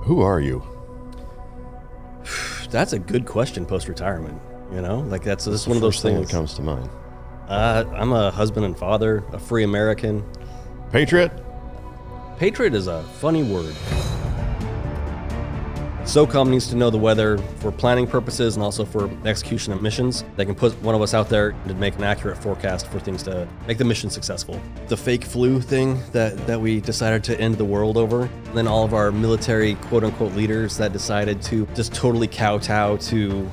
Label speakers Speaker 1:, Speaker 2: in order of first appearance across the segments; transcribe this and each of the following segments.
Speaker 1: Who are you?
Speaker 2: That's a good question post-retirement, Like that's one of those
Speaker 1: thing
Speaker 2: things
Speaker 1: that comes to mind.
Speaker 2: I'm a husband and father, a free American.
Speaker 1: Patriot?
Speaker 2: Patriot is a funny word. SOCOM needs to know the weather for planning purposes and also for execution of missions. They can put one of us out there to make an accurate forecast for things to make the mission successful. The fake flu thing that we decided to end the world over. And then all of our military quote-unquote leaders that decided to just totally kowtow to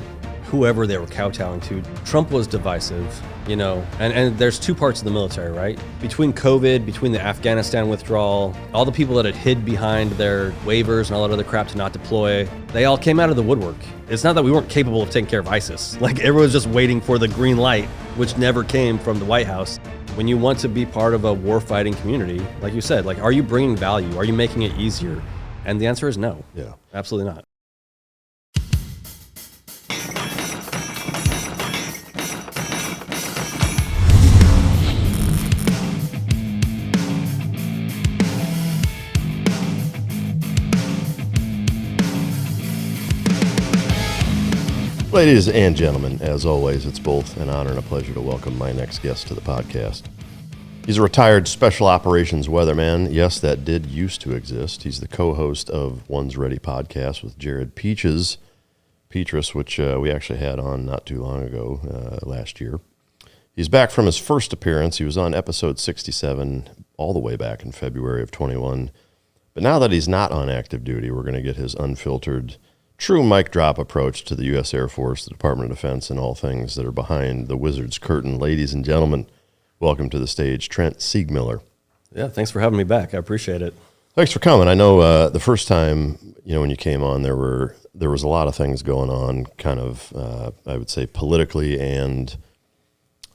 Speaker 2: whoever they were kowtowing to. Trump was divisive, and there's two parts of the military, right? Between COVID, between the Afghanistan withdrawal, all the people that had hid behind their waivers and all that other crap to not deploy, they all came out of the woodwork. It's not that we weren't capable of taking care of ISIS. Like everyone's just waiting for the green light, which never came from the White House. When you want to be part of a warfighting community, like you said, are you bringing value? Are you making it easier? And the answer is no.
Speaker 1: Yeah.
Speaker 2: Absolutely not.
Speaker 1: Ladies and gentlemen, as always, it's both an honor and a pleasure to welcome my next guest to the podcast. He's a retired special operations weatherman. Yes, that did used to exist. He's the co-host of One's Ready podcast with Jared Petrus, which we actually had on not too long ago, last year. He's back from his first appearance. He was on episode 67 all the way back in February of 21. But now that he's not on active duty, we're going to get his unfiltered, true mic drop approach to the U.S. Air Force, the Department of Defense, and all things that are behind the wizard's curtain. Ladies and gentlemen, welcome to the stage, Trent Seegmiller.
Speaker 2: Yeah, thanks for having me back. I appreciate it.
Speaker 1: Thanks for coming. I know the first time, when you came on, there was a lot of things going on, kind of, I would say, politically and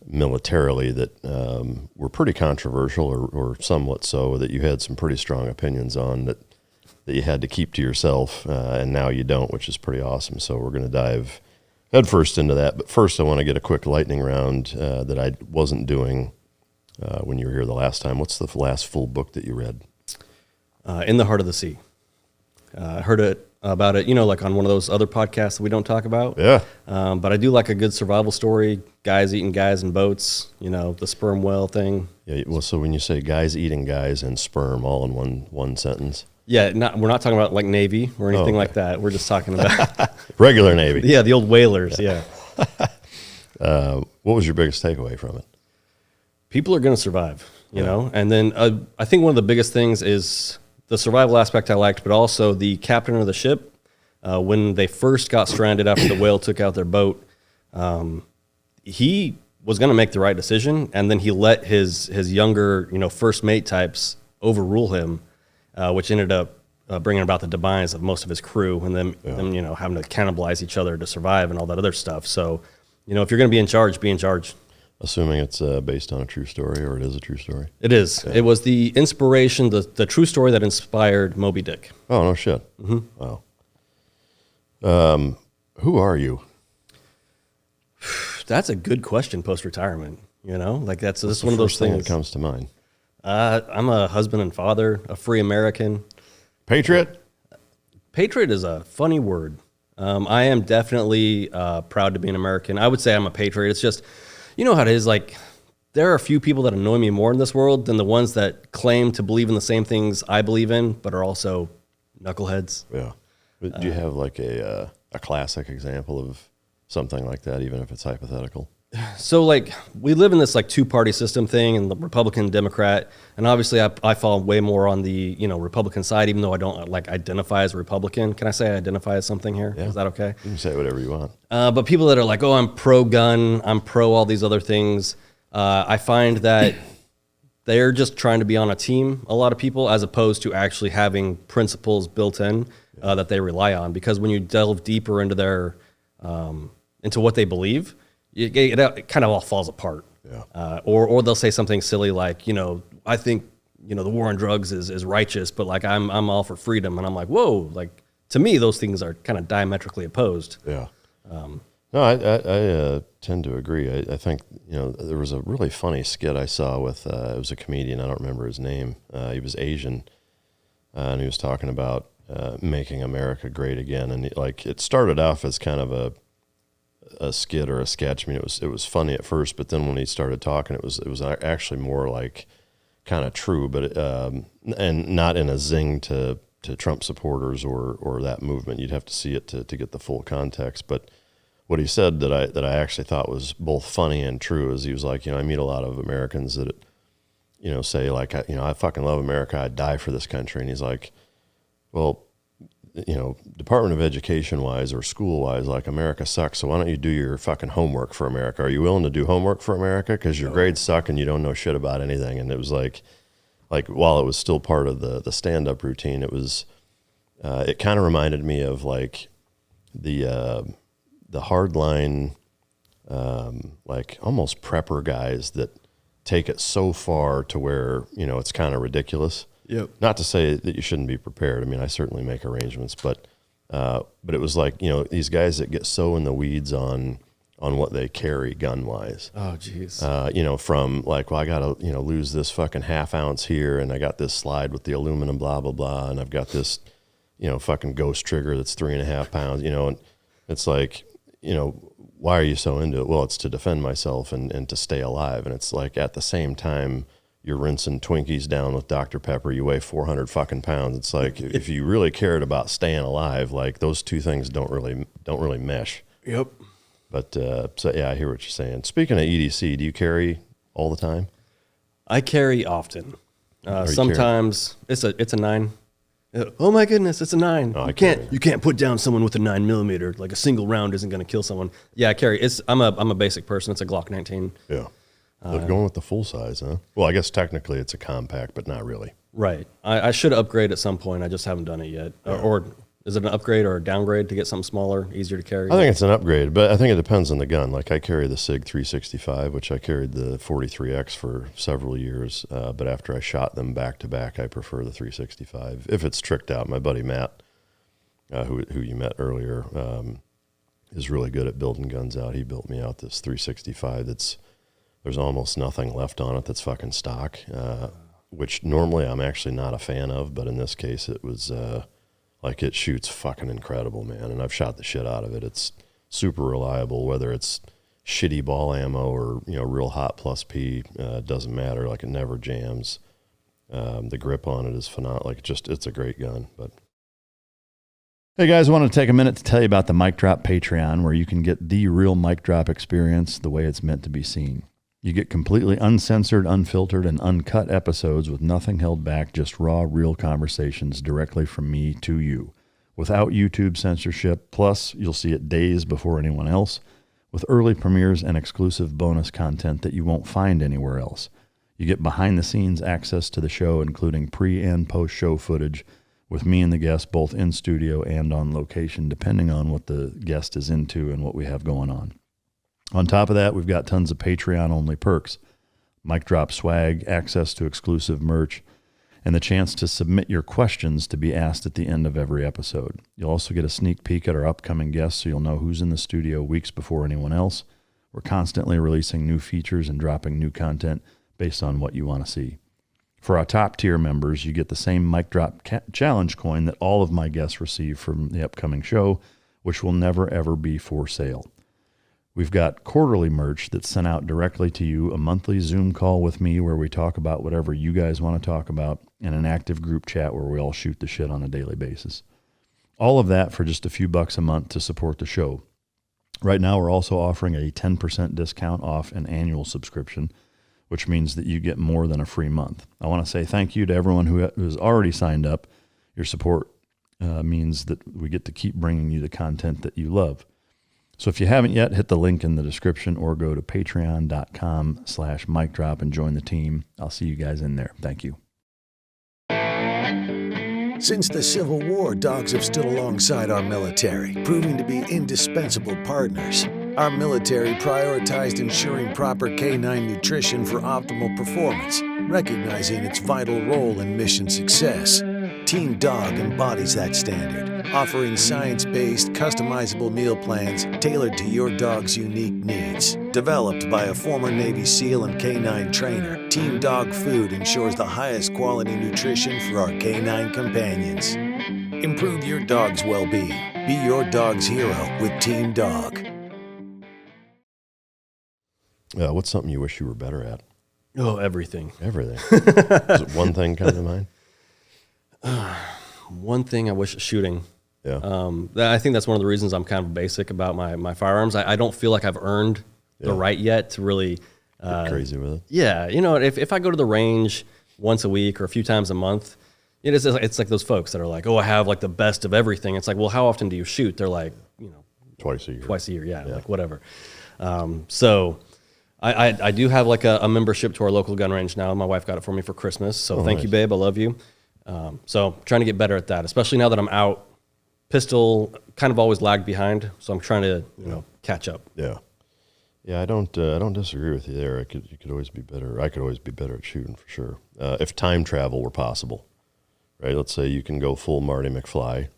Speaker 1: militarily that were pretty controversial or somewhat so, that you had some pretty strong opinions on that you had to keep to yourself, and now you don't, which is pretty awesome. So we're going to dive headfirst into that. But first, I want to get a quick lightning round that I wasn't doing when you were here the last time. What's the last full book that you read?
Speaker 2: In the Heart of the Sea. I heard about it, like on one of those other podcasts that we don't talk about.
Speaker 1: Yeah.
Speaker 2: But I do like a good survival story, guys eating guys in boats, the sperm whale thing.
Speaker 1: Yeah. Well, so when you say guys eating guys and sperm all in one sentence.
Speaker 2: Yeah, we're not talking about like Navy or anything like that. We're just talking about
Speaker 1: regular Navy.
Speaker 2: Yeah, the old whalers. Yeah.
Speaker 1: What was your biggest takeaway from it?
Speaker 2: People are going to survive, you know. And then I think one of the biggest things is the survival aspect I liked, but also the captain of the ship. When they first got stranded after the whale took out their boat, he was going to make the right decision, and then he let his younger, first mate types overrule him. Which ended up bringing about the demise of most of his crew, and them having to cannibalize each other to survive and all that other stuff. So, if you're going to be in charge, be in charge.
Speaker 1: Assuming it's based on a true story, or it is a true story?
Speaker 2: It is. Yeah. It was the inspiration, the true story that inspired Moby Dick.
Speaker 1: Oh, no shit.
Speaker 2: Mm-hmm.
Speaker 1: Wow. Who are you?
Speaker 2: That's a good question post-retirement, That's one of those things
Speaker 1: that comes to mind.
Speaker 2: I'm a husband and father, a free American.
Speaker 1: Patriot?
Speaker 2: Patriot is a funny word. I am definitely proud to be an American. I would say I'm a patriot. It's just, how it is, there are a few people that annoy me more in this world than the ones that claim to believe in the same things I believe in, but are also knuckleheads.
Speaker 1: Yeah. But do you have a classic example of something like that, even if it's hypothetical?
Speaker 2: So we live in this two-party system thing, and the Republican, Democrat, and obviously I fall way more on the Republican side, even though I don't identify as a Republican. Can I say I identify as something here? Yeah. Is that okay?
Speaker 1: You can say whatever you want.
Speaker 2: But people that are I'm pro-gun, I'm pro all these other things, I find that they're just trying to be on a team, a lot of people, as opposed to actually having principles built in that they rely on. Because when you delve deeper into their into what they believe, it kind of all falls apart.
Speaker 1: Yeah.
Speaker 2: Or they'll say something silly like, I think, the war on drugs is righteous, but I'm all for freedom. And I'm like, whoa, to me, those things are kind of diametrically opposed.
Speaker 1: Yeah. No, I tend to agree. I think, there was a really funny skit I saw with, it was a comedian, I don't remember his name. He was Asian, and he was talking about making America great again. And it started off as kind of a skit or a sketch. I mean, it was funny at first, but then when he started talking, it was actually more like kind of true, but and not in a zing to Trump supporters or that movement. You'd have to see it to get the full context. But what he said that I actually thought was both funny and true is he was like, I meet a lot of Americans that, say like, I fucking love America. I'd die for this country. And he's like, well, Department of Education wise or school wise, like America sucks. So why don't you do your fucking homework for America? Are you willing to do homework for America? Because your grades suck and you don't know shit about anything. And it was like while it was still part of the stand-up routine, it was, it kind of reminded me of like the hardline, like almost prepper guys that take it so far to where, it's kind of ridiculous.
Speaker 2: Yep.
Speaker 1: Not to say that you shouldn't be prepared. I mean, I certainly make arrangements, but it was like, these guys that get so in the weeds on what they carry gun wise.
Speaker 2: Oh, geez.
Speaker 1: From like, well, I got to, lose this fucking half ounce here. And I got this slide with the aluminum, blah, blah, blah. And I've got this, fucking ghost trigger that's 3.5 pounds, and it's like, why are you so into it? Well, it's to defend myself and to stay alive. And it's like, at the same time, you're rinsing Twinkies down with Dr. Pepper. You weigh 400 fucking pounds. It's like, if you really cared about staying alive, like those two things don't really mesh.
Speaker 2: Yep.
Speaker 1: But so yeah, I hear what you're saying. Speaking of EDC, do you carry all the time?
Speaker 2: I carry often. Sometimes it's a 9. Oh my goodness, it's a 9.
Speaker 1: Oh,
Speaker 2: you can't put down someone with a 9mm. Like a single round isn't going to kill someone. Yeah, I carry. I'm a basic person. It's a Glock 19.
Speaker 1: Yeah. They're going with the full size, huh? Well, I guess technically it's a compact, but not really.
Speaker 2: Right. I should upgrade at some point. I just haven't done it yet.
Speaker 1: Yeah.
Speaker 2: Or is it an upgrade or a downgrade to get something smaller, easier to carry?
Speaker 1: I think it's an upgrade, but I think it depends on the gun. Like I carry the SIG 365, which I carried the 43X for several years, but after I shot them back to back, I prefer the 365. If it's tricked out, my buddy Matt, who you met earlier, is really good at building guns out. He built me out this 365 there's almost nothing left on it that's fucking stock, which normally I'm actually not a fan of, but in this case it was like it shoots fucking incredible, man. And I've shot the shit out of it. It's super reliable, whether it's shitty ball ammo or, real hot plus P, doesn't matter. Like it never jams. The grip on it is phenomenal. Like it's a great gun, but.
Speaker 3: Hey guys, I want to take a minute to tell you about the Mic Drop Patreon, where you can get the real mic drop experience the way it's meant to be seen. You get completely uncensored, unfiltered, and uncut episodes with nothing held back, just raw, real conversations directly from me to you, without YouTube censorship. Plus, you'll see it days before anyone else, with early premieres and exclusive bonus content that you won't find anywhere else. You get behind-the-scenes access to the show, including pre- and post-show footage, with me and the guest both in studio and on location, depending on what the guest is into and what we have going on. On top of that, we've got tons of Patreon-only perks, mic drop swag, access to exclusive merch, and the chance to submit your questions to be asked at the end of every episode. You'll also get a sneak peek at our upcoming guests, so you'll know who's in the studio weeks before anyone else. We're constantly releasing new features and dropping new content based on what you want to see. For our top-tier members, you get the same mic drop challenge coin that all of my guests receive from the upcoming show, which will never, ever be for sale. We've got quarterly merch that's sent out directly to you, a monthly Zoom call with me where we talk about whatever you guys want to talk about, and an active group chat where we all shoot the shit on a daily basis. All of that for just a few bucks a month to support the show. Right now, we're also offering a 10% discount off an annual subscription, which means that you get more than a free month. I want to say thank you to everyone who has already signed up. Your support means that we get to keep bringing you the content that you love. So if you haven't yet, hit the link in the description or go to patreon.com/micdrop and join the team. I'll see you guys in there. Thank you.
Speaker 4: Since the Civil War, dogs have stood alongside our military, proving to be indispensable partners. Our military prioritized ensuring proper canine nutrition for optimal performance, recognizing its vital role in mission success. Team Dog embodies that standard, offering science-based, customizable meal plans tailored to your dog's unique needs. Developed by a former Navy SEAL and canine trainer, Team Dog Food ensures the highest quality nutrition for our canine companions. Improve your dog's well-being. Be your dog's hero with Team Dog.
Speaker 1: What's something you wish you were better at?
Speaker 2: Oh, everything.
Speaker 1: Everything. Is it one thing come to mind?
Speaker 2: One thing I wish, shooting.
Speaker 1: Yeah.
Speaker 2: I think that's one of the reasons I'm kind of basic about my firearms. I don't feel like I've earned the right yet to really
Speaker 1: Get crazy with it.
Speaker 2: Yeah, if I go to the range once a week or a few times a month, it's like those folks that are like, oh, I have like the best of everything. It's like, well, how often do you shoot? They're like,
Speaker 1: Twice a year.
Speaker 2: Twice a year, yeah. Like whatever. So I do have like a membership to our local gun range now. My wife got it for me for Christmas. So thank you, babe. I love you. So trying to get better at that, especially now that I'm out. Pistol kind of always lagged behind, so I'm trying to catch up.
Speaker 1: Yeah. Yeah, I don't disagree with you there. You could always be better. I could always be better at shooting for sure. If time travel were possible, right? Let's say you can go full Marty McFly.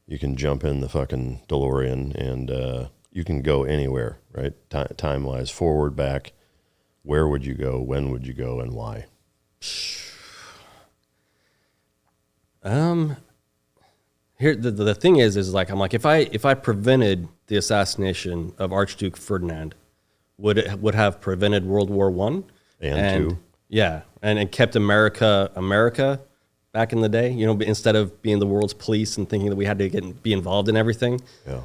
Speaker 1: You can jump in the fucking DeLorean and you can go anywhere, right? Time-wise, forward, back. Where would you go? When would you go? And why?
Speaker 2: Here the thing is like I'm like if I prevented the assassination of Archduke Ferdinand, would have prevented World War I
Speaker 1: and two.
Speaker 2: Yeah, and kept America back in the day. Instead of being the world's police and thinking that we had to be involved in everything.
Speaker 1: Yeah.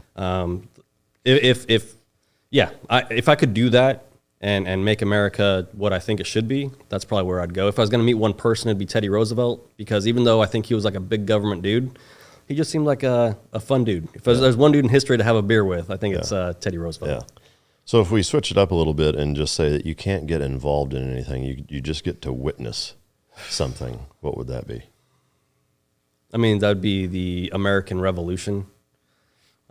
Speaker 2: If I could do that and make America what I think it should be, that's probably where I'd go. If I was going to meet one person, it'd be Teddy Roosevelt, because even though I think he was like a big government dude, he just seemed like a fun dude. If there's one dude in history to have a beer with, I think it's Teddy Roosevelt.
Speaker 1: Yeah. So if we switch it up a little bit and just say that you can't get involved in anything, you just get to witness something, what would that be?
Speaker 2: I mean, that would be the American Revolution.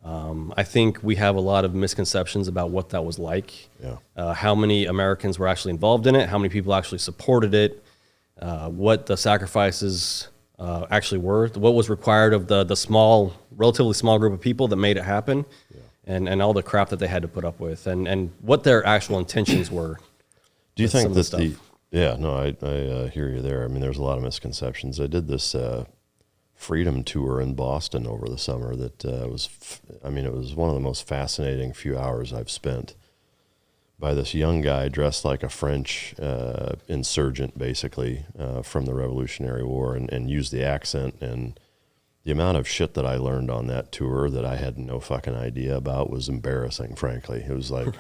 Speaker 2: I think we have a lot of misconceptions about what that was like.
Speaker 1: Yeah.
Speaker 2: How many Americans were actually involved in it, how many people actually supported it, what the sacrifices actually were, what was required of the relatively small group of people that made it happen, and all the crap that they had to put up with, and what their actual intentions were.
Speaker 1: Do you think that I hear you there. I mean, there's a lot of misconceptions. I did this freedom tour in Boston over the summer that it was one of the most fascinating few hours I've spent, by this young guy dressed like a French insurgent, basically, from the Revolutionary War, and used the accent. And the amount of shit that I learned on that tour that I had no fucking idea about was embarrassing, frankly. It was like,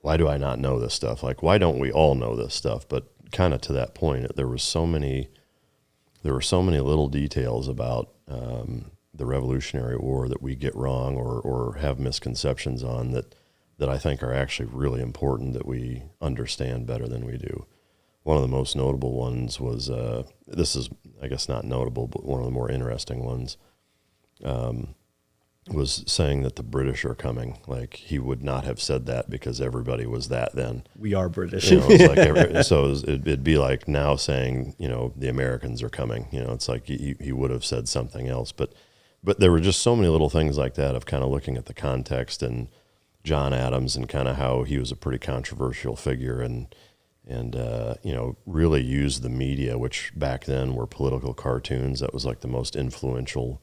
Speaker 1: why do I not know this stuff? Like, why don't we all know this stuff? But kind of to that point, there were so many little details about the Revolutionary War that we get wrong or have misconceptions on that I think are actually really important that we understand better than we do. One of the most notable ones was, this is, I guess, not notable, but one of the more interesting ones, was saying that the British are coming. Like, he would not have said that because everybody was that then.
Speaker 2: We are British.
Speaker 1: It'd be like now saying, the Americans are coming. It's like he would have said something else. But there were just so many little things like that of kind of looking at the context and John Adams and kind of how he was a pretty controversial figure and really used the media, which back then were political cartoons. That was like the most influential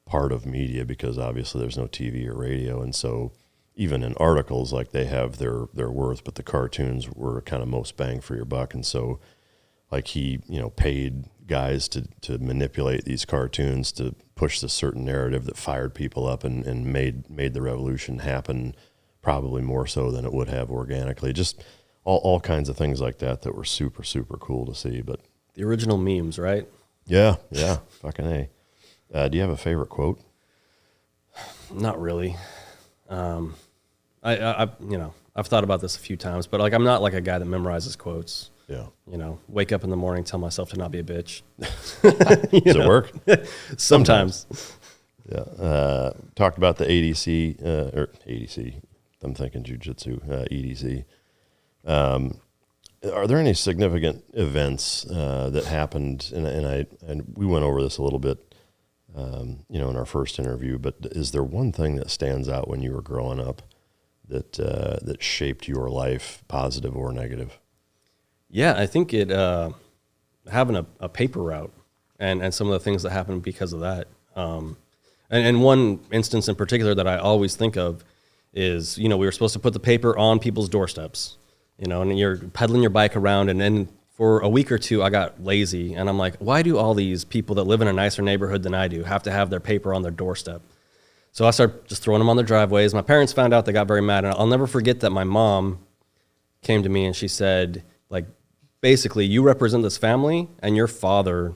Speaker 1: part of media, because obviously there's no TV or radio. And so even in articles, like, they have their worth, but the cartoons were kind of most bang for your buck. And so, like, he, paid guys to manipulate these cartoons to push this certain narrative that fired people up and made the revolution happen, probably more so than it would have organically. Just all kinds of things like that were super, super cool to see. But
Speaker 2: the original memes, right?
Speaker 1: Yeah, fucking A. Do you have a favorite quote?
Speaker 2: Not really. I've thought about this a few times, but like, I'm not like a guy that memorizes quotes.
Speaker 1: Yeah.
Speaker 2: Wake up in the morning, tell myself to not be a bitch.
Speaker 1: Does it work?
Speaker 2: Sometimes.
Speaker 1: Yeah. Talked about the ADC, or ADC. I'm thinking jiu-jitsu, EDC. Are there any significant events that happened, and we went over this a little bit, in our first interview, but is there one thing that stands out when you were growing up that shaped your life, positive or negative?
Speaker 2: Yeah, I think it having a paper route and some of the things that happened because of that. And one instance in particular that I always think of is, we were supposed to put the paper on people's doorsteps, and you're pedaling your bike around, and then for a week or two, I got lazy, and I'm like, why do all these people that live in a nicer neighborhood than I do have to have their paper on their doorstep? So I started just throwing them on their driveways. My parents found out, they got very mad, and I'll never forget that my mom came to me and she said, like, basically, you represent this family, and your father,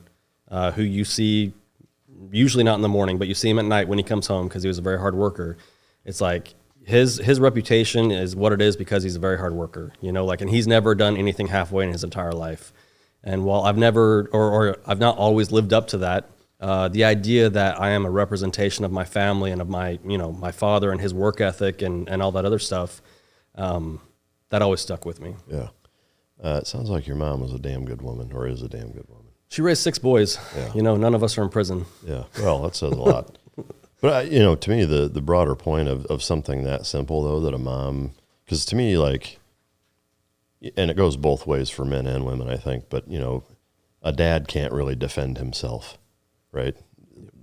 Speaker 2: who you see usually not in the morning, but you see him at night when he comes home because he was a very hard worker. It's like his reputation is what it is because he's a very hard worker, and he's never done anything halfway in his entire life. And while I've never, or I've not always lived up to that, the idea that I am a representation of my family and of my, my father and his work ethic and all that other stuff, that always stuck with me.
Speaker 1: Yeah. It sounds like your mom was a damn good woman, or is a damn good woman.
Speaker 2: She raised 6 boys.
Speaker 1: Yeah.
Speaker 2: None of us are in prison.
Speaker 1: Yeah. Well, that says a lot. But, to me, the broader point of something that simple, though, that a mom, because to me, like, and it goes both ways for men and women, I think, but, a dad can't really defend himself, right?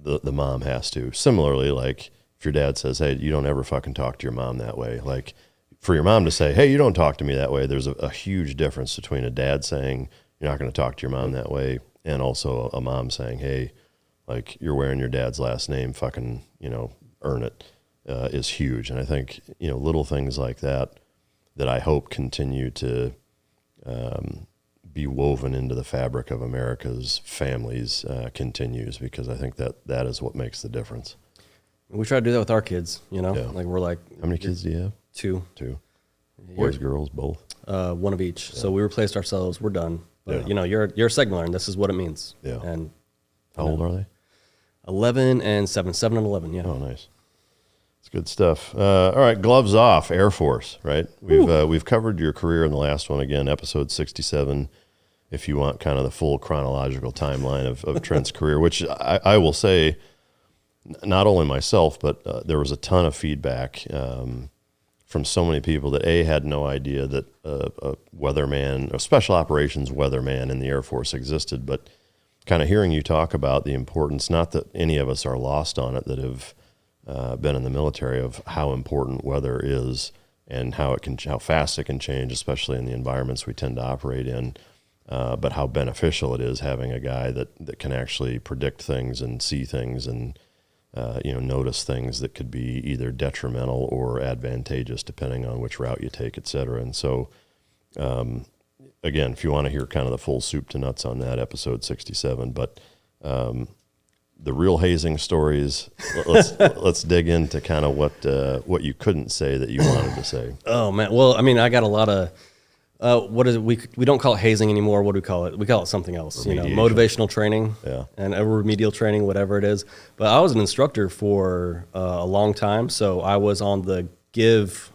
Speaker 1: The mom has to. Similarly, like, if your dad says, hey, you don't ever fucking talk to your mom that way, like, for your mom to say, hey, you don't talk to me that way, there's a huge difference between a dad saying, you're not going to talk to your mom that way, and also a mom saying, hey, like, you're wearing your dad's last name, fucking, earn it, is huge. And I think, little things like that I hope continue to be woven into the fabric of America's families continues, because I think that is what makes the difference.
Speaker 2: We try to do that with our kids,
Speaker 1: Yeah.
Speaker 2: like we're like.
Speaker 1: How many kids do you have?
Speaker 2: 2.
Speaker 1: Boys, girls, both?
Speaker 2: One of each. Yeah. So we replaced ourselves. We're done. But,
Speaker 1: Yeah.
Speaker 2: you're a Seegmiller, and this is what it means.
Speaker 1: Yeah.
Speaker 2: And
Speaker 1: how old are they?
Speaker 2: 11 and 7. 7 and 11, yeah.
Speaker 1: Oh, nice. It's good stuff. All right, gloves off, Air Force, right? We've covered your career in the last one, again, episode 67, if you want kind of the full chronological timeline of Trent's career, which I will say, not only myself, but there was a ton of feedback from so many people that had no idea that a weatherman, a special operations weatherman in the Air Force existed, but kind of hearing you talk about the importance, not that any of us are lost on it that have been in the military, of how important weather is and how fast it can change, especially in the environments we tend to operate in, but how beneficial it is having a guy that can actually predict things and see things and notice things that could be either detrimental or advantageous depending on which route you take, et cetera. And so, again, if you want to hear kind of the full soup to nuts on that, episode 67, but the real hazing stories, let's dig into kind of what you couldn't say that you wanted to say.
Speaker 2: Oh, man. Well, I mean, I got a lot of, what is it? We don't call it hazing anymore. What do we call it? We call it something else, motivational training, and remedial training, whatever it is. But I was an instructor for a long time, so I was on the give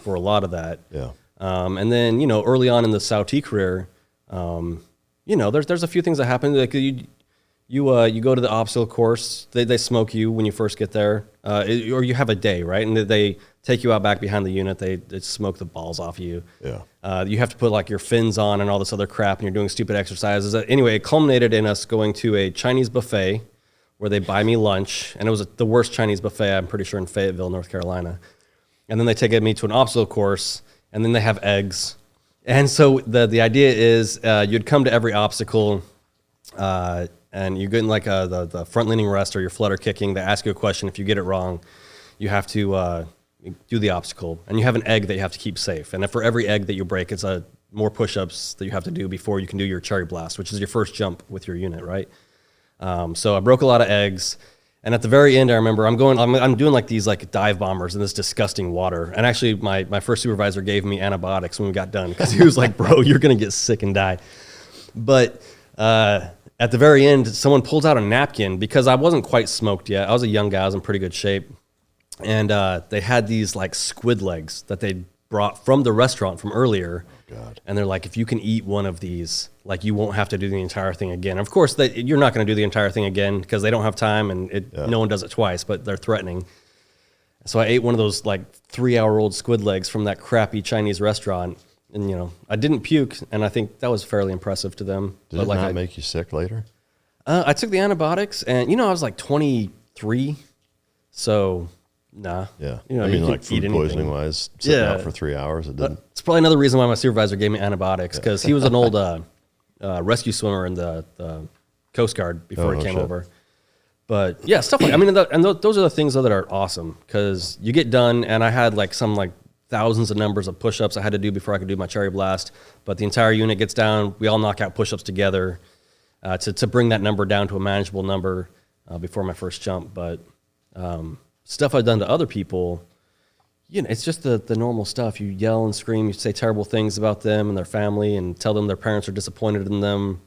Speaker 2: for a lot of that.
Speaker 1: Yeah.
Speaker 2: And then, early on in the SAUT career, there's a few things that happen. Like you go to the obstacle course, they smoke you when you first get there, or you have a day, right? And they take you out back behind the unit, they smoke the balls off you.
Speaker 1: Yeah.
Speaker 2: You have to put like your fins on and all this other crap, and you're doing stupid exercises. Anyway, it culminated in us going to a Chinese buffet where they buy me lunch, and it was the worst Chinese buffet, I'm pretty sure, in Fayetteville, North Carolina. And then they take me to an obstacle course, and then they have eggs. And so the idea is you'd come to every obstacle, and you get in like the front-leaning rest or your flutter kicking. They ask you a question. If you get it wrong, you have to do the obstacle. And you have an egg that you have to keep safe. And for every egg that you break, it's more push-ups that you have to do before you can do your cherry blast, which is your first jump with your unit, right? So I broke a lot of eggs. And at the very end, I remember I'm doing like these like dive bombers in this disgusting water. And actually, my first supervisor gave me antibiotics when we got done because he was like, bro, you're going to get sick and die. But at the very end, someone pulls out a napkin because I wasn't quite smoked yet. I was a young guy. I was in pretty good shape. And they had these like squid legs that they brought from the restaurant from earlier.
Speaker 1: Oh, God.
Speaker 2: And they're like, if you can eat one of these, like you won't have to do the entire thing again. Of course, you're not going to do the entire thing again because they don't have time and no one does it twice, but they're threatening. So I ate one of those like 3-hour-old squid legs from that crappy Chinese restaurant. And, I didn't puke, and I think that was fairly impressive to them.
Speaker 1: Did it not make you sick later?
Speaker 2: I took the antibiotics, and, I was like 23, So, nah.
Speaker 1: Yeah.
Speaker 2: You know,
Speaker 1: I mean,
Speaker 2: you
Speaker 1: like
Speaker 2: can eat
Speaker 1: food poisoning wise, sitting out for 3 hours, it didn't.
Speaker 2: It's probably another reason why my supervisor gave me antibiotics, because he was an old rescue swimmer in the Coast Guard before he came over. But yeah, stuff like, I mean, those are the things though that are awesome, because you get done, and I had like thousands of numbers of push-ups I had to do before I could do my cherry blast. But the entire unit gets down, we all knock out push-ups together to bring that number down to a manageable number before my first jump. But stuff I've done to other people, you know, it's just the normal stuff. You yell and scream, you say terrible things about them and their family, and tell them their parents are disappointed in them.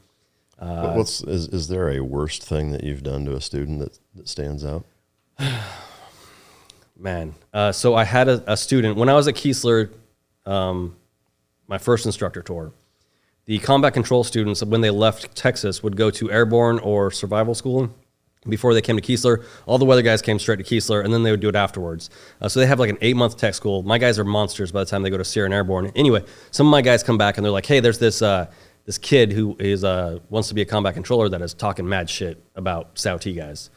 Speaker 1: Is there a worst thing that you've done to a student that stands out?
Speaker 2: Man, so I had a student when I was at Keesler, my first instructor tour. The combat control students, when they left Texas, would go to airborne or survival school before they came to Keesler. All the weather guys came straight to Keesler, and then they would do it afterwards. So they have like an 8-month tech school. My guys are monsters by the time they go to SEER and airborne. Anyway, some of my guys come back and they're like, "Hey, there's this kid who is wants to be a combat controller that is talking mad shit about SAUT guys."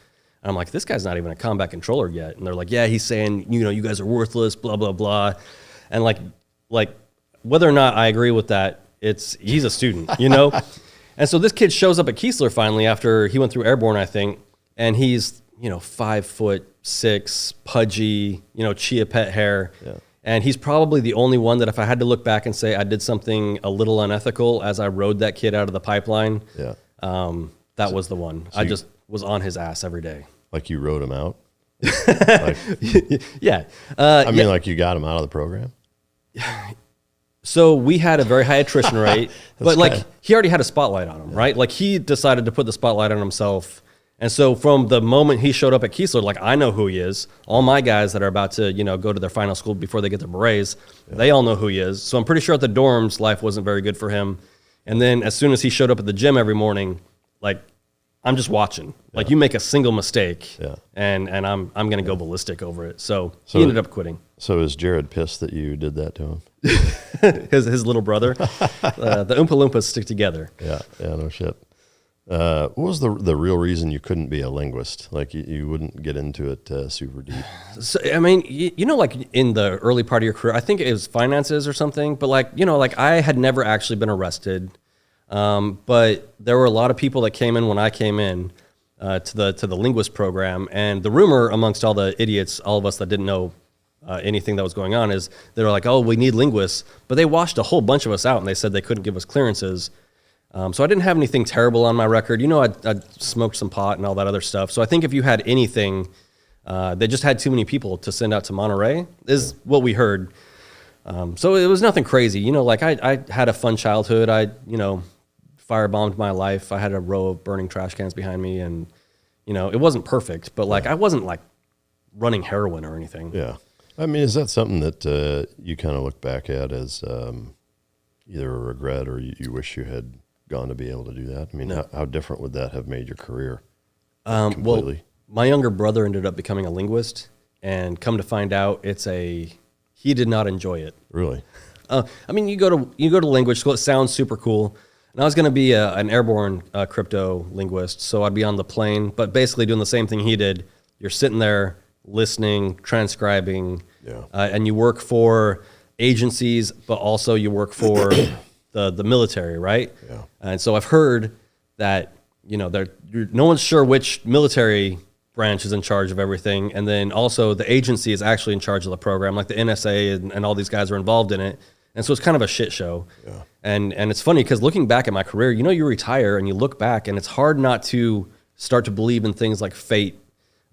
Speaker 2: And I'm like, "This guy's not even a combat controller yet." And they're like, "Yeah, he's saying, you know, you guys are worthless, blah, blah, blah." And like whether or not I agree with that, he's a student, you know? And so this kid shows up at Keesler finally after he went through airborne, I think, and he's, you know, 5'6", pudgy, you know, chia pet hair. Yeah. And he's probably the only one that if I had to look back and say I did something a little unethical as I rode that kid out of the pipeline, that was the one. I just was on his ass every day.
Speaker 1: Like you rode him out?
Speaker 2: Yeah.
Speaker 1: I mean, like you got him out of the program?
Speaker 2: So we had a very high attrition rate, but like he already had a spotlight on him, right? Like he decided to put the spotlight on himself. And so from the moment he showed up at Keesler, like I know who he is. All my guys that are about to, you know, go to their final school before they get their berets, they all know who he is. So I'm pretty sure at the dorms, life wasn't very good for him. And then as soon as he showed up at the gym every morning, like I'm just watching. Like you make a single mistake, and I'm going to go ballistic over it. So he ended up quitting.
Speaker 1: So is Jared pissed that you did that to him?
Speaker 2: his little brother. The Oompa Loompas stick together.
Speaker 1: Yeah, no shit. What was the real reason you couldn't be a linguist? Like you wouldn't get into it super deep?
Speaker 2: So, I mean, you know, like in the early part of your career, I think it was finances or something, but like, you know, like I had never actually been arrested. But there were a lot of people that came in when I came in to the linguist program, and the rumor amongst all the idiots, all of us that didn't know anything that was going on, is they were like, "Oh, we need linguists," but they washed a whole bunch of us out, and they said they couldn't give us clearances. So I didn't have anything terrible on my record. You know, I'd smoked some pot and all that other stuff. So I think if you had anything, they just had too many people to send out to Monterey, is what we heard. So it was nothing crazy. You know, like I had a fun childhood. I, you know, firebombed my life. I had a row of burning trash cans behind me, and, you know, it wasn't perfect, but like I wasn't like running heroin or anything.
Speaker 1: Yeah. I mean, is that something that you kind of look back at as either a regret or you wish you had gone to be able to do that? I mean, how different would that have made your career? Completely?
Speaker 2: Well, my younger brother ended up becoming a linguist, and come to find out, he did not enjoy it.
Speaker 1: Really?
Speaker 2: I mean, you go to language school. It sounds super cool. And I was going to be an airborne crypto linguist, so I'd be on the plane, but basically doing the same thing he did. You're sitting there listening, transcribing, and you work for agencies, but also you work for the military, right? Yeah. And so I've heard that, you know, no one's sure which military branch is in charge of everything, and then also the agency is actually in charge of the program, like the NSA and all these guys are involved in it. And so it's kind of a shit show. Yeah. And it's funny because looking back at my career, you know, you retire and you look back and it's hard not to start to believe in things like fate.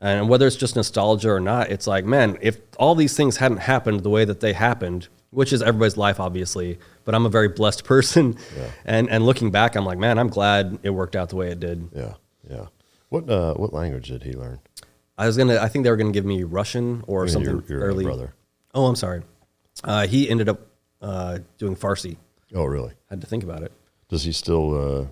Speaker 2: And whether it's just nostalgia or not, it's like, man, if all these things hadn't happened the way that they happened, which is everybody's life, obviously, but I'm a very blessed person. Yeah. And looking back, I'm like, man, I'm glad it worked out the way it did.
Speaker 1: Yeah, yeah. What language did he learn?
Speaker 2: I think they were going to give me Russian or something
Speaker 1: your
Speaker 2: early.
Speaker 1: Brother.
Speaker 2: Oh, I'm sorry. He ended up doing Farsi.
Speaker 1: Oh, really?
Speaker 2: Had to think about it.
Speaker 1: Does he still?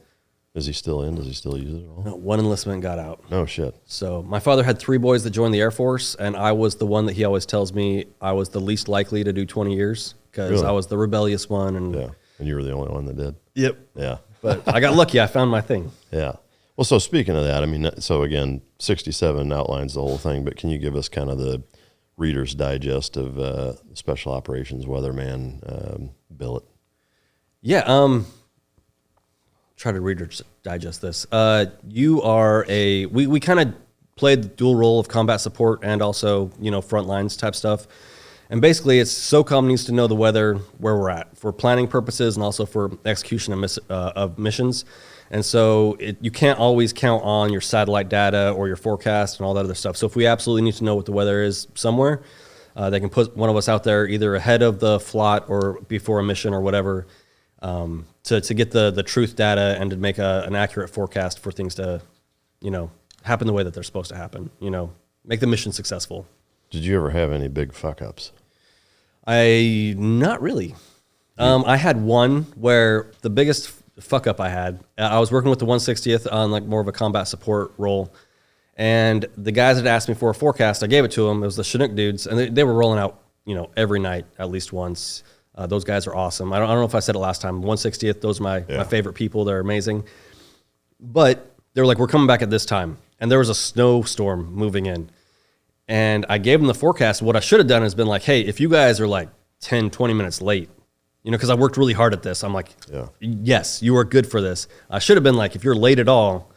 Speaker 1: Is he still in? Does he still use it at all?
Speaker 2: No, one enlistment got out.
Speaker 1: Oh shit!
Speaker 2: So my father had 3 boys that joined the Air Force, and I was the one that he always tells me I was the least likely to do 20 years because really? I was the rebellious one, and
Speaker 1: you were the only one that did.
Speaker 2: Yep.
Speaker 1: Yeah.
Speaker 2: But I got lucky. I found my thing.
Speaker 1: Yeah. Well, so speaking of that, I mean, so again, 67 outlines the whole thing, but can you give us kind of the Reader's Digest of Special Operations Weatherman billet?
Speaker 2: Yeah. Try to Reader's Digest this. You are we kind of played the dual role of combat support and also, front lines type stuff. And basically, it's SOCOM needs to know the weather where we're at for planning purposes and also for execution of missions. And so you can't always count on your satellite data or your forecast and all that other stuff. So if we absolutely need to know what the weather is somewhere, they can put one of us out there either ahead of the FLOT or before a mission or whatever to get the truth data and to make an accurate forecast for things to, happen the way that they're supposed to happen, make the mission successful.
Speaker 1: Did you ever have any big fuck-ups?
Speaker 2: Not really. I had one where the biggest fuck up I had, I was working with the 160th on like more of a combat support role. And the guys had asked me for a forecast. I gave it to them. It was the Chinook dudes. And they were rolling out, every night, at least once. Those guys are awesome. I don't know if I said it last time. 160th, those are my favorite people. They're amazing. But they were like, we're coming back at this time. And there was a snowstorm moving in. And I gave them the forecast. What I should have done is been like, hey, if you guys are like 10, 20 minutes late, because I worked really hard at this. I'm like, yes, you are good for this. I should have been like, if you're late at all,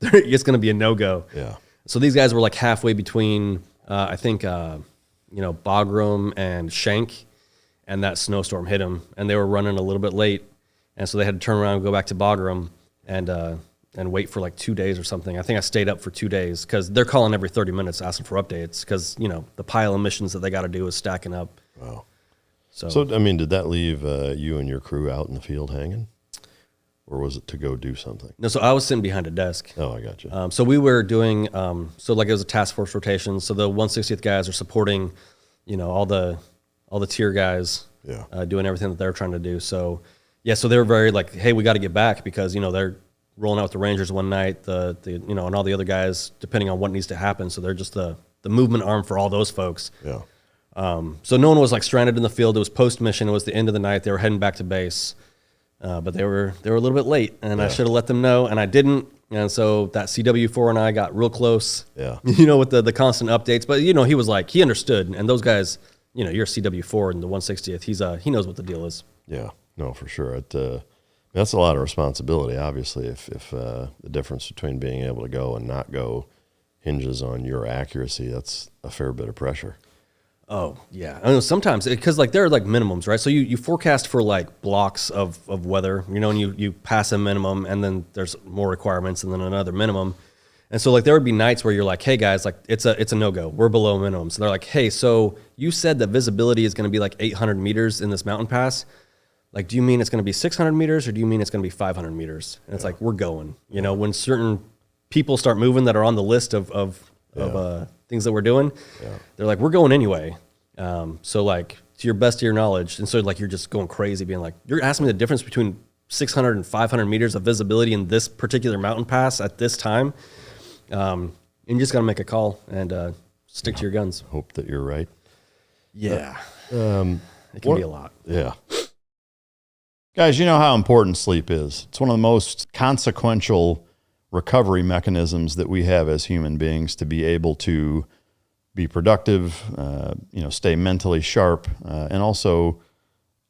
Speaker 2: it's going to be a no-go.
Speaker 1: Yeah.
Speaker 2: So these guys were like halfway between, I think, Bagram and Shank, and that snowstorm hit them, and they were running a little bit late. And so they had to turn around and go back to Bagram and wait for like 2 days or something. I think I stayed up for 2 days because they're calling every 30 minutes asking for updates because, the pile of missions that they got to do is stacking up.
Speaker 1: Wow. So, I mean, did that leave you and your crew out in the field hanging? Or was it to go do something?
Speaker 2: No, so I was sitting behind a desk.
Speaker 1: Oh, I got you.
Speaker 2: So we were doing, it was a task force rotation. So the 160th guys are supporting, all the tier guys doing everything that they're trying to do. So, so they were very like, hey, we got to get back because, they're rolling out with the Rangers one night, and all the other guys, depending on what needs to happen. So they're just the movement arm for all those folks.
Speaker 1: Yeah.
Speaker 2: So no one was like stranded in the field. It was post mission. It was the end of the night. They were heading back to base, but they were a little bit late, and I should have let them know, and I didn't. And so that CW4 and I got real close.
Speaker 1: Yeah.
Speaker 2: With the constant updates. But he was like, he understood, and those guys, you're a CW4 and the 160th. He knows what the deal is.
Speaker 1: Yeah. No, for sure. That's a lot of responsibility. Obviously, if the difference between being able to go and not go hinges on your accuracy, that's a fair bit of pressure.
Speaker 2: Oh, yeah. I know sometimes, because like there are like minimums, right? So you forecast for like blocks of weather, and you pass a minimum, and then there's more requirements and then another minimum. And so like there would be nights where you're like, hey guys, like it's a no-go. We're below minimum. So they're like, hey, so you said that visibility is going to be like 800 meters in this mountain pass. Like, do you mean it's going to be 600 meters or do you mean it's going to be 500 meters? And it's like, we're going, when certain people start moving that are on the list of things that we're doing, they're like, we're going anyway. So like to your best of your knowledge. And so like, you're just going crazy being like, you're asking me the difference between 600 and 500 meters of visibility in this particular mountain pass at this time. And you just got to make a call and stick to your guns.
Speaker 1: Hope that you're right.
Speaker 2: Yeah. It can be a lot.
Speaker 1: Yeah.
Speaker 3: Guys, you know how important sleep is. It's one of the most consequential recovery mechanisms that we have as human beings to be able to be productive, stay mentally sharp, and also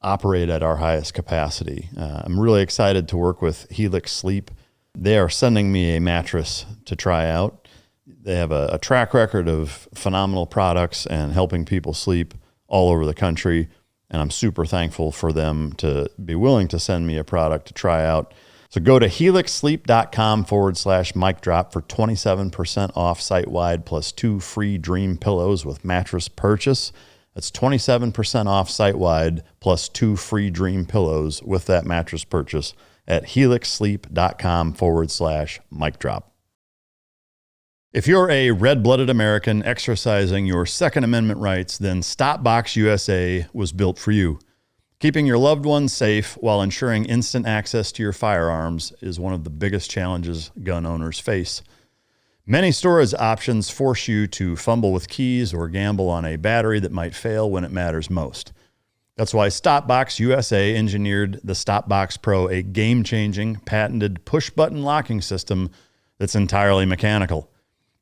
Speaker 3: operate at our highest capacity. I'm really excited to work with Helix Sleep. They are sending me a mattress to try out. They have a track record of phenomenal products and helping people sleep all over the country. And I'm super thankful for them to be willing to send me a product to try out. So go to helixsleep.com/mic drop for 27% off site-wide plus 2 free Dream pillows with mattress purchase. That's 27% off site-wide plus 2 free Dream pillows with that mattress purchase at helixsleep.com/mic drop. If you're a red-blooded American exercising your Second Amendment rights, then StopBox USA was built for you. Keeping your loved ones safe while ensuring instant access to your firearms is one of the biggest challenges gun owners face. Many storage options force you to fumble with keys or gamble on a battery that might fail when it matters most. That's why StopBox USA engineered the StopBox Pro, a game-changing, patented push-button locking system that's entirely mechanical.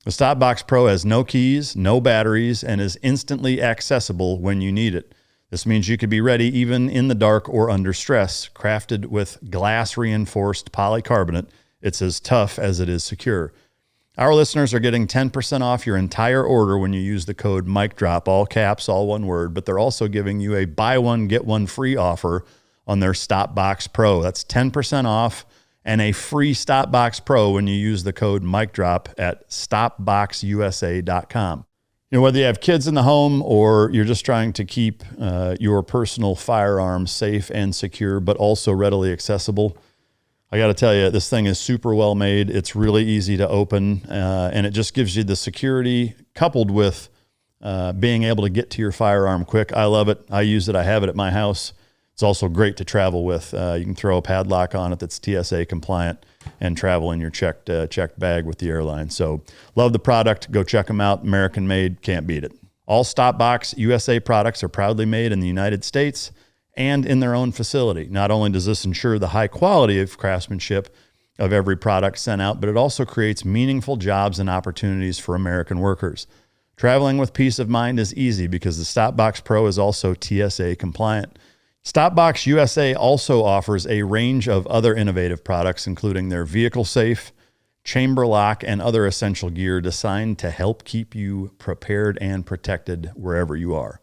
Speaker 3: The StopBox Pro has no keys, no batteries, and is instantly accessible when you need it. This means you could be ready even in the dark or under stress. Crafted with glass-reinforced polycarbonate, it's as tough as it is secure. Our listeners are getting 10% off your entire order when you use the code MICDROP, all caps, all one word, but they're also giving you a buy one, get one free offer on their StopBox Pro. That's 10% off and a free StopBox Pro when you use the code MICDROP at stopboxusa.com. You know, whether you have kids in the home or you're just trying to keep your personal firearms safe and secure, but also readily accessible, I got to tell you, this thing is super well made. It's really easy to open, and it just gives you the security coupled with being able to get to your firearm quick. I love it. I use it. I have it at my house. It's also great to travel with. You can throw a padlock on it that's TSA compliant and travel in your checked bag with the airline. So love the product. Go check them out. American made, can't beat it. All StopBox USA products are proudly made in the United States and in their own facility. Not only does this ensure the high quality of craftsmanship of every product sent out, but it also creates meaningful jobs and opportunities for American workers. Traveling with peace of mind is easy because the StopBox Pro is also TSA compliant. StopBox USA also offers a range of other innovative products, including their vehicle safe, chamber lock, and other essential gear designed to help keep you prepared and protected wherever you are.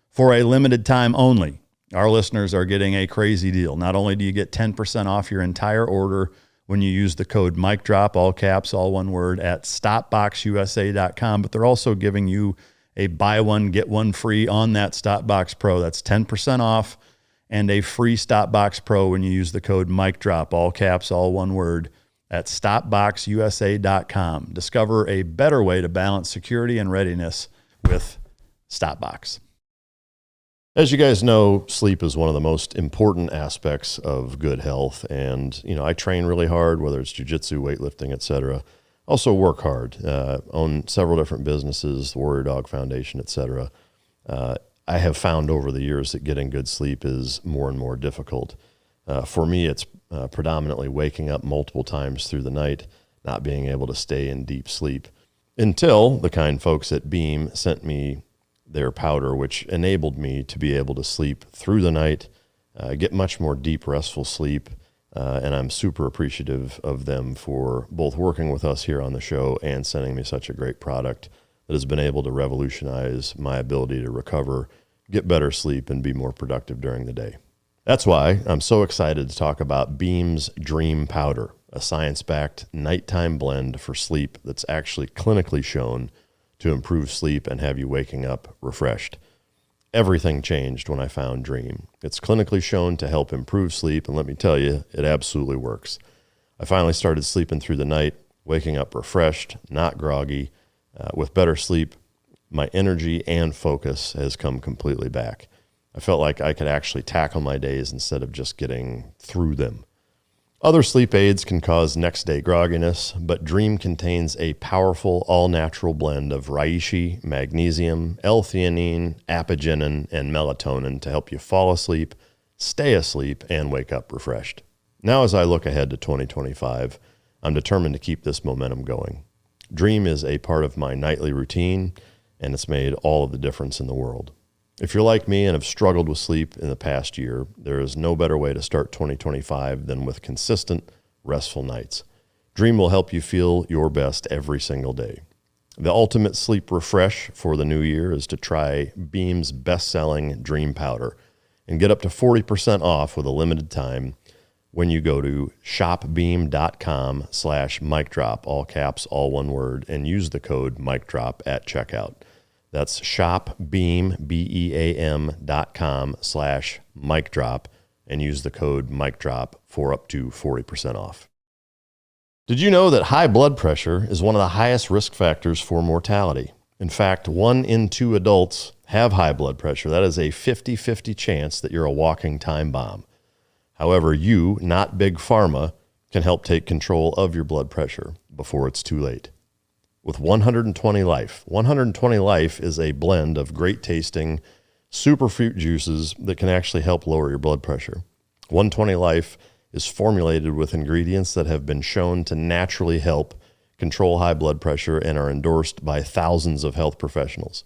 Speaker 3: For a limited time only, our listeners are getting a crazy deal. Not only do you get 10% off your entire order when you use the code MICDROP, all caps, all one word, at stopboxusa.com, but they're also giving you a buy one, get one free on that StopBox Pro. That's 10% off and a free StopBox Pro when you use the code MICDROP, all caps, all one word, at stopboxusa.com. Discover a better way to balance security and readiness with StopBox.
Speaker 1: As you guys know, sleep is one of the most important aspects of good health. And, you know, I train really hard, whether it's jiu-jitsu, weightlifting, etc. Also work hard, own several different businesses, the Warrior Dog Foundation, etc. I have found over the years that getting good sleep is more and more difficult. For me, it's predominantly waking up multiple times through the night, not being able to stay in deep sleep, until the kind folks at Beam sent me their powder, which enabled me to be able to sleep through the night, get much more deep, restful sleep. And I'm super appreciative of them for both working with us here on the show and sending me such a great product that has been able to revolutionize my ability to recover, get better sleep, and be more productive during the day. That's why I'm so excited to talk about Beam's Dream Powder, a science-backed nighttime blend for sleep that's actually clinically shown to improve sleep and have you waking up refreshed. Everything changed when I found Dream. It's clinically shown to help improve sleep, and let me tell you, it absolutely works. I finally started sleeping through the night, waking up refreshed, not groggy. With better sleep, my energy and focus has come completely back. I felt like I could actually tackle my days instead of just getting through them. Other sleep aids can cause next-day grogginess, but Dream contains a powerful, all-natural blend of reishi, magnesium, L-theanine, apigenin, and melatonin to help you fall asleep, stay asleep, and wake up refreshed. Now, as I look ahead to 2025, I'm determined to keep this momentum going. Dream is a part of my nightly routine, and it's made all of the difference in the world. If you're like me and have struggled with sleep in the past year, there is no better way to start 2025 than with consistent, restful nights. Dream will help you feel your best every single day. The ultimate sleep refresh for the new year is to try Beam's best-selling Dream Powder and get up to 40% off with a limited time when you go to shopbeam.com/micdrop, all caps, all one word, and use the code MICDROP at checkout. That's shopbeam, BEAM.com/MICDROP, and use the code MICDROP for up to 40% off. Did you know that high blood pressure is one of the highest risk factors for mortality? In fact, 1 in 2 adults have high blood pressure. That is a 50-50 chance that you're a walking time bomb. However, you, not Big Pharma, can help take control of your blood pressure before it's too late. With 120 Life. 120 Life is a blend of great tasting superfruit juices that can actually help lower your blood pressure. 120 Life is formulated with ingredients that have been shown to naturally help control high blood pressure, and are endorsed by thousands of health professionals.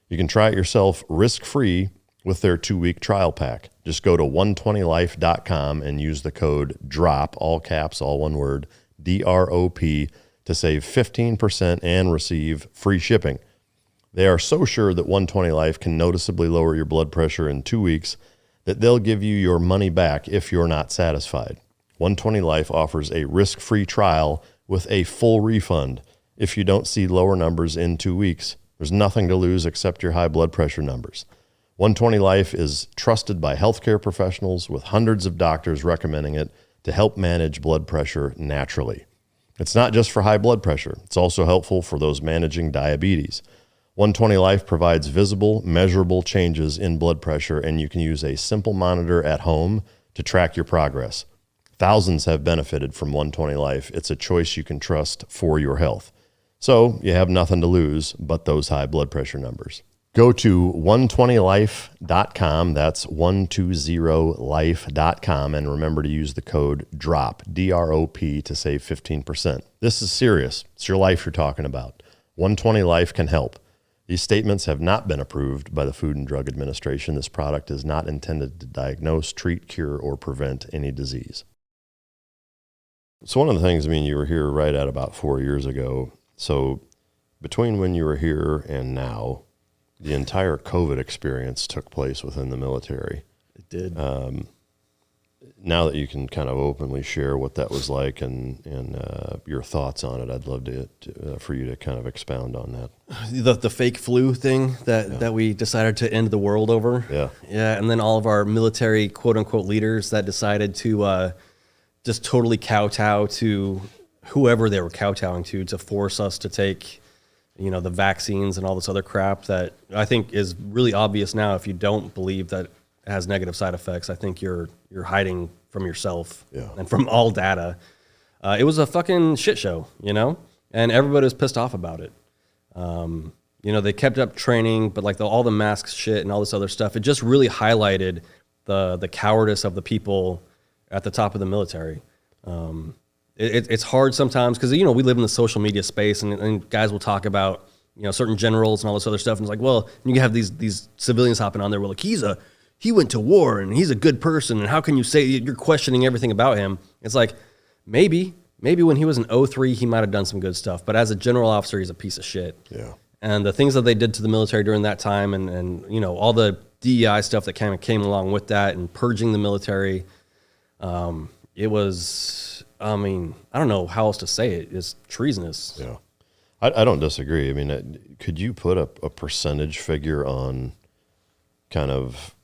Speaker 1: You can try it yourself risk-free with their 2-week trial pack. Just go to 120life.com and use the code DROP, all caps, all one word, DROP, to save 15% and receive free shipping. They are so sure that 120 Life can noticeably lower your blood pressure in 2 weeks that they'll give you your money back if you're not satisfied. 120 Life offers a risk-free trial with a full refund if you don't see lower numbers in 2 weeks. There's nothing to lose except your high blood pressure numbers. 120 Life is trusted by healthcare professionals with hundreds of doctors recommending it to help manage blood pressure naturally. It's not just for high blood pressure. It's also helpful for those managing diabetes. 120 Life provides visible, measurable changes in blood pressure, and you can use a simple monitor at home to track your progress. Thousands have benefited from 120 Life. It's a choice you can trust for your health. So you have nothing to lose but those high blood pressure numbers. Go to 120life.com. That's 120life.com. And remember to use the code DROP, D-R-O-P, to save 15%. This is serious. It's your life you're talking about. 120 Life can help. These statements have not been approved by the Food and Drug Administration. This product is not intended to diagnose, treat, cure, or prevent any disease. So one of the things, you were here right at about 4 years ago. So between when you were here and now, the entire COVID experience took place within the military.
Speaker 2: It did.
Speaker 1: Now that you can kind of openly share what that was like and your thoughts on it, I'd love for you to kind of expound on that.
Speaker 2: The fake flu thing that we decided to end the world over. Yeah, and then all of our military quote unquote leaders that decided to just totally kowtow to whoever they were kowtowing to force us to take, the vaccines and all this other crap that I think is really obvious now. If you don't believe that it has negative side effects, I think you're hiding from yourself and from all data. It was a fucking shit show, and everybody was pissed off about it. They kept up training, but like all the masks shit and all this other stuff, it just really highlighted the cowardice of the people at the top of the military. It's hard sometimes because, we live in the social media space and guys will talk about, certain generals and all this other stuff. And it's like, well, you have these civilians hopping on there. Well, like he went to war and he's a good person. And how can you say you're questioning everything about him? It's like, maybe when he was in 03, he might've done some good stuff, but as a general officer, he's a piece of shit. Yeah. And the things that they did to the military during that time and all the DEI stuff that came along with that and purging the military, it was, I don't know how else to say it. It's treasonous.
Speaker 1: Yeah. I don't disagree. Could you put a percentage figure on kind of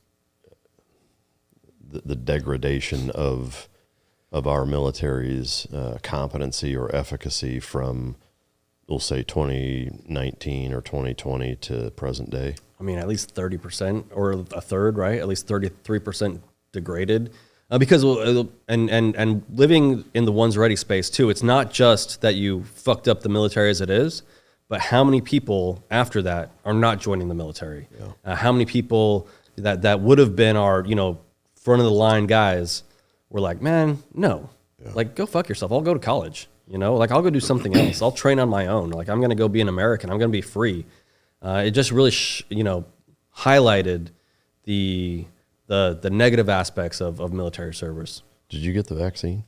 Speaker 1: the degradation of our military's competency or efficacy from, we'll say, 2019 or 2020 to present day?
Speaker 2: At least 30% or a third, right? At least 33% degraded. Because and living in the one's ready space too, it's not just that you fucked up the military as it is, but how many people after that are not joining the military? Yeah. How many people that would have been our front of the line guys were like, man, no, like go fuck yourself. I'll go to college. I'll go do something else. I'll train on my own. Like I'm gonna go be an American. I'm gonna be free. It just really highlighted the negative aspects of military service.
Speaker 1: Did you get the vaccine?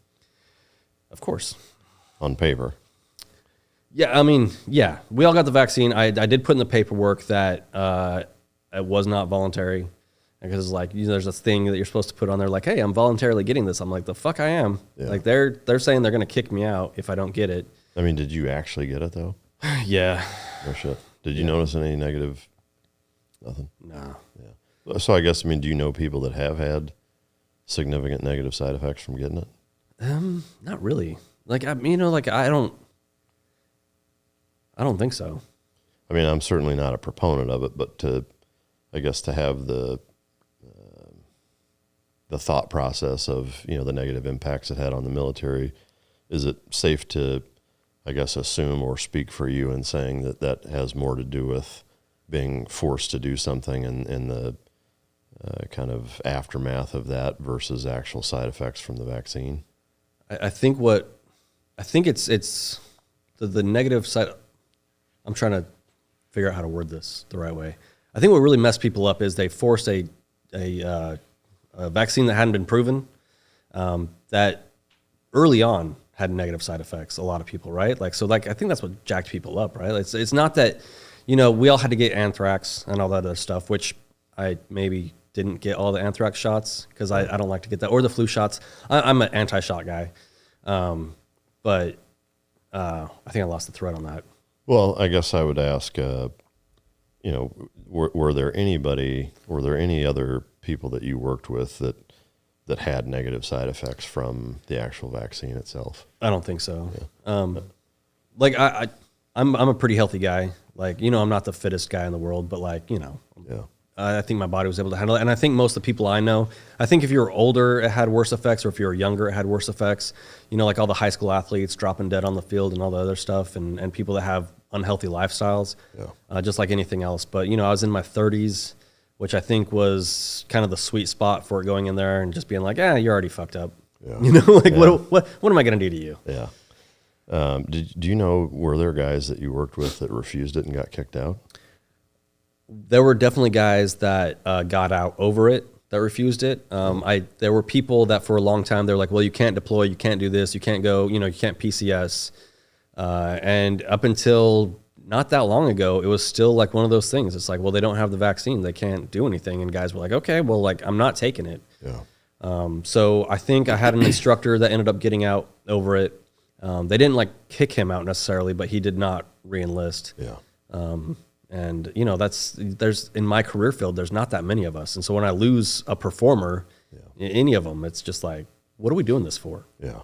Speaker 2: Of course.
Speaker 1: On paper?
Speaker 2: Yeah, we all got the vaccine. I did put in the paperwork that it was not voluntary. Because it's like, there's this thing that you're supposed to put on there like, hey, I'm voluntarily getting this. I'm like, the fuck I am. Yeah. Like they're saying they're going to kick me out if I don't get it.
Speaker 1: Did you actually get it though?
Speaker 2: Yeah.
Speaker 1: No shit. Did you notice any negative? Nothing?
Speaker 2: No.
Speaker 1: Yeah. So I guess, do you know people that have had significant negative side effects from getting it?
Speaker 2: Not really. Like, I don't think so.
Speaker 1: I'm certainly not a proponent of it, but to have the thought process of, the negative impacts it had on the military, is it safe to, assume or speak for you in saying that has more to do with being forced to do something and the kind of aftermath of that versus actual side effects from the vaccine?
Speaker 2: I think it's the negative side, I'm trying to figure out how to word this the right way. I think what really messed people up is they forced a vaccine that hadn't been proven, that early on had negative side effects. A lot of people, right? Like, so like, I think that's what jacked people up, right? It's not that, you know, we all had to get anthrax and all that other stuff, which I maybe didn't get all the anthrax shots because I don't like to get that, or the flu shots. I'm an anti-shot guy. But I think I lost the thread on that.
Speaker 1: Well, I guess I would ask, you know, were there any other people that you worked with that had negative side effects from the actual vaccine itself?
Speaker 2: I don't think so. Yeah. Like I'm a pretty healthy guy. Like, you know, I'm not the fittest guy in the world, but like, you know,
Speaker 1: Yeah.
Speaker 2: I think my body was able to handle it. And I think most of the people I know, I think if you were older, it had worse effects, or if you were younger, it had worse effects. You know, like all the high school athletes dropping dead on the field and all the other stuff, and people that have unhealthy lifestyles, just like anything else. But, you know, I was in my 30s, which I think was kind of the sweet spot for going in there and just being like, you're already fucked up.
Speaker 1: Yeah.
Speaker 2: You know, like what am I going to do to you?
Speaker 1: Yeah. Do you know, were there guys that you worked with that refused it and got kicked out?
Speaker 2: There were definitely guys that got out over it, that refused it. There were people that for a long time, they're like, well, you can't deploy, you can't do this, you can't go, you know, you can't PCS. And up until not that long ago, it was still like one of those things. It's like, well, they don't have the vaccine, they can't do anything. And guys were like, okay, well, like, I'm not taking it.
Speaker 1: Yeah.
Speaker 2: So I think I had an instructor that ended up getting out over it. They didn't like kick him out necessarily, but he did not re-enlist.
Speaker 1: Yeah.
Speaker 2: And you know, there's in my career field, there's not that many of us. And so when I lose a performer, any of them, it's just like, what are we doing this for?
Speaker 1: Yeah.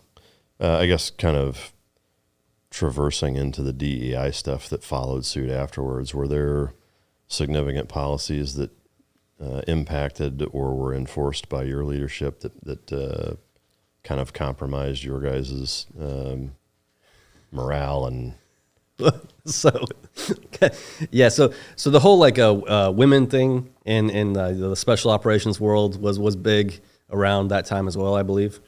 Speaker 1: I guess kind of traversing into the DEI stuff that followed suit afterwards, were there significant policies that impacted or were enforced by your leadership that kind of compromised your guys' morale and...
Speaker 2: So the whole like women thing in the special operations world was big around that time as well, I believe.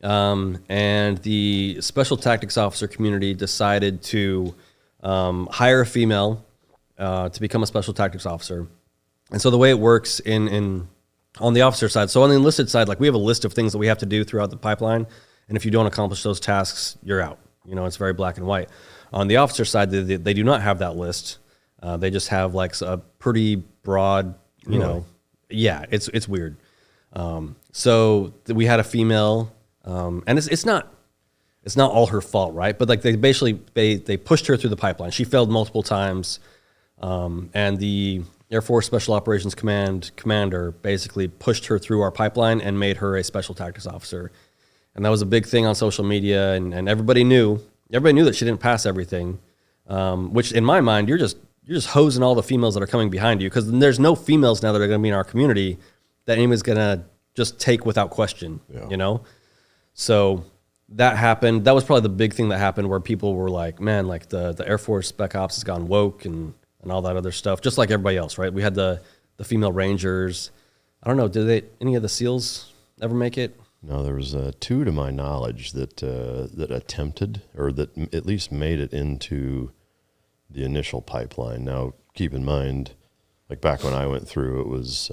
Speaker 2: And the special tactics officer community decided to hire a female to become a special tactics officer. And so the way it works on the officer side, so on the enlisted side, like we have a list of things that we have to do throughout the pipeline, and if you don't accomplish those tasks, you're out. You know, it's very black and white. On the officer side, they do not have that list. They just have like a pretty broad, you know, it's weird. So we had a female, and it's not all her fault, right? But like they pushed her through the pipeline. She failed multiple times, and the Air Force Special Operations commander basically pushed her through our pipeline and made her a special tactics officer. And that was a big thing on social media, and everybody knew that she didn't pass everything, which in my mind, you're just hosing all the females that are coming behind you, because there's no females now that are going to be in our community that anyone's going to just take without question, you know? So that happened. That was probably the big thing that happened, where people were like, man, like the Air Force Spec Ops has gone woke and all that other stuff, just like everybody else, right? We had the female Rangers. I don't know, did any of the SEALs ever make it?
Speaker 1: No, there was two, to my knowledge, that attempted, or that at least made it into the initial pipeline. Now, keep in mind, like back when I went through, it was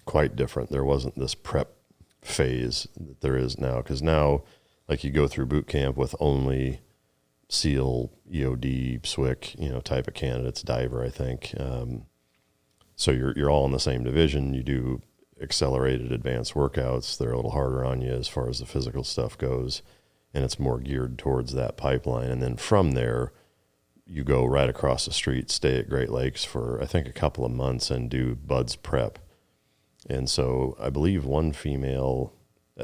Speaker 1: quite different. There wasn't this prep phase that there is now, because now, like, you go through boot camp with only SEAL, EOD, SWIC, you know, type of candidates, diver, I think. So you're all in the same division. You do accelerated advanced workouts. They're a little harder on you as far as the physical stuff goes, and it's more geared towards that pipeline. And then from there, you go right across the street, stay at Great Lakes for, I think, a couple of months and do BUDS prep. And so I believe one female,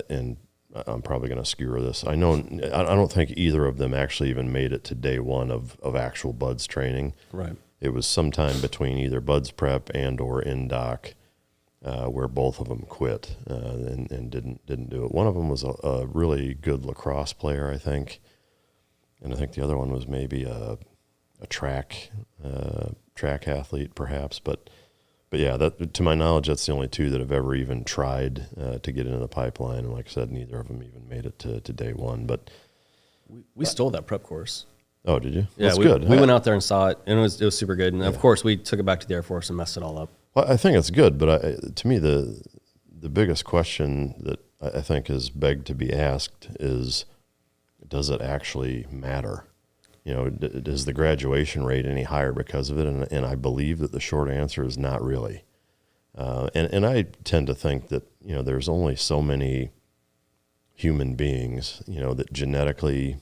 Speaker 1: and I'm probably going to skewer this, I don't think either of them actually even made it to day one of actual BUDS training.
Speaker 2: Right.
Speaker 1: It was sometime between either BUDS prep and or in-doc, where both of them quit and didn't do it. One of them was a really good lacrosse player, I think, and I think the other one was maybe a track athlete, perhaps. But yeah, that, to my knowledge, that's the only two that have ever even tried to get into the pipeline. And like I said, neither of them even made it to day one. But
Speaker 2: we stole that prep course.
Speaker 1: Oh, did you?
Speaker 2: Yeah,
Speaker 1: That's
Speaker 2: we,
Speaker 1: good.
Speaker 2: We went out there and saw it, and it was super good. And of course, we took it back to the Air Force and messed it all up.
Speaker 1: Well, I think it's good, but to me, the biggest question that I think is begged to be asked is, does it actually matter? You know, is the graduation rate any higher because of it? And I believe that the short answer is not really. And I tend to think that, you know, there's only so many human beings, you know, that genetically,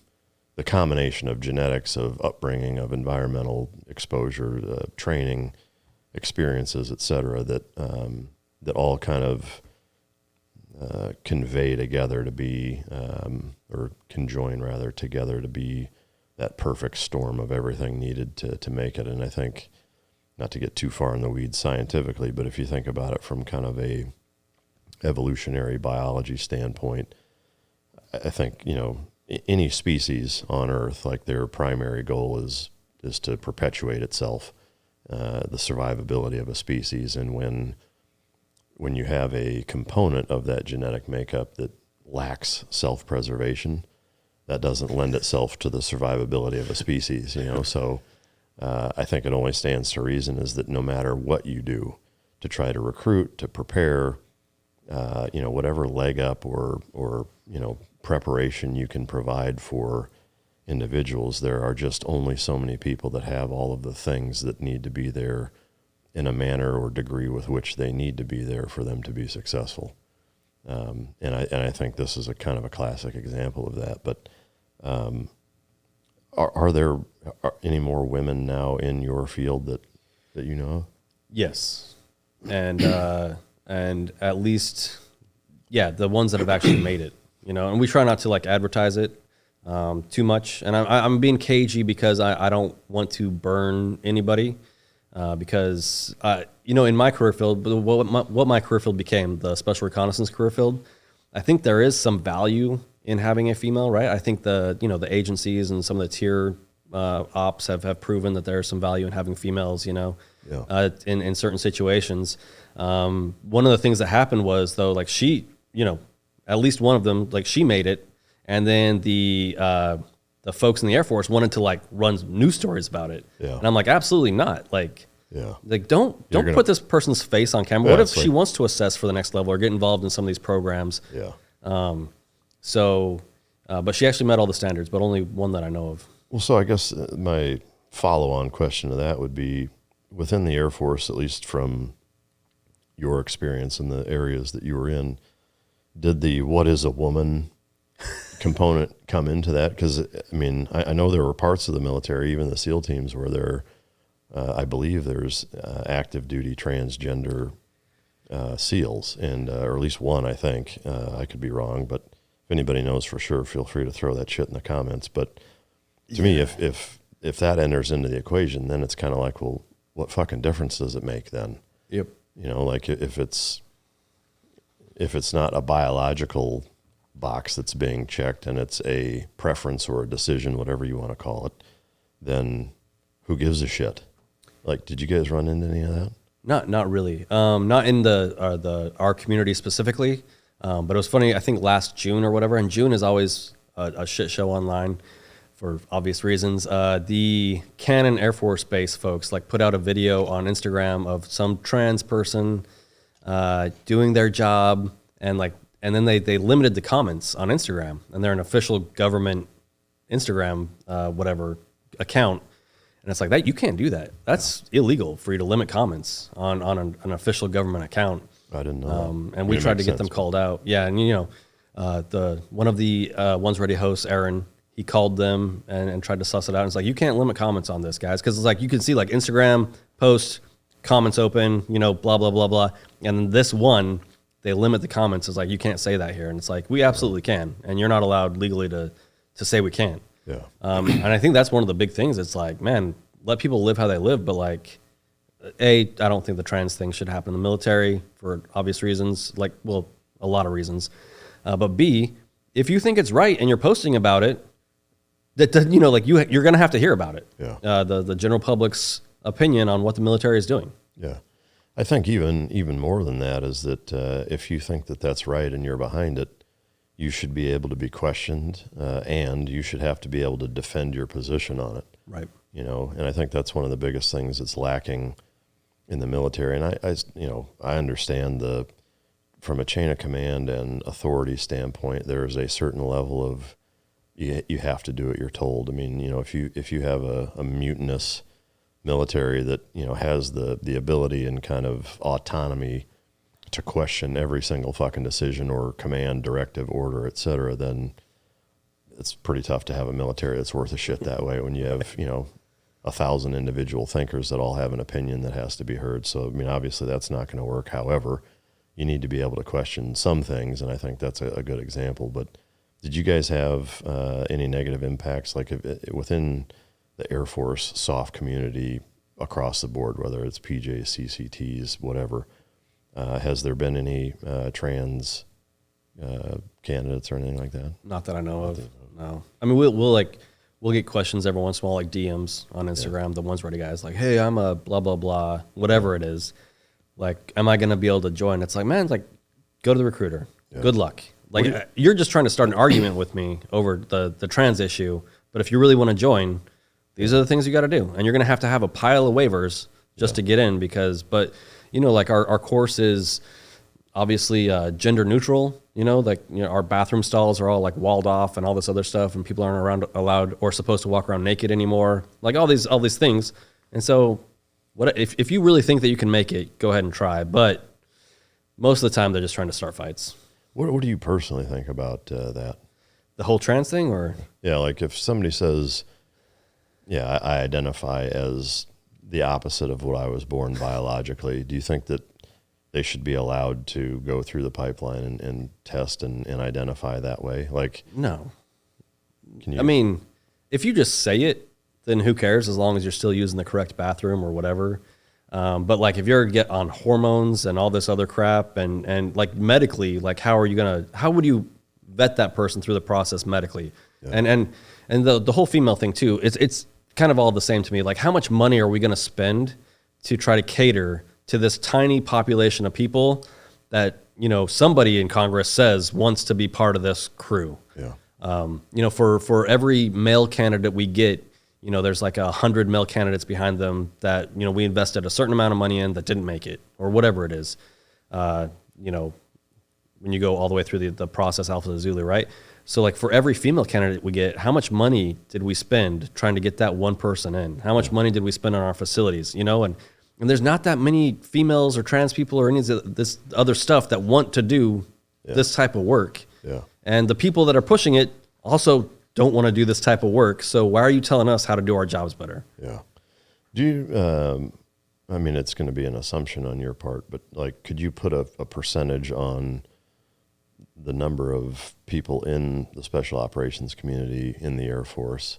Speaker 1: the combination of genetics, of upbringing, of environmental exposure, training, experiences, et cetera, that all kind of convey together to be, or conjoin rather together to be that perfect storm of everything needed to make it. And I think, not to get too far in the weeds scientifically, but if you think about it from kind of a evolutionary biology standpoint, I think, you know, any species on Earth, like their primary goal is to perpetuate itself, the survivability of a species. And when you have a component of that genetic makeup that lacks self-preservation, that doesn't lend itself to the survivability of a species, you know. So I think it only stands to reason is that no matter what you do to try to recruit, to prepare, you know, whatever leg up or you know, preparation you can provide for individuals, there are just only so many people that have all of the things that need to be there in a manner or degree with which they need to be there for them to be successful. And I think this is a kind of a classic example of that. But are there any more women now in your field that you know of?
Speaker 2: Yes, and at least, yeah, the ones that have actually made it. You know, and we try not to like advertise it too much. And I'm being cagey because I don't want to burn anybody. Because, you know, in my career field, what my career field became, the special reconnaissance career field, I think there is some value in having a female, right? I think the agencies and some of the tier ops have proven that there's some value in having females, you know, in certain situations. One of the things that happened was, though, like she, you know, at least one of them, like she made it, and then the folks in the Air Force wanted to like run news stories about it. Yeah. And I'm like, absolutely not. Like, don't put this person's face on camera. What if she wants to assess for the next level or get involved in some of these programs? Yeah. But she actually met all the standards, but only one that I know of.
Speaker 1: Well, so I guess my follow-on question to that would be, within the Air Force, at least from your experience in the areas that you were in, did the what is a woman component come into that? Because, I mean, I know there were parts of the military, even the SEAL teams, where there, I believe there's active duty transgender SEALs, and or at least one, I think. I could be wrong, but if anybody knows for sure, feel free to throw that shit in the comments. But to me, if that enters into the equation, then it's kind of like, well, what fucking difference does it make then?
Speaker 2: Yep.
Speaker 1: You know, like if it's not a biological box that's being checked and it's a preference or a decision, whatever you want to call it, then who gives a shit? Like, did you guys run into any of that?
Speaker 2: Not really. Not in our community specifically. But it was funny. I think last June or whatever, and June is always a shit show online for obvious reasons. The Cannon Air Force Base folks like put out a video on Instagram of some trans person doing their job, and then they limited the comments on Instagram, and they're an official government Instagram whatever account. And it's like that, you can't do that. That's illegal for you to limit comments on an official government account.
Speaker 1: I didn't know.
Speaker 2: And we tried to get them called out. Yeah, and you know, one of the One's Ready hosts, Aaron, he called them and tried to suss it out. And it's like, you can't limit comments on this, guys, because it's like you can see like Instagram post, comments open, you know, blah blah blah blah, and then this one they limit the comments. It's like, you can't say that here, and it's like, we absolutely can, and you're not allowed legally to say we can't. Yeah. And I think that's one of the big things. It's like, man, let people live how they live, but like, I don't think the trans thing should happen in the military for obvious reasons, like, well, a lot of reasons. But B, if you think it's right and you're posting about it, that you know, like you're going to have to hear about it. Yeah. The general public's opinion on what the military is doing.
Speaker 1: Yeah. I think even more than that is that if you think that that's right and you're behind it, you should be able to be questioned, and you should have to be able to defend your position on it.
Speaker 2: Right.
Speaker 1: You know, and I think that's one of the biggest things that's lacking in the military. And I understand from a chain of command and authority standpoint, there is a certain level of you have to do what you're told. I mean, you know, if you have a mutinous military that, you know, has the ability and kind of autonomy to question every single fucking decision or command, directive, order, et cetera, then it's pretty tough to have a military that's worth a shit that way when you have, you know, 1,000 individual thinkers that all have an opinion that has to be heard. So, I mean, obviously that's not going to work. However, you need to be able to question some things, and I think that's a good example. But did you guys have any negative impacts, like within the Air Force soft community across the board, whether it's PJs, CCTs, whatever? Has there been any trans candidates or anything like that?
Speaker 2: Not that I know of. No. I mean, we'll get questions every once in a while, like DMs on Instagram. Yeah. The ones ready guys like, hey, I'm a blah blah blah, whatever it is. Like, am I going to be able to join? It's like, man, it's like, go to the recruiter. Yeah. Good luck. Like, you're just trying to start an argument with me over the trans issue. But if you really want to join, these are the things you got to do, and you're going to have a pile of waivers just to get in but. You know, like our course is obviously gender neutral, you know, like, you know, our bathroom stalls are all like walled off and all this other stuff, and people aren't allowed or supposed to walk around naked anymore. Like all these things. And so what if you really think that you can make it, go ahead and try. But most of the time they're just trying to start fights.
Speaker 1: What do you personally think about that?
Speaker 2: The whole trans thing, or?
Speaker 1: Yeah, like if somebody says, yeah, I identify as the opposite of what I was born biologically, do you think that they should be allowed to go through the pipeline and test and identify that way? Like,
Speaker 2: no. I mean, if you just say it, then who cares, as long as you're still using the correct bathroom or whatever. But like if you're get on hormones and all this other crap and like medically, like how would you vet that person through the process medically? Yeah. And the whole female thing too, it's kind of all the same to me. Like, how much money are we going to spend to try to cater to this tiny population of people that, you know, somebody in Congress says wants to be part of this crew?
Speaker 1: Yeah.
Speaker 2: You know, for every male candidate we get, you know, there's like 100 male candidates behind them that, you know, we invested a certain amount of money in that didn't make it, or whatever it is. You know, when you go all the way through the process, Alpha to Zulu, right? So like for every female candidate we get, how much money did we spend trying to get that one person in? How much money did we spend on our facilities? You know, and there's not that many females or trans people or any of this other stuff that want to do this type of work.
Speaker 1: Yeah.
Speaker 2: And the people that are pushing it also don't want to do this type of work. So why are you telling us how to do our jobs better?
Speaker 1: Yeah. Do you, I mean, it's going to be an assumption on your part, but like, could you put a percentage on the number of people in the special operations community in the Air Force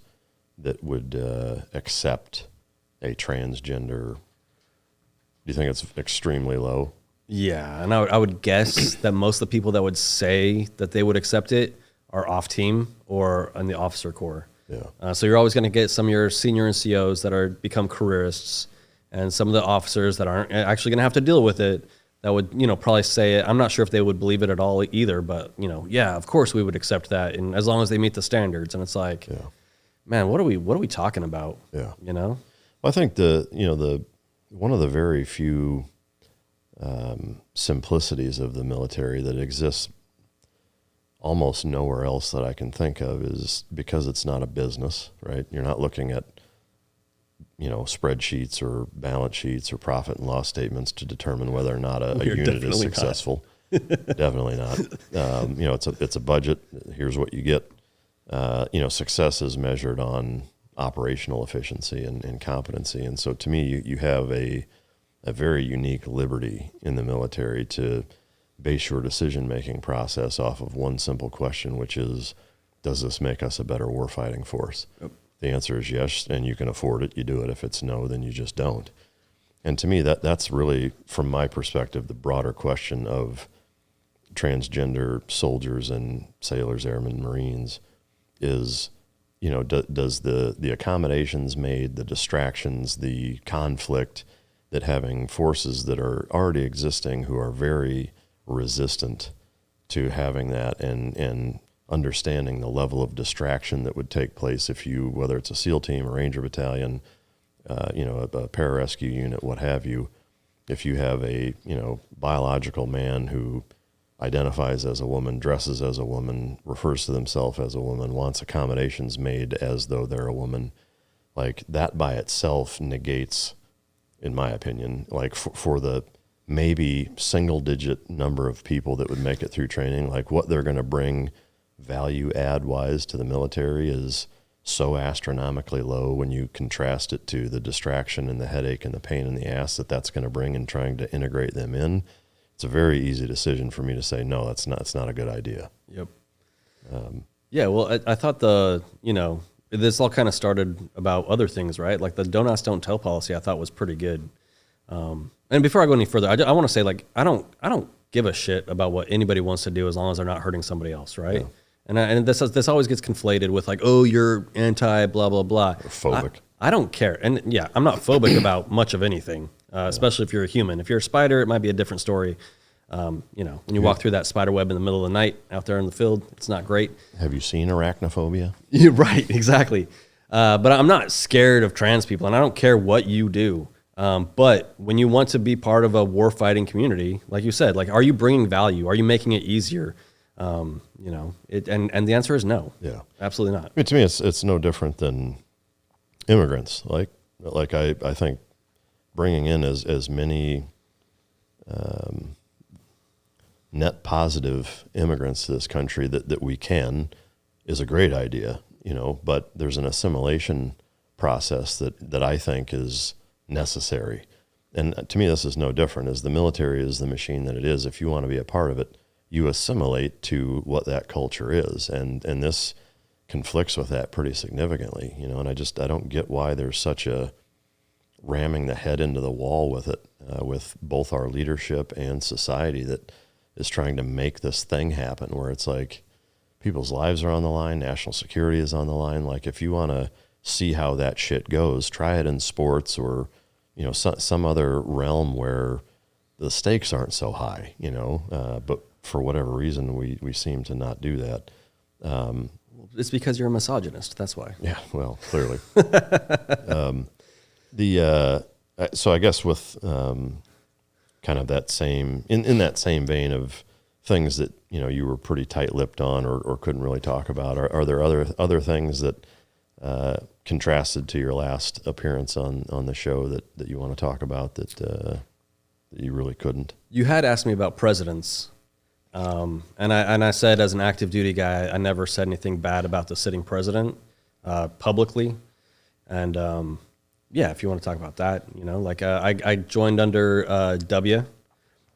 Speaker 1: that would accept a transgender? Do you think it's extremely low?
Speaker 2: Yeah, and I would guess that most of the people that would say that they would accept it are off team or in the officer corps.
Speaker 1: Yeah.
Speaker 2: So you're always going to get some of your senior NCOs that become careerists, and some of the officers that aren't actually going to have to deal with it, that would, you know, probably say it. I'm not sure if they would believe it at all either, but, you know, yeah, of course we would accept that, and as long as they meet the standards. And it's like, man, what are we talking about?
Speaker 1: Yeah.
Speaker 2: You know?
Speaker 1: Well, I think one of the very few simplicities of the military that exists almost nowhere else that I can think of is because it's not a business, right? You're not looking at, you know, spreadsheets or balance sheets or profit and loss statements to determine whether or not a unit is successful. Definitely not. You know, it's a budget. Here's what you get. You know, success is measured on operational efficiency and competency. And so to me, you have a very unique liberty in the military to base your decision-making process off of one simple question, which is, does this make us a better warfighting force? Yep. The answer is yes, and you can afford it, you do it. If it's no, then you just don't. And to me, that's really, from my perspective, the broader question of transgender soldiers and sailors, airmen, Marines is, you know, does the accommodations made, the distractions, the conflict that having forces that are already existing who are very resistant to having that and understanding the level of distraction that would take place if you, whether it's a SEAL team, a Ranger battalion, a pararescue unit, what have you, if you have a, biological man who identifies as a woman, dresses as a woman, refers to themselves as a woman, wants accommodations made as though they're a woman, like that by itself negates, in my opinion, like for the maybe single digit number of people that would make it through training, like what they're going to bring value add wise to the military is so astronomically low when you contrast it to the distraction and the headache and the pain in the ass that's going to bring in trying to integrate them in. It's a very easy decision for me to say, no, it's not a good idea.
Speaker 2: Yep. Yeah. Well, I thought this all kind of started about other things, right? Like the don't ask, don't tell policy I thought was pretty good. And before I go any further, I want to say, like, I don't give a shit about what anybody wants to do as long as they're not hurting somebody else, right? Yeah. And this always gets conflated with like, oh, you're anti blah blah blah.
Speaker 1: Phobic.
Speaker 2: I don't care, and yeah, I'm not phobic about much of anything, especially if you're a human. If you're a spider, it might be a different story. When you walk through that spider web in the middle of the night out there in the field, it's not great.
Speaker 1: Have you seen arachnophobia?
Speaker 2: Yeah, right, exactly. But I'm not scared of trans people, and I don't care what you do. But when you want to be part of a war-fighting community, like you said, like, are you bringing value? Are you making it easier? And the answer is no.
Speaker 1: Yeah,
Speaker 2: absolutely not.
Speaker 1: I mean, to me, it's no different than immigrants. Like I think bringing in as many net positive immigrants to this country that we can is a great idea, but there's an assimilation process that I think is necessary. And to me, this is no different. As the military is the machine that it is, if you want to be a part of it, you assimilate to what that culture is. And this conflicts with that pretty significantly, and I don't get why there's such a ramming the head into the wall with it, with both our leadership and society that is trying to make this thing happen where it's like people's lives are on the line, national security is on the line. Like, if you want to see how that shit goes, try it in sports or, some other realm where the stakes aren't so high, but for whatever reason, we seem to not do that.
Speaker 2: It's because you're a misogynist. That's why.
Speaker 1: Yeah, well, clearly. So I guess with kind of that same in that same vein of things that you were pretty tight-lipped on or couldn't really talk about, are there other things that contrasted to your last appearance on the show that you want to talk about that you really couldn't?
Speaker 2: You had asked me about presidents. And I said, as an active duty guy, I never said anything bad about the sitting president publicly. And if you want to talk about that, I joined under W,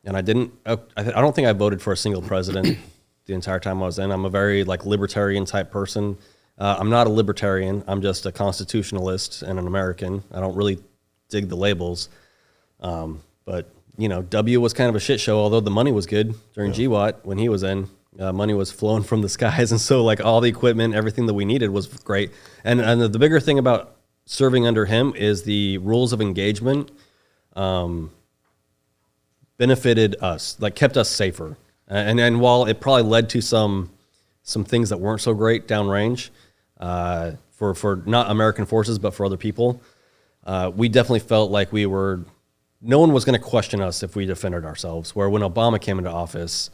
Speaker 2: and I don't think I voted for a single president the entire time I was in. I'm a very libertarian type person. I'm not a libertarian. I'm just a constitutionalist and an American. I don't really dig the labels. But W was kind of a shit show, although the money was good during GWAT when he was in. Money was flowing from the skies, and so all the equipment, everything that we needed was great. And the bigger thing about serving under him is the rules of engagement benefited us, kept us safer. And while it probably led to some things that weren't so great downrange for not American forces but for other people, we definitely felt like no one was going to question us if we defended ourselves. Where when Obama came into office,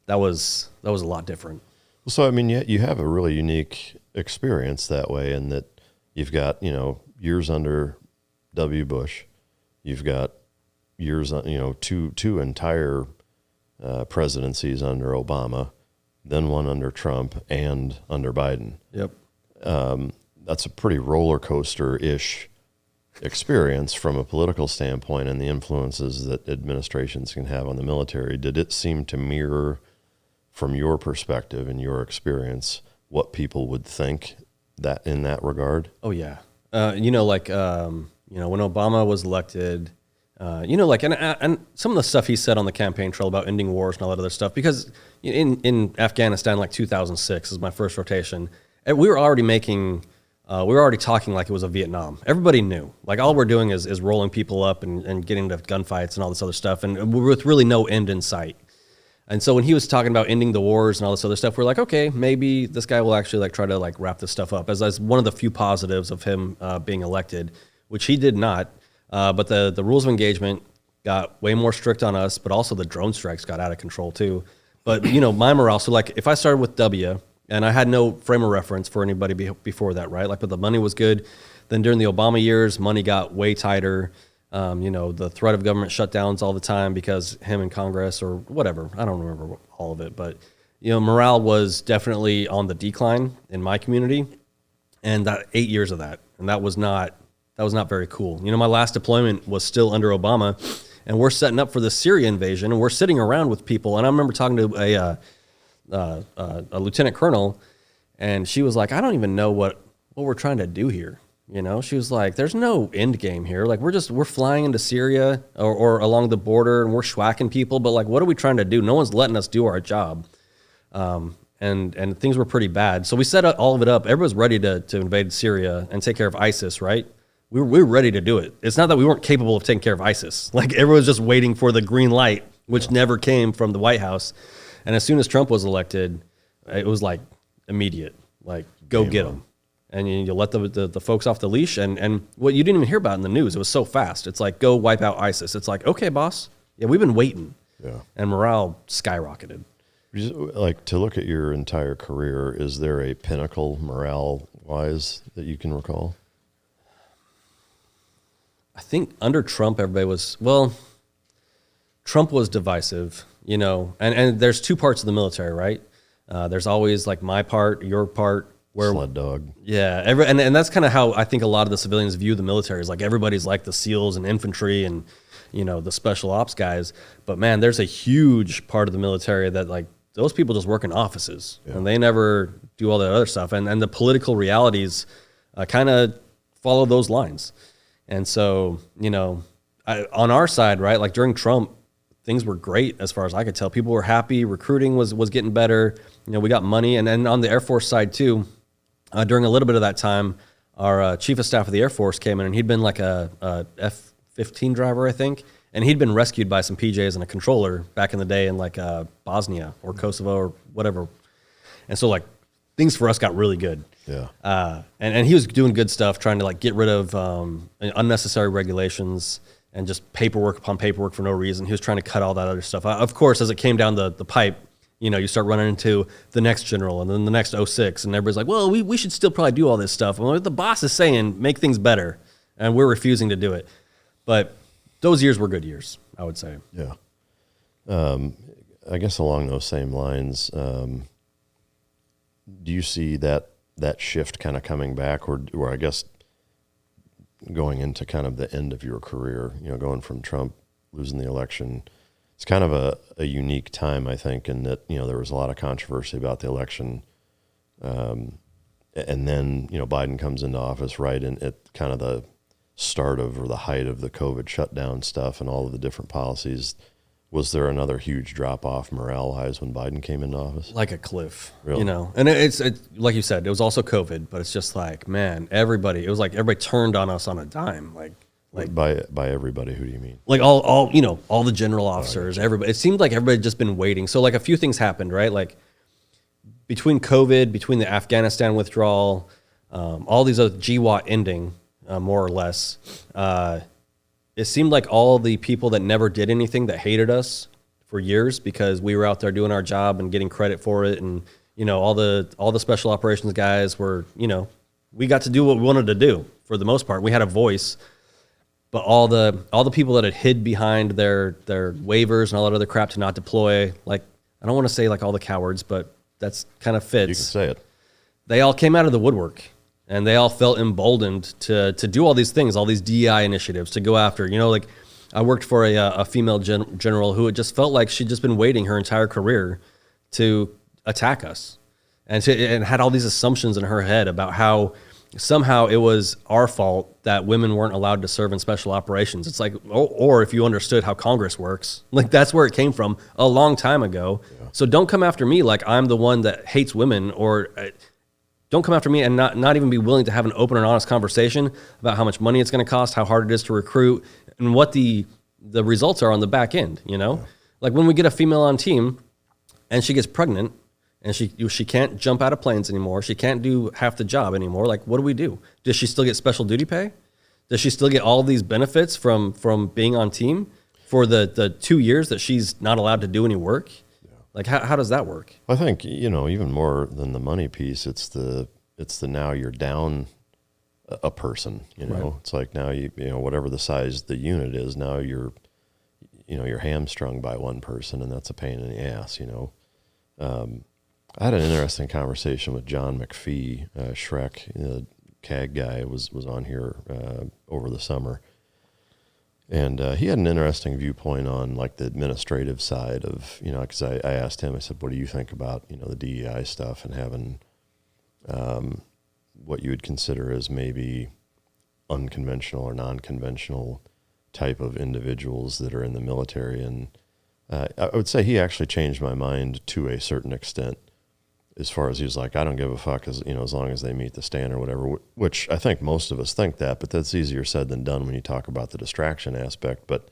Speaker 2: that was a lot different.
Speaker 1: So I mean, you have a really unique experience that way, in that you've got years under W. Bush, you've got years two entire presidencies under Obama, then one under Trump and under Biden.
Speaker 2: Yep,
Speaker 1: that's a pretty roller coaster-ish experience from a political standpoint, and the influences that administrations can have on the military. Did it seem to mirror, from your perspective and your experience, what people would think that in that regard?
Speaker 2: Oh yeah. When Obama was elected, and some of the stuff he said on the campaign trail about ending wars and all that other stuff, because in Afghanistan, 2006 is my first rotation, and we were already talking like it was a Vietnam. Everybody knew. All we're doing is rolling people up and getting into gunfights and all this other stuff, and with really no end in sight. And so when he was talking about ending the wars and all this other stuff, we're like, okay, maybe this guy will actually like try to like wrap this stuff up as one of the few positives of him being elected, which he did not. But the rules of engagement got way more strict on us, but also the drone strikes got out of control too. But my morale. So like if I started with W and I had no frame of reference for anybody before that, right? Like, but the money was good. Then during the Obama years, money got way tighter. The threat of government shutdowns all the time because him in Congress or whatever. I don't remember all of it, but morale was definitely on the decline in my community, and that 8 years of that, and that was not very cool. My last deployment was still under Obama, and we're setting up for the Syria invasion, and we're sitting around with people, and I remember talking to a lieutenant colonel, and she was like, I don't even know what we're trying to do here. She was like, there's no end game here. Like, we're flying into Syria or along the border and we're schwacking people. But like, what are we trying to do? No one's letting us do our job. And things were pretty bad. So we set all of it up. Everyone was ready to invade Syria and take care of ISIS, right? We were ready to do it. It's not that we weren't capable of taking care of ISIS. Like, everyone was just waiting for the green light, which never came from the White House. And as soon as Trump was elected, it was like immediate, like, go get them. And you let the folks off the leash, and what you didn't even hear about in the news, it was so fast. It's like, go wipe out ISIS. It's like, okay, boss. Yeah, we've been waiting.
Speaker 1: Yeah.
Speaker 2: And morale skyrocketed.
Speaker 1: Like, to look at your entire career, is there a pinnacle morale-wise that you can recall?
Speaker 2: I think under Trump, Trump was divisive, and there's two parts of the military, right? There's always like my part, your part,
Speaker 1: Sled dog.
Speaker 2: Yeah, and that's kind of how I think a lot of the civilians view the military, is like everybody's like the SEALs and infantry and the special ops guys. But man, there's a huge part of the military that like those people just work in offices and they never do all that other stuff. And the political realities kind of follow those lines. And so on our side, right, like during Trump, things were great as far as I could tell. People were happy. Recruiting was getting better. We got money, and then on the Air Force side too. During a little bit of that time, our chief of staff of the Air Force came in, and he'd been like a F-15 driver, I think, and he'd been rescued by some PJs and a controller back in the day in like Bosnia or Kosovo or whatever. And so like things for us got really good.
Speaker 1: Yeah.
Speaker 2: And he was doing good stuff, trying to like get rid of unnecessary regulations and just paperwork upon paperwork for no reason. He was trying to cut all that other stuff. Of course, as it came down the pipe, you start running into the next general and then the next 06, and everybody's like, well, we should still probably do all this stuff. Well, the boss is saying make things better, and we're refusing to do it. But those years were good years, I would say.
Speaker 1: Yeah. I guess along those same lines, do you see that shift kind of coming back, or I guess going into kind of the end of your career, going from Trump losing the election? It's kind of a unique time, I think, in that, there was a lot of controversy about the election. And then, Biden comes into office right at kind of the start of, or the height of, the COVID shutdown stuff and all of the different policies. Was there another huge drop-off morale-wise when Biden came into office?
Speaker 2: Like a cliff,
Speaker 1: Really?
Speaker 2: And it's like you said, it was also COVID, but it's just like, man, it was like everybody turned on us on a dime. Like
Speaker 1: By everybody, who do you mean?
Speaker 2: Like all the general officers, everybody. It seemed like everybody had just been waiting. So like a few things happened, right? Like between COVID, between the Afghanistan withdrawal, all these other GWAT ending, more or less, it seemed like all the people that never did anything, that hated us for years because we were out there doing our job and getting credit for it, and all the special operations guys were, we got to do what we wanted to do for the most part. We had a voice. But all the people that had hid behind their waivers and all that other crap to not deploy, like, I don't want to say like all the cowards, but that's kind of fits.
Speaker 1: You can say it.
Speaker 2: They all came out of the woodwork, and they all felt emboldened to do all these things, all these DEI initiatives to go after. Like I worked for a female general who had just felt like she'd just been waiting her entire career to attack us, and had all these assumptions in her head about how somehow it was our fault that women weren't allowed to serve in special operations. It's like, or if you understood how Congress works, like that's where it came from a long time ago. Yeah. So don't come after me like I'm the one that hates women, or don't come after me and not even be willing to have an open and honest conversation about how much money it's going to cost, how hard it is to recruit, and what the results are on the back end. Yeah. Like when we get a female on team, and she gets pregnant, and she can't jump out of planes anymore. She can't do half the job anymore. Like, what do we do? Does she still get special duty pay? Does she still get all these benefits from being on team for the 2 years that she's not allowed to do any work? Yeah. Like, how does that work?
Speaker 1: I think, even more than the money piece, it's the now you're down a person,
Speaker 2: Right.
Speaker 1: It's like now whatever the size the unit is, now you're hamstrung by one person, and that's a pain in the ass, I had an interesting conversation with John McPhee, Shrek, the CAG guy, was on here over the summer. And he had an interesting viewpoint on like the administrative side of, because I asked him, I said, what do you think about, the DEI stuff and having what you would consider as maybe unconventional or non-conventional type of individuals that are in the military? And I would say he actually changed my mind to a certain extent, as far as he was like, I don't give a fuck as long as they meet the standard or whatever, which I think most of us think that, but that's easier said than done when you talk about the distraction aspect. But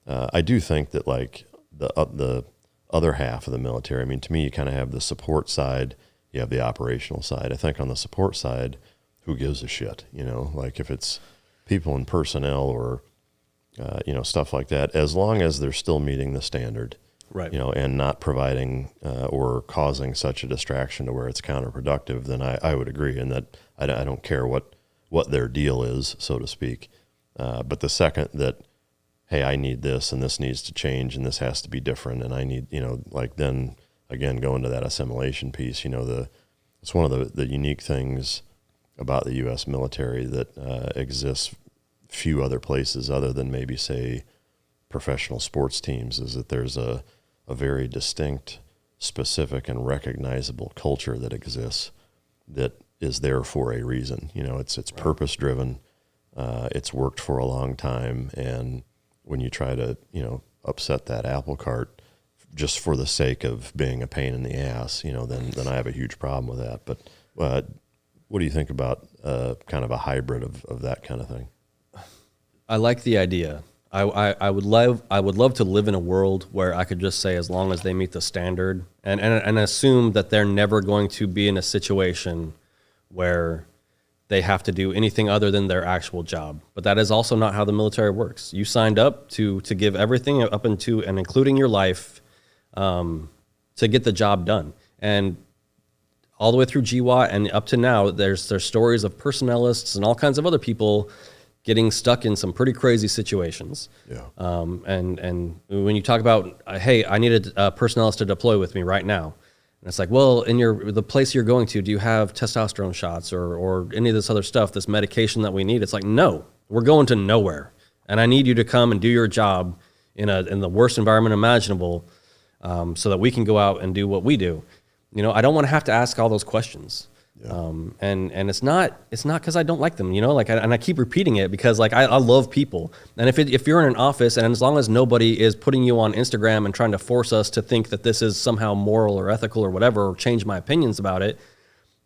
Speaker 1: I do think that like the other half of the military, I mean, to me, you kind of have the support side, you have the operational side. I think on the support side, who gives a shit, like if it's people in personnel or, stuff like that, as long as they're still meeting the standard.
Speaker 2: Right.
Speaker 1: And not providing or causing such a distraction to where it's counterproductive, then I would agree in that I don't care what their deal is, so to speak. But the second that, hey, I need this and this needs to change and this has to be different and I need, then again, go into that assimilation piece, it's one of the unique things about the U.S. military that exists few other places other than maybe, say, professional sports teams, is that there's a very distinct, specific, and recognizable culture that exists that is there for a reason. It's right. Purpose-driven. It's worked for a long time, and when you try to, upset that apple cart just for the sake of being a pain in the ass, then I have a huge problem with that. But what do you think about kind of a hybrid of that kind of thing?
Speaker 2: I like the idea. I would love to live in a world where I could just say, as long as they meet the standard, and assume that they're never going to be in a situation where they have to do anything other than their actual job. But that is also not how the military works. You signed up to give everything up into and including your life to get the job done. And all the way through GWAT and up to now, there's stories of personnelists and all kinds of other people getting stuck in some pretty crazy situations.
Speaker 1: Yeah.
Speaker 2: And when you talk about, hey, I need a personnelist to deploy with me right now. And it's like, well, in the place you're going to, do you have testosterone shots or any of this other stuff, this medication that we need? It's like, no, we're going to nowhere. And I need you to come and do your job in the worst environment imaginable so that we can go out and do what we do. I don't want to have to ask all those questions. Yeah. And it's not because I don't like them, I keep repeating it because I love people. And if you're in an office and as long as nobody is putting you on Instagram and trying to force us to think that this is somehow moral or ethical or whatever, or change my opinions about it,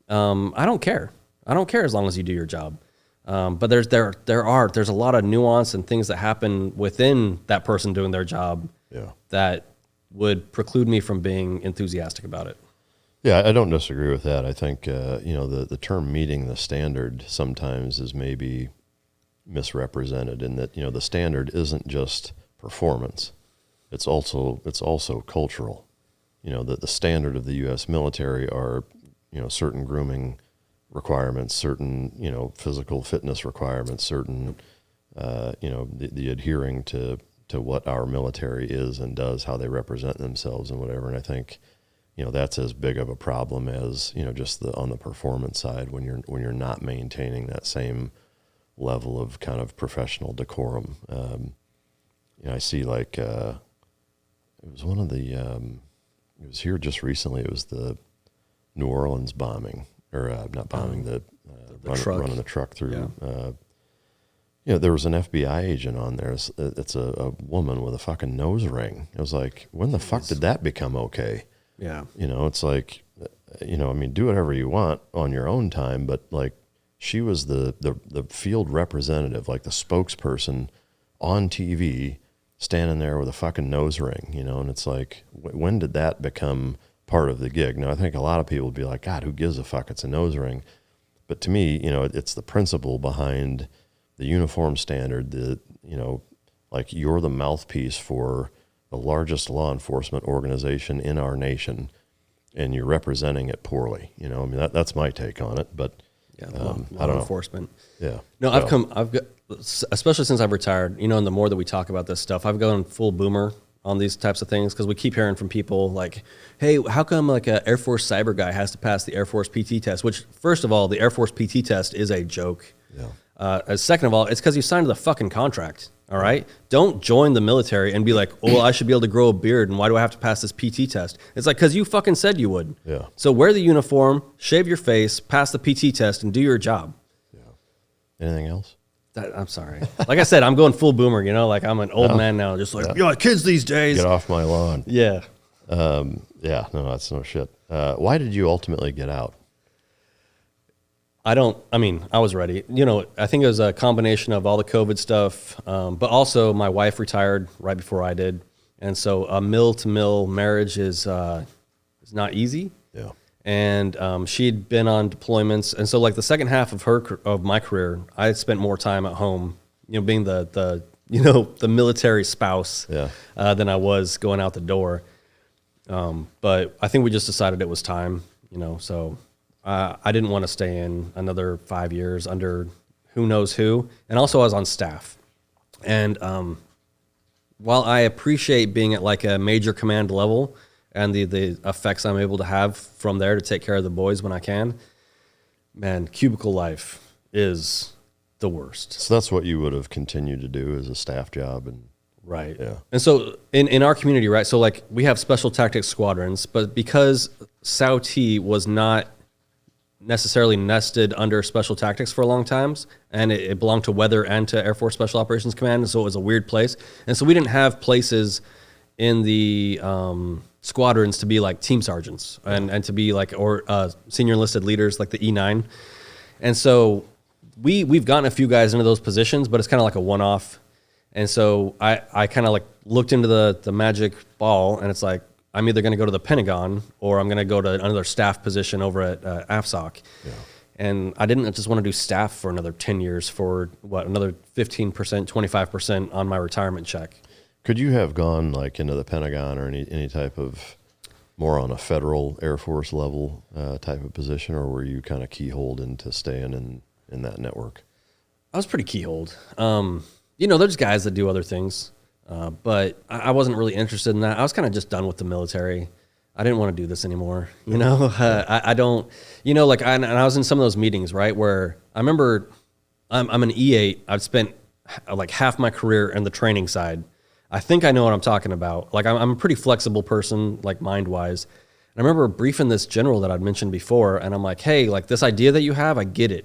Speaker 2: I don't care. I don't care as long as you do your job. But there's a lot of nuance and things that happen within that person doing their job that would preclude me from being enthusiastic about it.
Speaker 1: Yeah, I don't disagree with that. I think, the term meeting the standard sometimes is maybe misrepresented in that, the standard isn't just performance. It's also cultural. The standard of the U.S. military are, certain grooming requirements, certain, physical fitness requirements, certain, the adhering to what our military is and does, how they represent themselves and whatever. And I think, that's as big of a problem as, just on the performance side when you're not maintaining that same level of kind of professional decorum. I see it was one of the, it was here just recently. It was the New Orleans bombing, or not bombing, running the truck through. Yeah. There was an FBI agent on there. It's a woman with a fucking nose ring. It was like, when the fuck did that become okay?
Speaker 2: Yeah.
Speaker 1: It's like, do whatever you want on your own time, but she was the field representative, like the spokesperson on TV standing there with a fucking nose ring, and it's like, when did that become part of the gig? Now, I think a lot of people would be like, God, who gives a fuck? It's a nose ring. But to me, it's the principle behind the uniform standard, like you're the mouthpiece for the largest law enforcement organization in our nation, and you're representing it poorly. That's my take on it, but
Speaker 2: yeah,
Speaker 1: I don't
Speaker 2: law
Speaker 1: know.
Speaker 2: enforcement.
Speaker 1: Yeah.
Speaker 2: No, I've got, especially since I've retired, and the more that we talk about this stuff, I've gone full boomer on these types of things, because we keep hearing from people like, hey, how come like a Air Force cyber guy has to pass the Air Force PT test? Which, first of all, the Air Force PT test is a joke.
Speaker 1: Yeah.
Speaker 2: Second of all, it's because you signed the fucking contract. All right? Don't join the military and be like, oh, well, I should be able to grow a beard, and why do I have to pass this PT test? It's like, because you fucking said you would.
Speaker 1: Yeah.
Speaker 2: So wear the uniform, shave your face, pass the PT test, and do your job.
Speaker 1: Yeah. Anything else?
Speaker 2: I'm sorry. Like I said, I'm going full boomer, like I'm an old man now, just like, kids these days.
Speaker 1: Get off my lawn.
Speaker 2: Yeah.
Speaker 1: Yeah, no, that's no shit. Why did you ultimately get out?
Speaker 2: I was ready. I think it was a combination of all the COVID stuff, but also my wife retired right before I did. And so a mill-to-mill marriage is not easy.
Speaker 1: Yeah.
Speaker 2: And she'd been on deployments. And so like the second half of my career, I spent more time at home, being the military spouse than I was going out the door. But I think we just decided it was time, so I didn't want to stay in another 5 years under who knows who. And also I was on staff. And while I appreciate being at like a major command level and the effects I'm able to have from there to take care of the boys when I can, man, cubicle life is the worst.
Speaker 1: So that's what you would have continued to do as a staff job. And
Speaker 2: right.
Speaker 1: Yeah.
Speaker 2: And so in our community, right, so like we have special tactics squadrons, but because SAU-T was not necessarily nested under special tactics for a long time, and it belonged to Weather and to Air Force Special Operations Command, and so it was a weird place. And so we didn't have places in the squadrons to be like team sergeants and to be like, or senior enlisted leaders like the E9. And so we've gotten a few guys into those positions, but it's kind of like a one-off. And so I kind of like looked into the magic ball, and it's like, I'm either going to go to the Pentagon or I'm going to go to another staff position over at AFSOC. Yeah. And I didn't just want to do staff for another 10 years for another 15%, 25% on my retirement check.
Speaker 1: Could you have gone like into the Pentagon or any type of more on a federal Air Force level type of position, or were you kind of keyholed into staying in that network?
Speaker 2: I was pretty keyholed. There's guys that do other things. But I wasn't really interested in that. I was kind of just done with the military. I didn't want to do this anymore. I don't, and I was in some of those meetings, right, where I remember I'm an E8. I've spent like half my career in the training side. I think I know what I'm talking about. Like I'm a pretty flexible person, like mind-wise. And I remember briefing this general that I'd mentioned before, and I'm like, hey, like this idea that you have, I get it.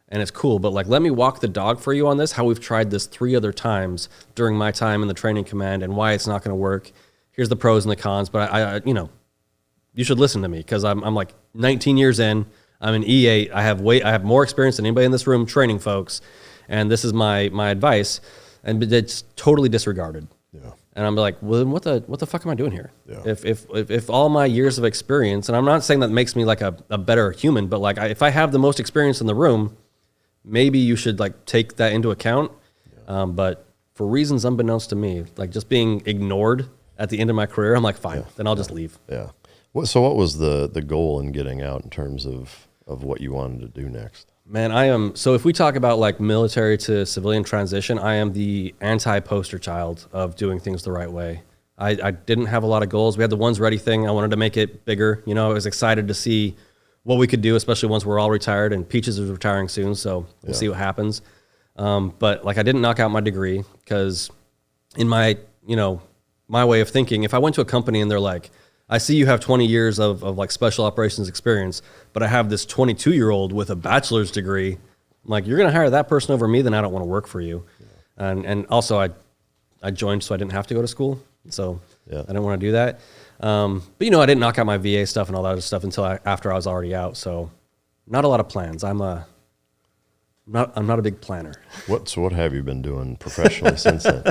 Speaker 2: And it's cool, but like, let me walk the dog for you on this, how we've tried this 3 other times during my time in the training command and why it's not going to work. Here's the pros and the cons, but I you should listen to me, because I'm like 19 years in, I'm an E8. I have more experience than anybody in this room training folks. And this is my advice. And it's totally disregarded. Yeah. And I'm like, well, what the fuck am I doing here? Yeah. If all my years of experience, and I'm not saying that makes me like a better human, but like if I have the most experience in the room, maybe you should like take that into account. Yeah. But for reasons unbeknownst to me, like just being ignored at the end of my career, I'm like, fine, then I'll just leave.
Speaker 1: Yeah. So what was the goal in getting out in terms of what you wanted to do next?
Speaker 2: Man, so if we talk about like military to civilian transition, I am the anti-poster child of doing things the right way. I didn't have a lot of goals. We had the One's Ready thing. I wanted to make it bigger. I was excited to see what we could do, especially once we're all retired, and Peaches is retiring soon, so we'll see what happens. But like I didn't knock out my degree, because in my way of thinking, if I went to a company and they're like, I see you have 20 years of like special operations experience, but I have this 22-year-old with a bachelor's degree, I'm like, you're going to hire that person over me, then I don't want to work for you. Yeah. And also I joined so I didn't have to go to school, so I didn't want to do that. But I didn't knock out my VA stuff and all that other stuff until after I was already out. So not a lot of plans. I'm not a big planner.
Speaker 1: What have you been doing professionally since then?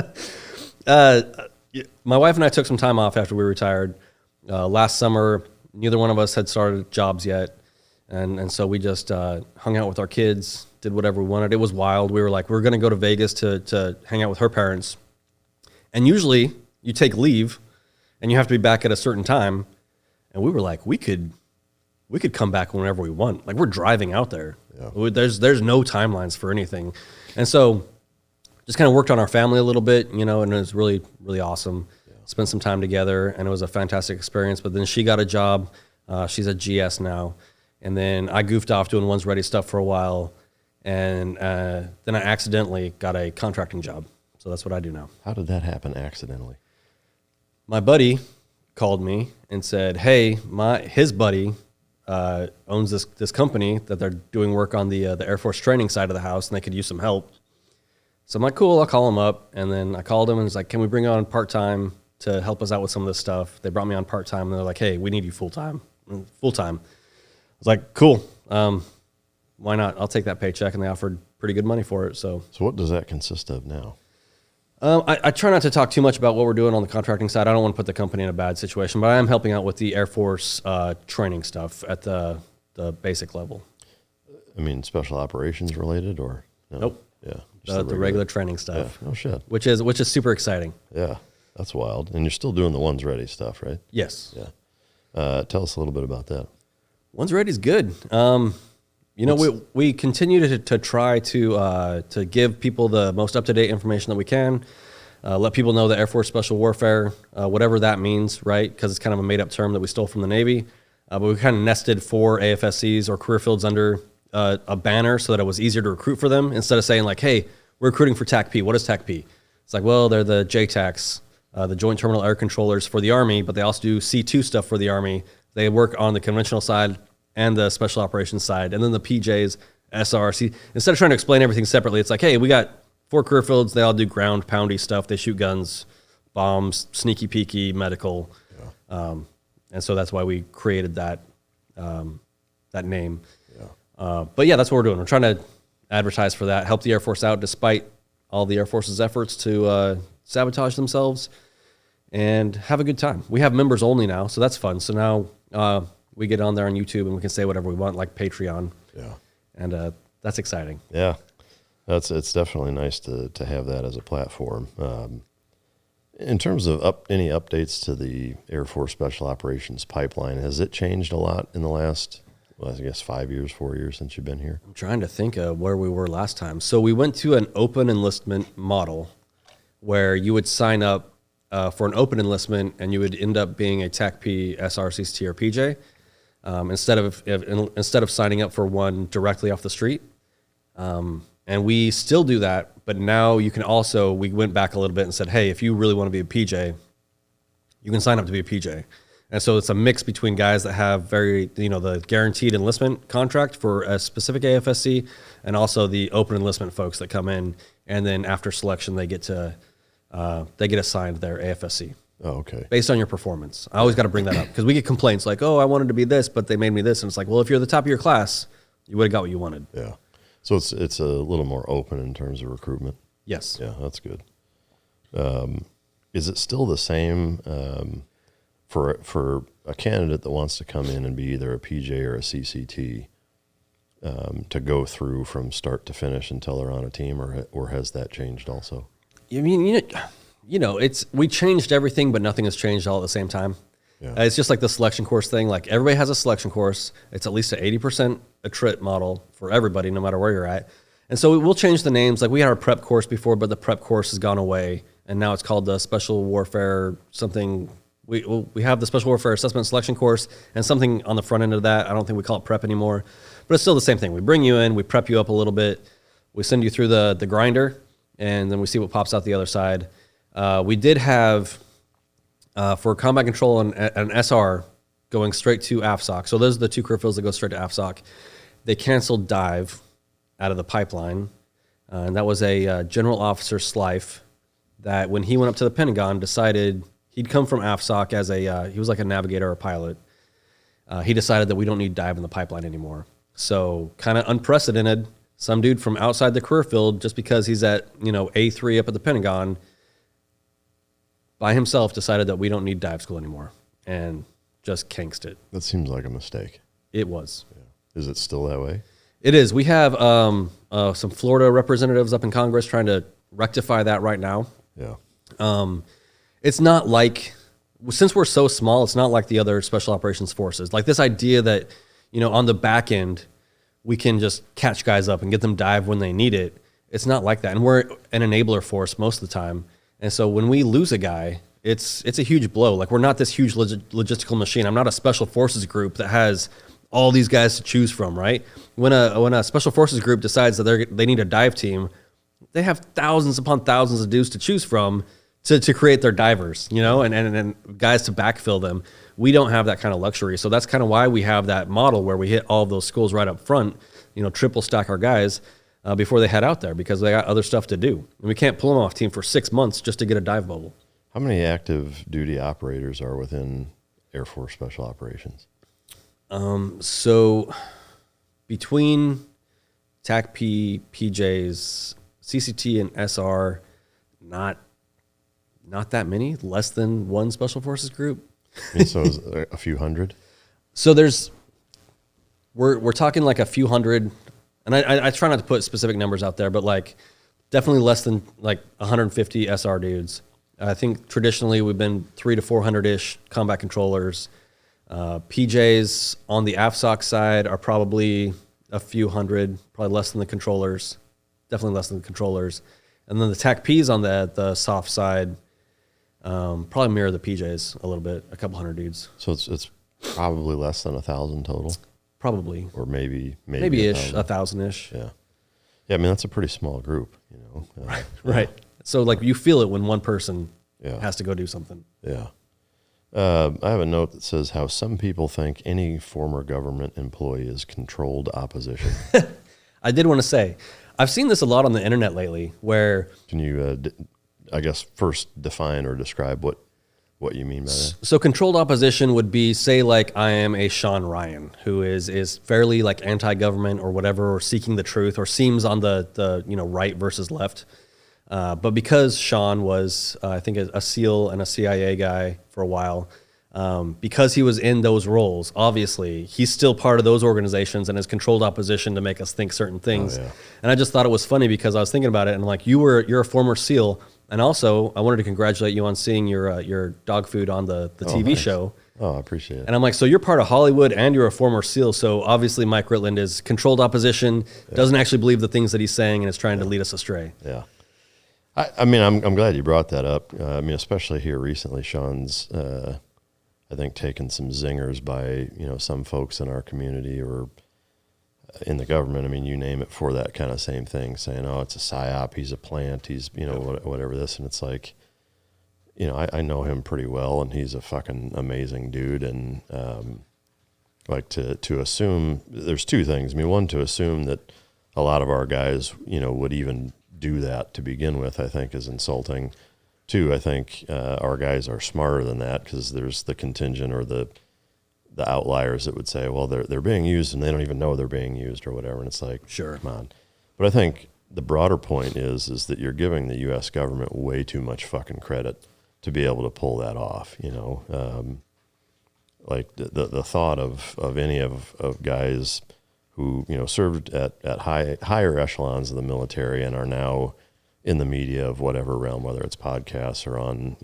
Speaker 2: My wife and I took some time off after we retired. Last summer, neither one of us had started jobs yet. And so we just hung out with our kids, did whatever we wanted. It was wild. We were like, we're going to go to Vegas to hang out with her parents. And usually you take leave and you have to be back at a certain time. And we were like, we could come back whenever we want. Like, we're driving out there. Yeah. There's no timelines for anything. And so just kind of worked on our family a little bit, and it was really, really awesome. Yeah. Spent some time together, and it was a fantastic experience. But then she got a job. She's a GS now. And then I goofed off doing One's Ready stuff for a while. And then I accidentally got a contracting job. So that's what I do now.
Speaker 1: How did that happen accidentally?
Speaker 2: My buddy called me and said, hey, his buddy owns this company that they're doing work on the Air Force training side of the house, and they could use some help. So I'm like, cool, I'll call him up. And then I called him and was like, can we bring you on part-time to help us out with some of this stuff? They brought me on part-time, and they're like, hey, we need you full-time. Full-time. I was like, cool. Why not? I'll take that paycheck. And they offered pretty good money for it. So
Speaker 1: what does that consist of now?
Speaker 2: I try not to talk too much about what we're doing on the contracting side. I don't want to put the company in a bad situation, but I am helping out with the Air Force training stuff at the basic level.
Speaker 1: I mean, special operations related or? No?
Speaker 2: Nope.
Speaker 1: Yeah.
Speaker 2: The regular training stuff.
Speaker 1: Yeah. Oh, shit.
Speaker 2: Which is super exciting.
Speaker 1: Yeah. That's wild. And you're still doing the One's Ready stuff, right?
Speaker 2: Yes.
Speaker 1: Yeah. Tell us a little bit about that.
Speaker 2: One's Ready is good. We continue to try to give people the most up-to-date information that we can, let people know the Air Force Special Warfare, whatever that means, right? Because it's kind of a made-up term that we stole from the Navy. But we kind of nested 4 AFSCs or career fields under a banner so that it was easier to recruit for them, instead of saying like, hey, we're recruiting for TAC P. What is TAC P? It's like, well, they're the JTACs, the Joint Terminal Air Controllers for the Army, but they also do C2 stuff for the Army. They work on the conventional side and the special operations side, and then the PJs, SRC. Instead of trying to explain everything separately, it's like, hey, we got 4 career fields. They all do ground poundy stuff. They shoot guns, bombs, sneaky peeky, medical. Yeah. And so that's why we created that name. Yeah. But yeah, that's what we're doing. We're trying to advertise for that, help the Air Force out despite all the Air Force's efforts to sabotage themselves, and have a good time. We have members only now, so that's fun. So now we get on there on YouTube and we can say whatever we want, like Patreon. Yeah. And that's exciting.
Speaker 1: Yeah. It's definitely nice to have that as a platform. In terms of any updates to the Air Force Special Operations pipeline, has it changed a lot in the last, I guess 4 years since you've been here?
Speaker 2: I'm trying to think of where we were last time. So we went to an open enlistment model where you would sign up for an open enlistment and you would end up being a TAC-P, SRCT, or PJ. Instead of signing up for one directly off the street. And we still do that, but now you can also, we went back a little bit and said, hey, if you really want to be a PJ, you can sign up to be a PJ. And so it's a mix between guys that have the guaranteed enlistment contract for a specific AFSC, and also the open enlistment folks that come in, and then after selection, they get assigned their AFSC.
Speaker 1: Oh, okay.
Speaker 2: Based on your performance. I always got to bring that up because we get complaints like, oh, I wanted to be this, but they made me this. And it's like, well, if you're the top of your class, you would have got what you wanted.
Speaker 1: Yeah. So it's a little more open in terms of recruitment.
Speaker 2: Yes.
Speaker 1: Yeah, that's good. Is it still the same for a candidate that wants to come in and be either a PJ or a CCT to go through from start to finish until they're on a team, or has that changed also?
Speaker 2: I mean, we changed everything, but nothing has changed all at the same time. Yeah. It's just like the selection course thing. Like, everybody has a selection course. It's at least an 80% attrit model for everybody, no matter where you're at. And so we'll change the names. Like, we had our prep course before, but the prep course has gone away, and now it's called the Special Warfare something. We have the Special Warfare Assessment Selection course and something on the front end of that. I don't think we call it prep anymore, but it's still the same thing. We bring you in, we prep you up a little bit, we send you through the grinder, and then we see what pops out the other side. We did have, for combat control and an SR, going straight to AFSOC. So those are the 2 career fields that go straight to AFSOC. They canceled dive out of the pipeline. And that was a general officer Slife that, when he went up to the Pentagon, decided he'd come from AFSOC as he was like a navigator or pilot. He decided that we don't need dive in the pipeline anymore. So kind of unprecedented, some dude from outside the career field, just because he's at, A3 up at the Pentagon, by himself decided that we don't need dive school anymore and just kinked it.
Speaker 1: That seems like a mistake.
Speaker 2: It was.
Speaker 1: Yeah. Is it still that way?
Speaker 2: It is. We have some Florida representatives up in Congress trying to rectify that right now.
Speaker 1: Yeah.
Speaker 2: It's not like, since we're so small, it's not like the other special operations forces. Like this idea that, on the back end, we can just catch guys up and get them dive when they need it. It's not like that. And we're an enabler force most of the time. And so when we lose a guy, it's a huge blow. Like we're not this huge logistical machine. I'm not a special forces group that has all these guys to choose from, right? When a special forces group decides that they need a dive team, they have thousands upon thousands of dudes to choose from to create their divers, and guys to backfill them. We don't have that kind of luxury. So that's kind of why we have that model where we hit all of those schools right up front, triple stack our guys before they head out there because they got other stuff to do. And we can't pull them off team for 6 months just to get a dive bubble.
Speaker 1: How many active duty operators are within Air Force Special Operations?
Speaker 2: So between TAC-P, PJs, CCT, and SR, not that many, less than one Special Forces group.
Speaker 1: I mean, so is a few hundred?
Speaker 2: So we're talking like a few hundred, and I try not to put specific numbers out there, but like definitely less than like 150 SR dudes. I think traditionally we've been 300 to 400-ish combat controllers. PJs on the AFSOC side are probably a few hundred, probably less than the controllers, definitely less than the controllers. And then the TAC-Ps on the soft side probably mirror the PJs a little bit, a couple hundred dudes.
Speaker 1: So it's probably less than 1,000 total?
Speaker 2: Probably.
Speaker 1: Or maybe
Speaker 2: ish, 1,000-ish.
Speaker 1: Yeah. Yeah, I mean, that's a pretty small group,
Speaker 2: Right. So like you feel it when one person
Speaker 1: Yeah.
Speaker 2: has to go do something.
Speaker 1: Yeah. I have a note that says how some people think any former government employee is controlled opposition.
Speaker 2: I did want to say, I've seen this a lot on the internet lately where...
Speaker 1: Can you, I guess, first define or describe what you mean by that?
Speaker 2: So controlled opposition would be, say, like I am a Shawn Ryan who is fairly like anti-government or whatever, or seeking the truth, or seems on the right versus left. But because Shawn was, I think, a SEAL and a CIA guy for a while, because he was in those roles, obviously, he's still part of those organizations and has controlled opposition to make us think certain things.
Speaker 1: Oh, yeah.
Speaker 2: And I just thought it was funny because I was thinking about it, and I'm like, you're a former SEAL, and also I wanted to congratulate you on seeing your dog food on the TV
Speaker 1: nice.
Speaker 2: show.
Speaker 1: Oh, I appreciate it.
Speaker 2: And I'm like, so you're part of Hollywood and you're a former SEAL, so obviously Mike Ritland is controlled opposition, doesn't actually believe the things that he's saying, and is trying to lead us astray.
Speaker 1: Yeah. I mean, I'm glad you brought that up. I mean, especially here recently, Shawn's, I think, taken some zingers by, some folks in our community or in the government. I mean, you name it, for that kind of same thing, saying, oh, it's a psyop, he's a plant, he's, whatever this. And it's like, I know him pretty well, and he's a fucking amazing dude. And like to assume, there's two things. I mean, one, to assume that a lot of our guys, would even do that to begin with, I think is insulting. Two, I think our guys are smarter than that, because there's the contingent or the outliers that would say, well, they're being used and they don't even know they're being used or whatever. And it's like,
Speaker 2: sure,
Speaker 1: come on. But I think the broader point is that you're giving the U.S. government way too much fucking credit to be able to pull that off. Like the thought of any of guys who served at higher echelons of the military and are now in the media of whatever realm, whether it's podcasts or on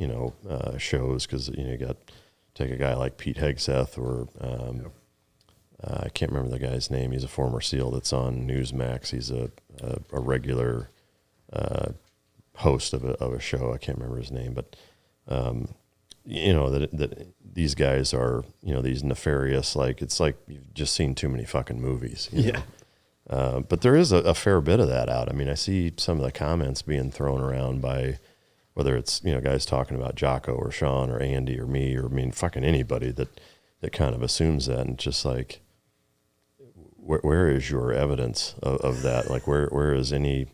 Speaker 1: shows, because you got take a guy like Pete Hegseth or I can't remember the guy's name. He's a former SEAL that's on Newsmax. He's a regular host of a show. I can't remember his name, but that these guys are these nefarious, like, it's like you've just seen too many fucking movies. You know? But there is a fair bit of that out. I mean, I see some of the comments being thrown around by, whether it's guys talking about Jocko or Shawn or Andy or me, or I mean fucking anybody that kind of assumes that, and just like, where is your evidence of that? Like, where is any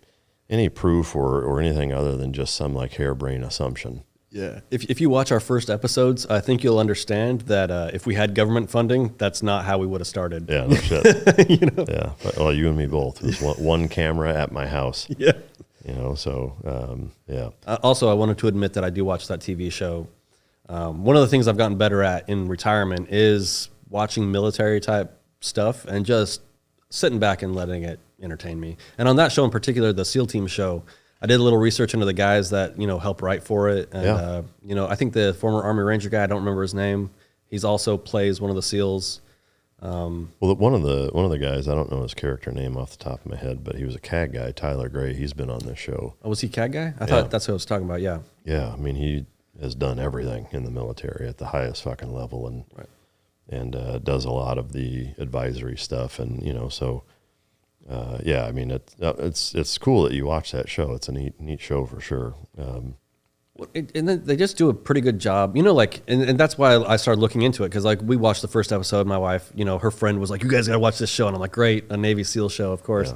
Speaker 1: proof or anything other than just some like harebrained assumption?
Speaker 2: Yeah. If you watch our first episodes, I think you'll understand that if we had government funding, that's not how we would have started.
Speaker 1: Yeah, no shit. Yeah. Well, you and me both. It was one camera at my house.
Speaker 2: Yeah.
Speaker 1: You know, so yeah.
Speaker 2: Also, I wanted to admit that I do watch that TV show. One of the things I've gotten better at in retirement is watching military type stuff and just sitting back and letting it entertain me. And on that show in particular, the SEAL Team show, I did a little research into the guys that, you know, help write for it. And, you know, I think the former Army Ranger guy, I don't remember his name. He's also plays one of the SEALs.
Speaker 1: Well, one of the guys, I don't know his character name off the top of my head, but he was a CAG guy, Tyler Gray. He's been on this show.
Speaker 2: Oh, was he CAG guy? I thought that's what I was talking about. Yeah.
Speaker 1: Yeah. I mean, he has done everything in the military at the highest fucking level, and does a lot of the advisory stuff. And, you know, so, yeah, I mean, it's cool that you watch that show. It's a neat show for sure.
Speaker 2: And then they just do a pretty good job, you know, like, and that's why I started looking into it. Cause like we watched the first episode, my wife, you know, her friend was like, you guys got to watch this show. And I'm like, great. A Navy SEAL show, of course.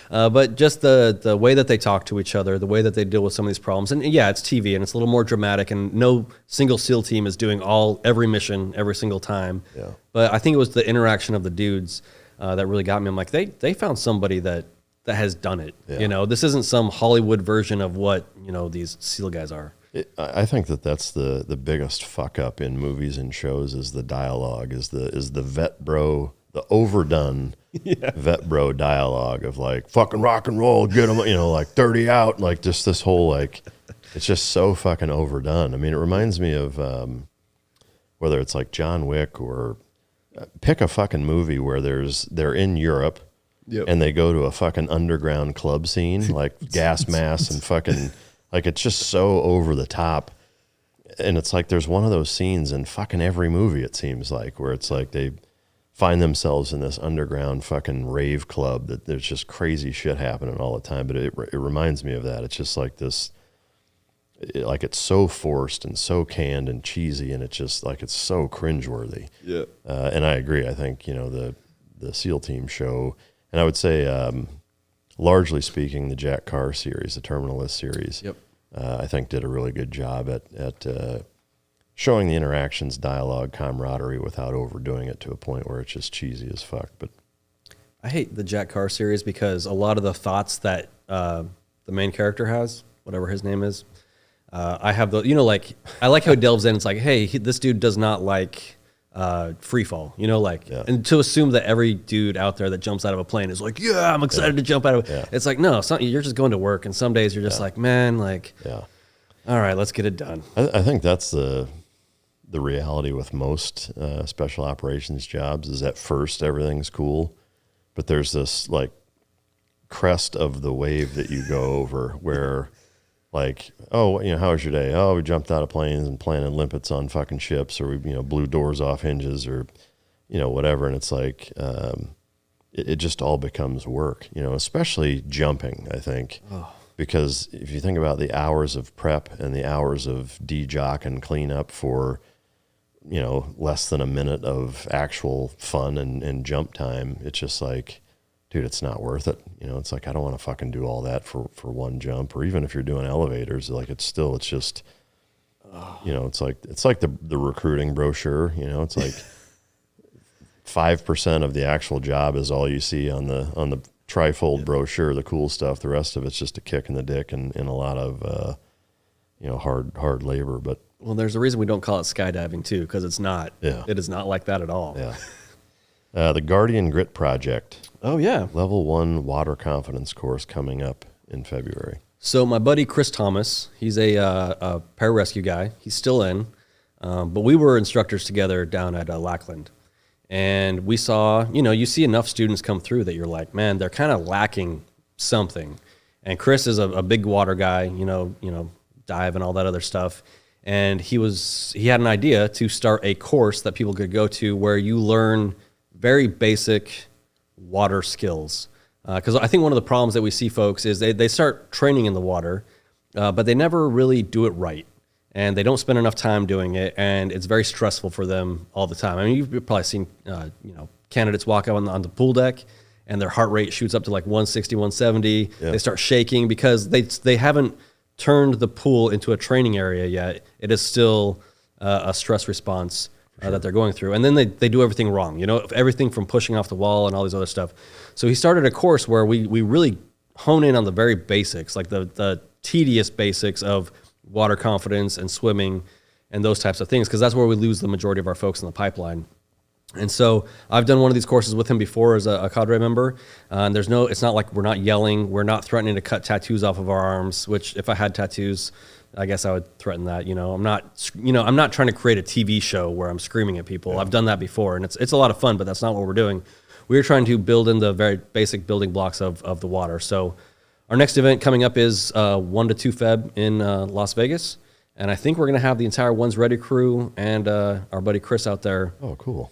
Speaker 2: Yeah. But just the way that they talk to each other, the way that they deal with some of these problems. And yeah, it's TV and it's a little more dramatic, and no single SEAL team is doing every mission every single time.
Speaker 1: Yeah.
Speaker 2: But I think it was the interaction of the dudes that really got me. I'm like, they found somebody that has done it. Yeah. You know, this isn't some Hollywood version of what, you know, these SEAL guys are.
Speaker 1: I think that's the biggest fuck up in movies and shows is the dialogue, is the vet bro, the overdone vet bro dialogue of like fucking rock and roll, get them, you know, like 30 out, like just this whole like, it's just so fucking overdone. I mean, it reminds me of whether it's like John Wick or pick a fucking movie where they're in Europe and they go to a fucking underground club scene, like gas masks and fucking. Like, it's just so over the top. And it's like there's one of those scenes in fucking every movie, it seems like, where it's like they find themselves in this underground fucking rave club that there's just crazy shit happening all the time. But it reminds me of that. It's just like this, like it's so forced and so canned and cheesy, and it's just like it's so cringeworthy. Yeah. And I agree. I think, you know, the SEAL Team show, and I would say, largely speaking, the Jack Carr series, the Terminalist series, I think did a really good job at showing the interactions, dialogue, camaraderie without overdoing it to a point where it's just cheesy as fuck. But
Speaker 2: I hate the Jack Carr series because a lot of the thoughts that the main character has, whatever his name is, I have the, you know, like, I like how he delves in. It's like, hey, this dude does not like free fall, you know, like, and to assume that every dude out there that jumps out of a plane is like, yeah, I'm excited to jump out of it. Yeah. It's like, no, you're just going to work, and some days you're just like, man, like, all right, let's get it done.
Speaker 1: I think that's the reality with most special operations jobs is at first everything's cool, but there's this like crest of the wave that you go over where like, oh, you know, how was your day? Oh, we jumped out of planes and planted limpets on fucking ships, or we, you know, blew doors off hinges, or, you know, whatever. And it's like, it just all becomes work, you know, especially jumping, I think, because if you think about the hours of prep and the hours of de-jock and cleanup for, you know, less than a minute of actual fun and jump time, it's just like, dude, it's not worth it. You know, it's like, I don't want to fucking do all that for one jump, or even if you're doing elevators, like it's just, you know, it's like the recruiting brochure, you know, it's like 5% of the actual job is all you see on the trifold brochure, the cool stuff. The rest of it's just a kick in the dick and a lot of, you know, hard labor. But
Speaker 2: well, there's a reason we don't call it skydiving too, because it's not, it is not like that at all.
Speaker 1: Yeah. The Guardian Grit Project.
Speaker 2: Oh, yeah.
Speaker 1: Level 1 water confidence course coming up in February.
Speaker 2: So my buddy Chris Thomas, he's a pararescue guy. He's still in. But we were instructors together down at Lackland. And we saw, you know, you see enough students come through that you're like, man, they're kind of lacking something. And Chris is a big water guy, you know, dive and all that other stuff. And he had an idea to start a course that people could go to where you learn very basic water skills. Because I think one of the problems that we see folks is they start training in the water, but they never really do it right. And they don't spend enough time doing it, and it's very stressful for them all the time. I mean, you've probably seen, you know, candidates walk up on the pool deck, and their heart rate shoots up to like 160, 170. Yeah. They start shaking because they haven't turned the pool into a training area yet. It is still a stress response that they're going through. And then they do everything wrong, you know, everything from pushing off the wall and all these other stuff. So he started a course where we really hone in on the very basics, like the tedious basics of water confidence and swimming and those types of things, because that's where we lose the majority of our folks in the pipeline. And so I've done one of these courses with him before as a cadre member. And it's not like we're not yelling. We're not threatening to cut tattoos off of our arms, which if I had tattoos, I guess I would threaten that. I'm not trying to create a TV show where I'm screaming at people. Yeah. I've done that before, and it's a lot of fun, but that's not what we're doing. We're trying to build in the very basic building blocks of the water. So our next event coming up is 1 to 2 Feb in Las Vegas. And I think we're going to have the entire One's Ready crew and our buddy Chris out there.
Speaker 1: Oh, cool.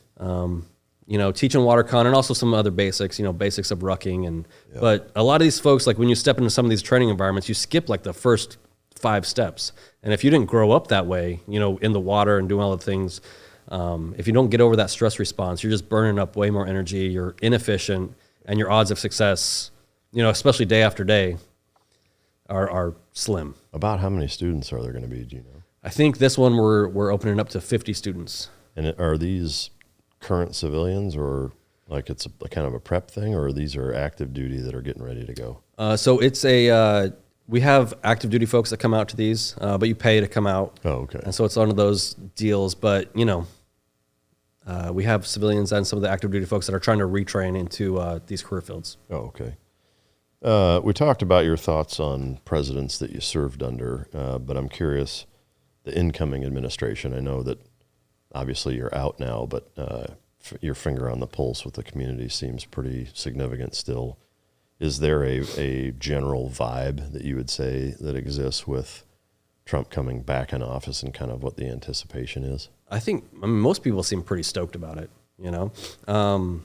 Speaker 2: Teaching water con and also some other basics, basics of rucking. But a lot of these folks, like when you step into some of these training environments, you skip like the first 5 steps. And if you didn't grow up that way, in the water and doing all the things, if you don't get over that stress response, you're just burning up way more energy, you're inefficient, and your odds of success, especially day after day, are slim.
Speaker 1: About how many students are there going to be, do you know?
Speaker 2: I think this one we're opening up to 50 students. And
Speaker 1: are these current civilians, or like it's a kind of a prep thing, or these are active duty that are getting ready to go?
Speaker 2: So it's we have active duty folks that come out to these, but you pay to come out.
Speaker 1: Oh, okay.
Speaker 2: And so it's one of those deals, but we have civilians and some of the active duty folks that are trying to retrain into these career fields.
Speaker 1: Oh, okay. We talked about your thoughts on presidents that you served under, but I'm curious, the incoming administration, I know that obviously you're out now, but your finger on the pulse with the community seems pretty significant still. Is there a general vibe that you would say that exists with Trump coming back in office and kind of what the anticipation is?
Speaker 2: I think most people seem pretty stoked about it. I'm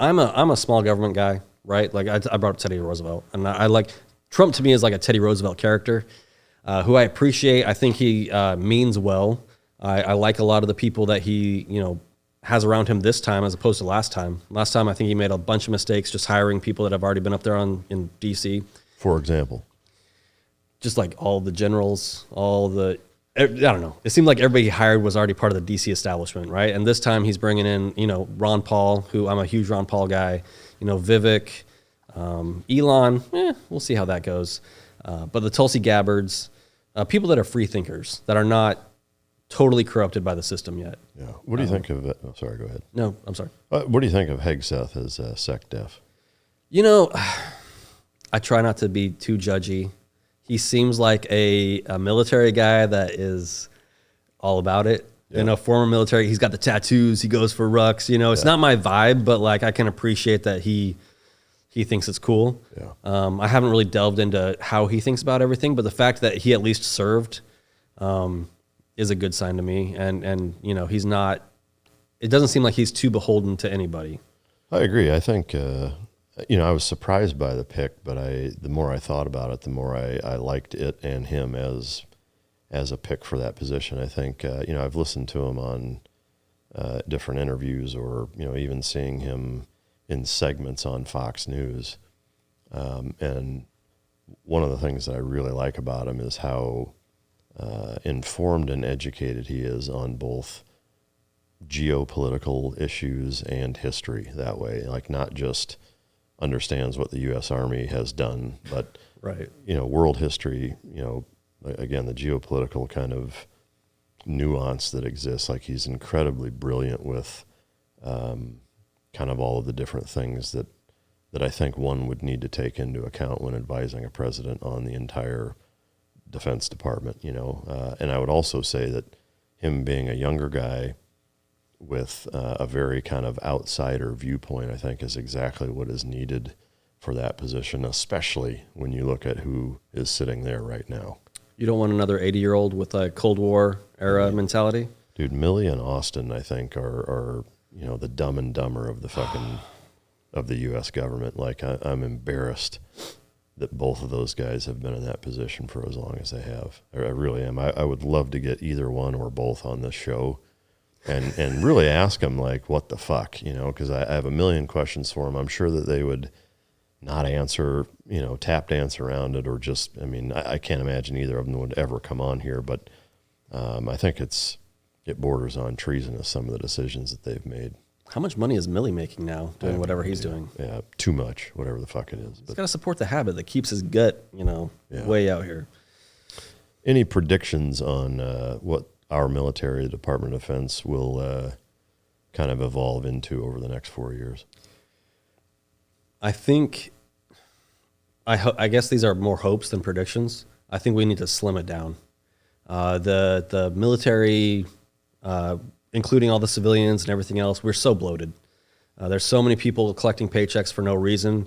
Speaker 2: a small government guy, right? Like I brought up Teddy Roosevelt, and I like Trump. To me is like a Teddy Roosevelt character, who I appreciate. I think he means well. I like a lot of the people that he has around him this time as opposed to last time. Last time I think he made a bunch of mistakes just hiring people that have already been up there in DC.
Speaker 1: For example,
Speaker 2: just like all the generals, I don't know. It seemed like everybody he hired was already part of the DC establishment, right? And this time he's bringing in, Ron Paul, who I'm a huge Ron Paul guy, Vivek, Elon, we'll see how that goes. But the Tulsi Gabbards, people that are free thinkers, that are not totally corrupted by the system yet.
Speaker 1: Yeah. What do you think of it? Oh, sorry, go ahead.
Speaker 2: No, I'm sorry.
Speaker 1: What do you think of Hegseth as SecDef?
Speaker 2: I try not to be too judgy. He seems like a military guy that is all about it. Yeah. Former military, he's got the tattoos, he goes for rucks. It's not my vibe, but like I can appreciate that he thinks it's cool.
Speaker 1: Yeah.
Speaker 2: I haven't really delved into how he thinks about everything, but the fact that he at least served is a good sign to me. And he's not, it doesn't seem like he's too beholden to anybody.
Speaker 1: I agree. I think, I was surprised by the pick, but the more I thought about it, the more I liked it and him as a pick for that position. I think, I've listened to him on different interviews or, even seeing him in segments on Fox News. And one of the things that I really like about him is how informed and educated he is on both geopolitical issues and history that way. Like not just understands what the U.S. Army has done, but,
Speaker 2: right.
Speaker 1: World history, again, the geopolitical kind of nuance that exists. Like he's incredibly brilliant with kind of all of the different things that I think one would need to take into account when advising a president on the entire Defense Department, and I would also say that him being a younger guy with a very kind of outsider viewpoint, I think is exactly what is needed for that position, especially when you look at who is sitting there right now.
Speaker 2: You don't want another 80-year-old with a Cold War era mentality?
Speaker 1: Dude, Milley and Austin, I think, are the Dumb and Dumber of the fucking of the U.S. government. Like I'm embarrassed that both of those guys have been in that position for as long as they have. I really am. I would love to get either one or both on this show and really ask them, like, what the fuck, because I have a million questions for them. I'm sure that they would not answer, tap dance around it or just, I can't imagine either of them would ever come on here, but I think it borders on treasonous, some of the decisions that they've made.
Speaker 2: How much money is Millie making now doing whatever he's doing?
Speaker 1: Yeah, too much, whatever the fuck it is.
Speaker 2: He's got to support the habit that keeps his gut, way out here.
Speaker 1: Any predictions on what our military, the Department of Defense, will kind of evolve into over the next 4 years?
Speaker 2: I think, I guess these are more hopes than predictions. I think we need to slim it down. The military, including all the civilians and everything else, we're so bloated. There's so many people collecting paychecks for no reason.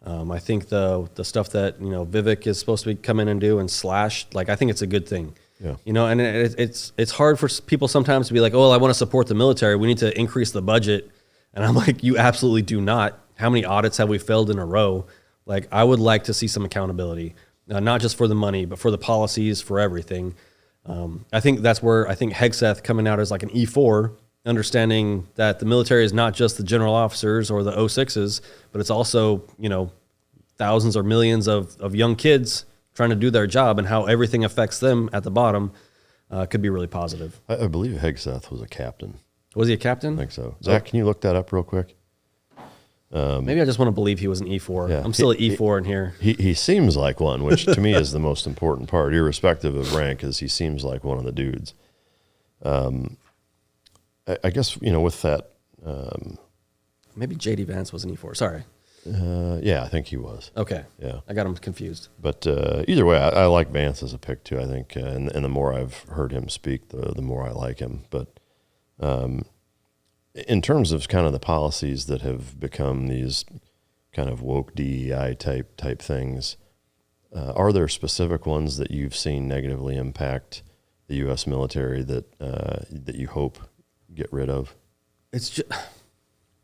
Speaker 2: I think the stuff that Vivek is supposed to come in and do and slash, like, I think it's a good thing.
Speaker 1: Yeah.
Speaker 2: And it's hard for people sometimes to be like, oh, I want to support the military. We need to increase the budget. And I'm like, you absolutely do not. How many audits have we failed in a row? Like, I would like to see some accountability, not just for the money, but for the policies, for everything. I think that's where I think Hegseth coming out as like an E4, understanding that the military is not just the general officers or the 06s, but it's also, thousands or millions of young kids trying to do their job, and how everything affects them at the bottom could be really positive.
Speaker 1: I believe Hegseth was a captain.
Speaker 2: Was he a captain?
Speaker 1: I think so. Zach, can you look that up real quick?
Speaker 2: Maybe I just want to believe he was an E4.
Speaker 1: Yeah.
Speaker 2: I'm still an E4 in here.
Speaker 1: He seems like one, which to me is the most important part, irrespective of rank, is he seems like one of the dudes. I guess, with that...
Speaker 2: Maybe J.D. Vance was an E4. Sorry.
Speaker 1: Yeah, I think he was.
Speaker 2: Okay.
Speaker 1: Yeah.
Speaker 2: I got him confused.
Speaker 1: But either way, I like Vance as a pick, too, I think. And the more I've heard him speak, the more I like him. But in terms of kind of the policies that have become these kind of woke DEI type things, are there specific ones that you've seen negatively impact the U.S. military that you hope get rid of?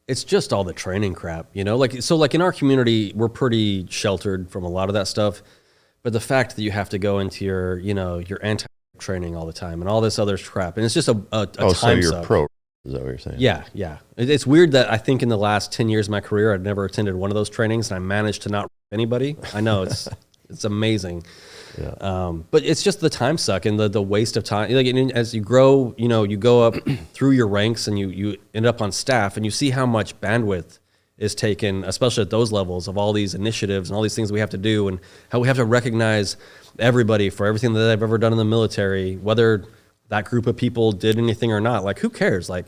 Speaker 2: It's just all the training crap, like in our community, we're pretty sheltered from a lot of that stuff. But the fact that you have to go into your anti training all the time and all this other crap, and it's just a time
Speaker 1: so you're
Speaker 2: suck.
Speaker 1: pro. Is that what you're saying?
Speaker 2: Yeah. It's weird that I think in the last 10 years of my career, I'd never attended one of those trainings, and I managed to not anybody. I know it's amazing.
Speaker 1: Yeah.
Speaker 2: But it's just the time suck and the waste of time. Like, as you grow, you go up through your ranks and you end up on staff, and you see how much bandwidth is taken, especially at those levels, of all these initiatives and all these things we have to do, and how we have to recognize everybody for everything that they've ever done in the military, whether that group of people did anything or not. Like, who cares? Like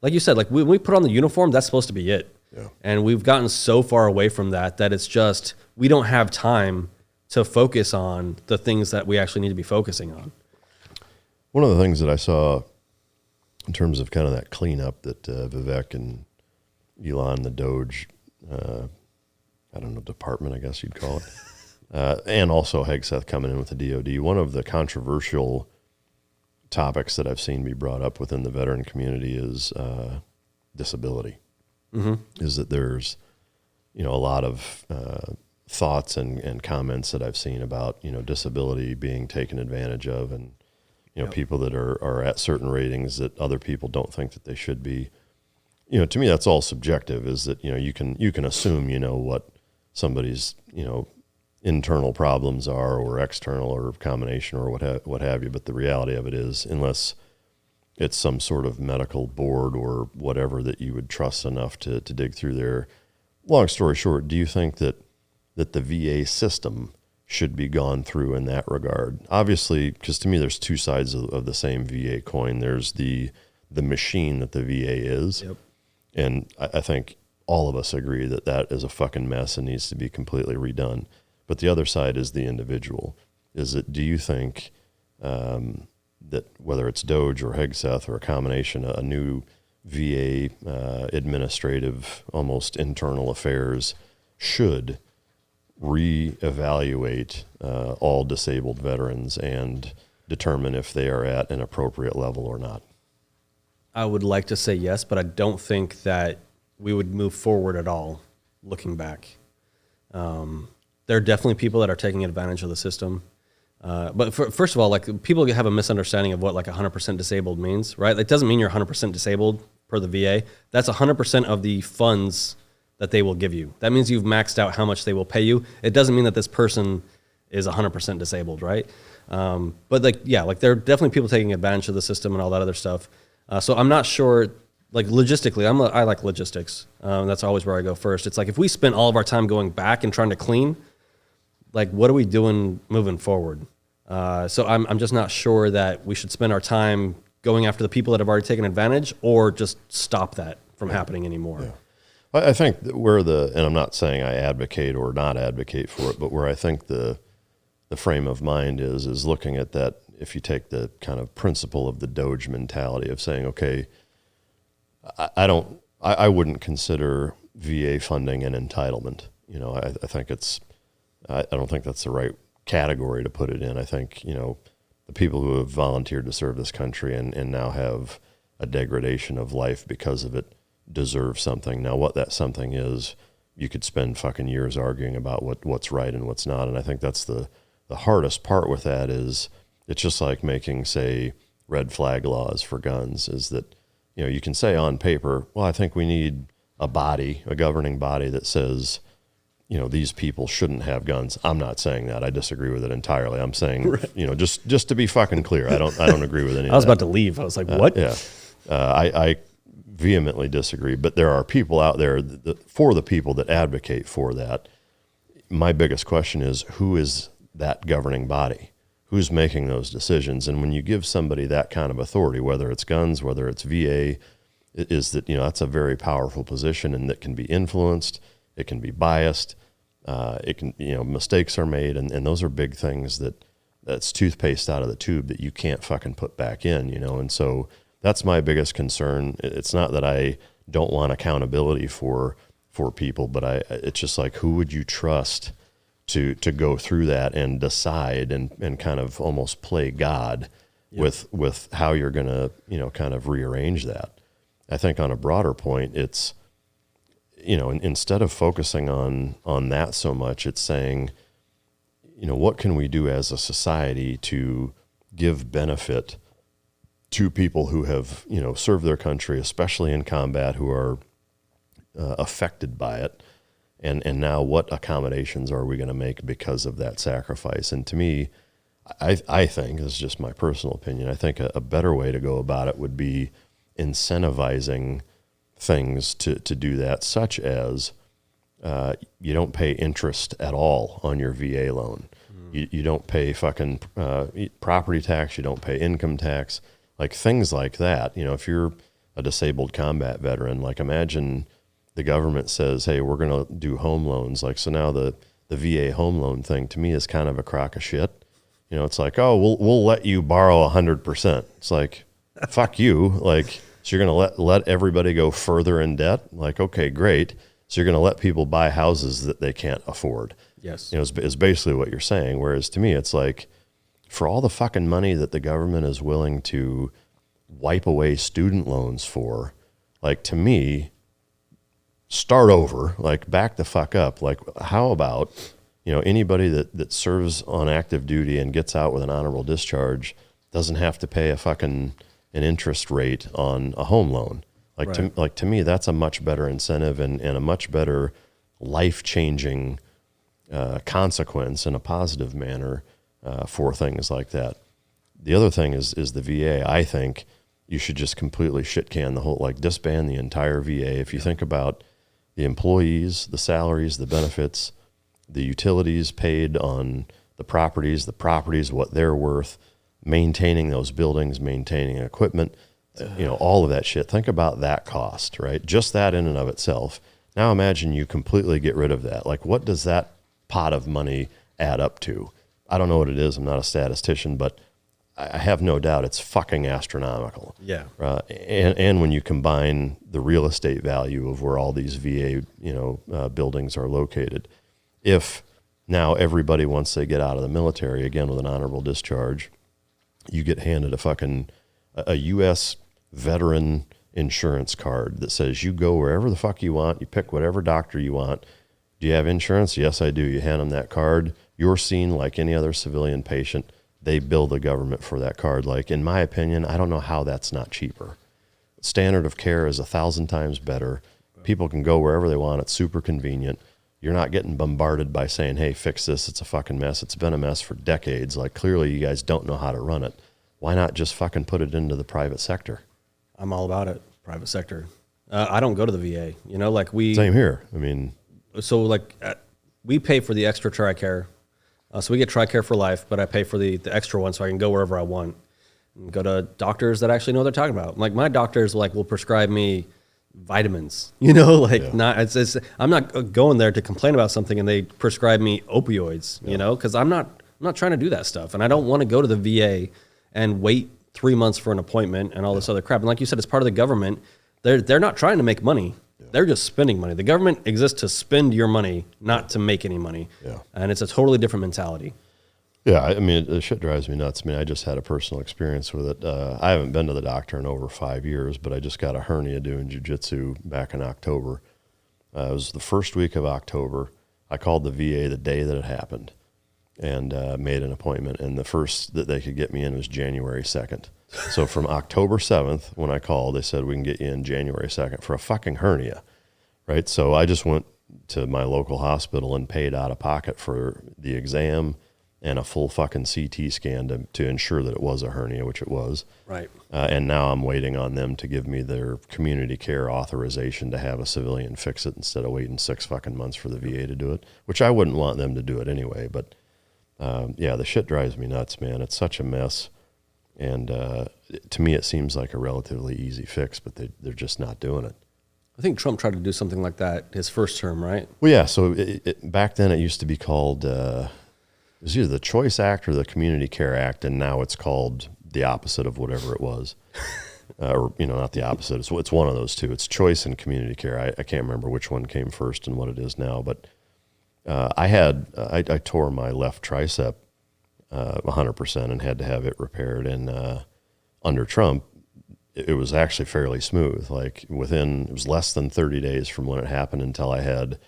Speaker 2: you said, like when we put on the uniform, that's supposed to be it.
Speaker 1: Yeah.
Speaker 2: And we've gotten so far away from that it's just, we don't have time to focus on the things that we actually need to be focusing on.
Speaker 1: One of the things that I saw in terms of kind of that cleanup that Vivek and Elon, the Doge, department, I guess you'd call it, and also Hegseth coming in with the DOD, one of the controversial topics that I've seen be brought up within the veteran community is disability. Mm-hmm. Is that there's, a lot of thoughts and comments that I've seen about, disability being taken advantage of, and, people that are at certain ratings that other people don't think that they should be. To me, that's all subjective, is that, you can assume, what somebody's, internal problems are, or external, or combination, or what have you. But the reality of it is, unless it's some sort of medical board or whatever that you would trust enough to dig through there. Long story short, do you think that the VA system should be gone through in that regard? Obviously, because to me, there's two sides of the same VA coin. There's the machine that the VA is. Yep. And I think all of us agree that is a fucking mess and needs to be completely redone. But the other side is the individual. Do you think that whether it's Doge or Hegseth or a combination, a new VA administrative, almost internal affairs should reevaluate all disabled veterans and determine if they are at an appropriate level or not?
Speaker 2: I would like to say yes, but I don't think that we would move forward at all looking back. There are definitely people that are taking advantage of the system. But first of all, like, people have a misunderstanding of what like 100% disabled means, right? It doesn't mean you're 100% disabled per the VA. That's 100% of the funds that they will give you. That means you've maxed out how much they will pay you. It doesn't mean that this person is 100% disabled, right? But there are definitely people taking advantage of the system and all that other stuff. So I'm not sure like logistically, I like logistics. That's always where I go first. It's like if we spent all of our time going back and trying to clean, like what are we doing moving forward? So I'm just not sure that we should spend our time going after the people that have already taken advantage, or just stop that from happening anymore.
Speaker 1: Yeah. I think and I'm not saying I advocate or not advocate for it, but where I think the frame of mind is looking at that. If you take the kind of principle of the Doge mentality of saying, okay, I wouldn't consider VA funding an entitlement. You know, I think I don't think that's the right category to put it in. I think, you know, the people who have volunteered to serve this country and now have a degradation of life because of it deserve something. Now, what that something is, you could spend fucking years arguing about what's right and what's not. And I think that's the hardest part with that is it's just like making, say, red flag laws for guns, is that, you know, you can say on paper, well, I think we need a governing body that says, you know, these people shouldn't have guns. I'm not saying that. I disagree with it entirely. I'm saying, right, you know, just to be fucking clear, I don't agree with any of that.
Speaker 2: I was about to leave. I was like, what?
Speaker 1: Yeah. I vehemently disagree, but there are people out there for the people that advocate for that. My biggest question is, who is that governing body? Who's making those decisions? And when you give somebody that kind of authority, whether it's guns, whether it's VA, is that, you know, that's a very powerful position, and that can be influenced. It can be biased. It can, you know, mistakes are made, and those are big things that's toothpaste out of the tube that you can't fucking put back in, you know. And so that's my biggest concern. It's not that I don't want accountability for people, but it's just like, who would you trust to go through that and decide and kind of almost play God with how you're going to, you know, kind of rearrange that. I think on a broader point, it's, you know, instead of focusing on that so much, it's saying, you know, what can we do as a society to give benefit to people who have, you know, served their country, especially in combat, who are affected by it. And now what accommodations are we going to make because of that sacrifice? And to me, I think, this is just my personal opinion, I think a better way to go about it would be incentivizing things to do that, such as you don't pay interest at all on your VA loan. You don't pay fucking property tax. You don't pay income tax. Like things like that. You know, if you're a disabled combat veteran, like imagine the government says, hey, we're going to do home loans. Like, so now the VA home loan thing to me is kind of a crock of shit. You know, it's like, oh, we'll let you borrow 100%. It's like, fuck you. Like, so you're going to let everybody go further in debt? Like, okay, great. So you're going to let people buy houses that they can't afford.
Speaker 2: Yes.
Speaker 1: You know, is basically what you're saying. Whereas to me, it's like, for all the fucking money that the government is willing to wipe away student loans for, like, to me, start over, like, back the fuck up. Like, how about, you know, anybody that serves on active duty and gets out with an honorable discharge doesn't have to pay an interest rate on a home loan. Like, right. To me, that's a much better incentive and a much better life-changing consequence in a positive manner for things like that. The other thing is the VA. I think you should just completely shit can the whole, like, disband the entire VA. If you think about the employees, the salaries, the benefits, the utilities paid on the properties, what they're worth, maintaining those buildings, maintaining equipment, you know, all of that shit. Think about that cost, right? Just that in and of itself. Now imagine you completely get rid of that. Like, what does that pot of money add up to? I don't know what it is. I'm not a statistician, but I have no doubt it's fucking astronomical.
Speaker 2: Yeah.
Speaker 1: And when you combine the real estate value of where all these VA, you know, buildings are located, if now everybody, once they get out of the military, again with an honorable discharge, you get handed a U.S. veteran insurance card that says you go wherever the fuck you want, you pick whatever doctor you want. Do you have insurance? Yes, I do. You hand them that card. You're seen like any other civilian patient. They bill the government for that card. Like, in my opinion, I don't know how that's not cheaper. Standard of care is 1,000 times better. People can go wherever they want. It's super convenient. You're not getting bombarded by saying, hey, fix this. It's a fucking mess. It's been a mess for decades. Like, clearly you guys don't know how to run it. Why not just fucking put it into the private sector?
Speaker 2: I'm all about it. Private sector. I don't go to the VA. You know, like
Speaker 1: Same here. I mean,
Speaker 2: so like we pay for the extra TRICARE. So we get TRICARE for life, but I pay for the extra one so I can go wherever I want and go to doctors that actually know what they're talking about. Like my doctors will prescribe me vitamins, you know, like I'm not going there to complain about something and they prescribe me opioids, you know, because I'm not trying to do that stuff. And I don't want to go to the VA and wait 3 months for an appointment and all this other crap. And like you said, it's part of the government. They're not trying to make money. They're just spending money. The government exists to spend your money, not to make any money. Yeah. And it's a totally different mentality.
Speaker 1: Yeah, I mean, the shit drives me nuts. I mean, I just had a personal experience with it. I haven't been to the doctor in over 5 years, but I just got a hernia doing jiu-jitsu back in October. It was the first week of October. I called the VA the day that it happened and made an appointment. And the first that they could get me in was January 2nd. So from October 7th, when I called, they said, we can get you in January 2nd for a fucking hernia, right? So I just went to my local hospital and paid out of pocket for the exam and a full fucking CT scan to ensure that it was a hernia, which it was.
Speaker 2: Right.
Speaker 1: And now I'm waiting on them to give me their community care authorization to have a civilian fix it instead of waiting 6 fucking months for the VA to do it, which I wouldn't want them to do it anyway. But yeah, the shit drives me nuts, man. It's such a mess. And to me, it seems like a relatively easy fix, but they're just not doing it.
Speaker 2: I think Trump tried to do something like that his first term, right?
Speaker 1: Well, yeah. So back then it used to be called, it was either the Choice Act or the Community Care Act, and now it's called the opposite of whatever it was. Or, not the opposite. It's one of those two. It's Choice and Community Care. I can't remember which one came first and what it is now, but I tore my left tricep 100% and had to have it repaired. And under Trump, it was actually fairly smooth. Like it was less than 30 days from when it happened until I had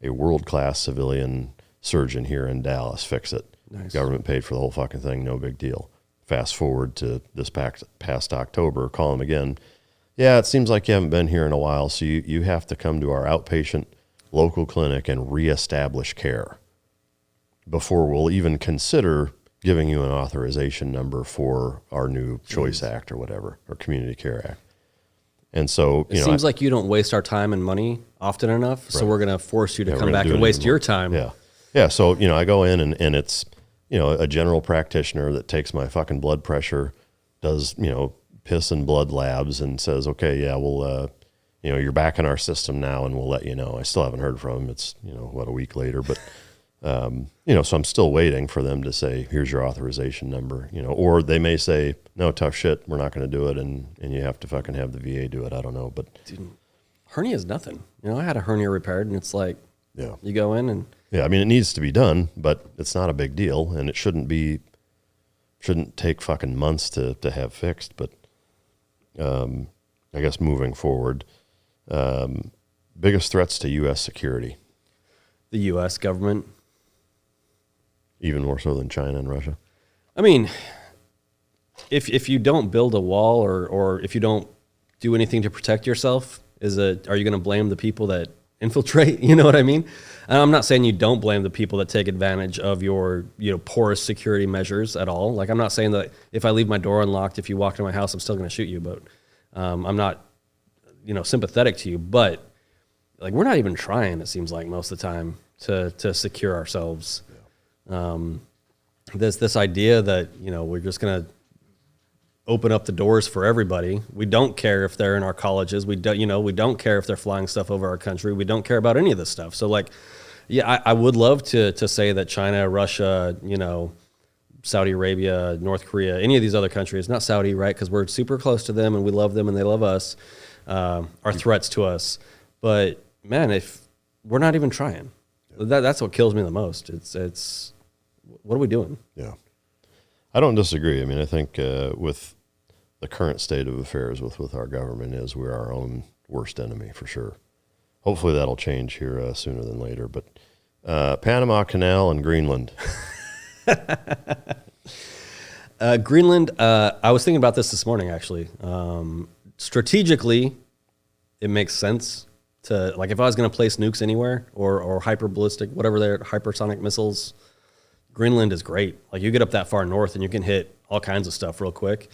Speaker 1: a world-class civilian surgeon here in Dallas fix it. Nice. Government paid for the whole fucking thing, no big deal. Fast forward to this past October, call him again. Yeah, it seems like you haven't been here in a while, so you have to come to our outpatient local clinic and reestablish care before we'll even consider giving you an authorization number for our new Choice Act or whatever, or Community Care Act. And so,
Speaker 2: it seems like you don't waste our time and money often enough, so we're going to force you to come back and waste your time.
Speaker 1: Yeah. Yeah, so, I go in and it's, a general practitioner that takes my fucking blood pressure, does, piss and blood labs and says, okay, yeah, we'll, you're back in our system now and we'll let you know. I still haven't heard from him. It's, a week later, but, so I'm still waiting for them to say, here's your authorization number, or they may say, no, tough shit, we're not going to do it. And you have to fucking have the VA do it. I don't know, but.
Speaker 2: Dude, hernia is nothing. I had a hernia repaired and it's like,
Speaker 1: yeah,
Speaker 2: you go in and.
Speaker 1: Yeah, I mean, it needs to be done, but it's not a big deal, and it shouldn't take fucking months to have fixed. But I guess moving forward, biggest threats to U.S. security.
Speaker 2: The U.S. government.
Speaker 1: Even more so than China and Russia?
Speaker 2: I mean, if you don't build a wall or if you don't do anything to protect yourself, are you going to blame the people that infiltrate? You know what I mean? And I'm not saying you don't blame the people that take advantage of your, porous security measures at all. Like, I'm not saying that if I leave my door unlocked, if you walk into my house, I'm still going to shoot you. But I'm not, sympathetic to you. But like, we're not even trying. It seems like most of the time to secure ourselves. Yeah. This idea that we're just going to open up the doors for everybody. We don't care if they're in our colleges. We don't care if they're flying stuff over our country. We don't care about any of this stuff. So like, yeah, I would love to say that China, Russia, Saudi Arabia, North Korea, any of these other countries, not Saudi, right? Because we're super close to them and we love them and they love us, are threats to us. But man, if we're not even trying, that's what kills me the most. It's what are we doing?
Speaker 1: Yeah. I don't disagree. I mean, I think with the current state of affairs with our government is we're our own worst enemy for sure. Hopefully that'll change here sooner than later. But Panama Canal and Greenland.
Speaker 2: Greenland, I was thinking about this morning, actually. Strategically, it makes sense to, like, if I was going to place nukes anywhere or hyperballistic, whatever they're, hypersonic missiles, Greenland is great. Like, you get up that far north and you can hit all kinds of stuff real quick.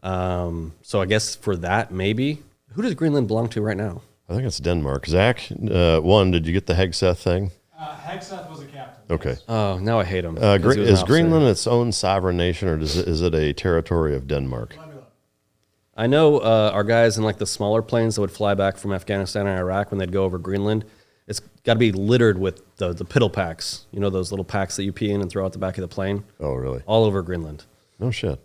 Speaker 2: So I guess for that, maybe. Who does Greenland belong to right now?
Speaker 1: I think it's Denmark. Zach, did you get the Hegseth thing?
Speaker 5: Hegseth was a captain.
Speaker 1: Okay.
Speaker 5: Yes.
Speaker 2: Oh, now I hate him.
Speaker 1: Is Greenland its own sovereign nation, or is it a territory of Denmark?
Speaker 5: Let me look.
Speaker 2: I know our guys in like the smaller planes that would fly back from Afghanistan and Iraq when they'd go over Greenland, it's got to be littered with the piddle packs. You know, those little packs that you pee in and throw out the back of the plane?
Speaker 1: Oh, really?
Speaker 2: All over Greenland.
Speaker 1: No shit.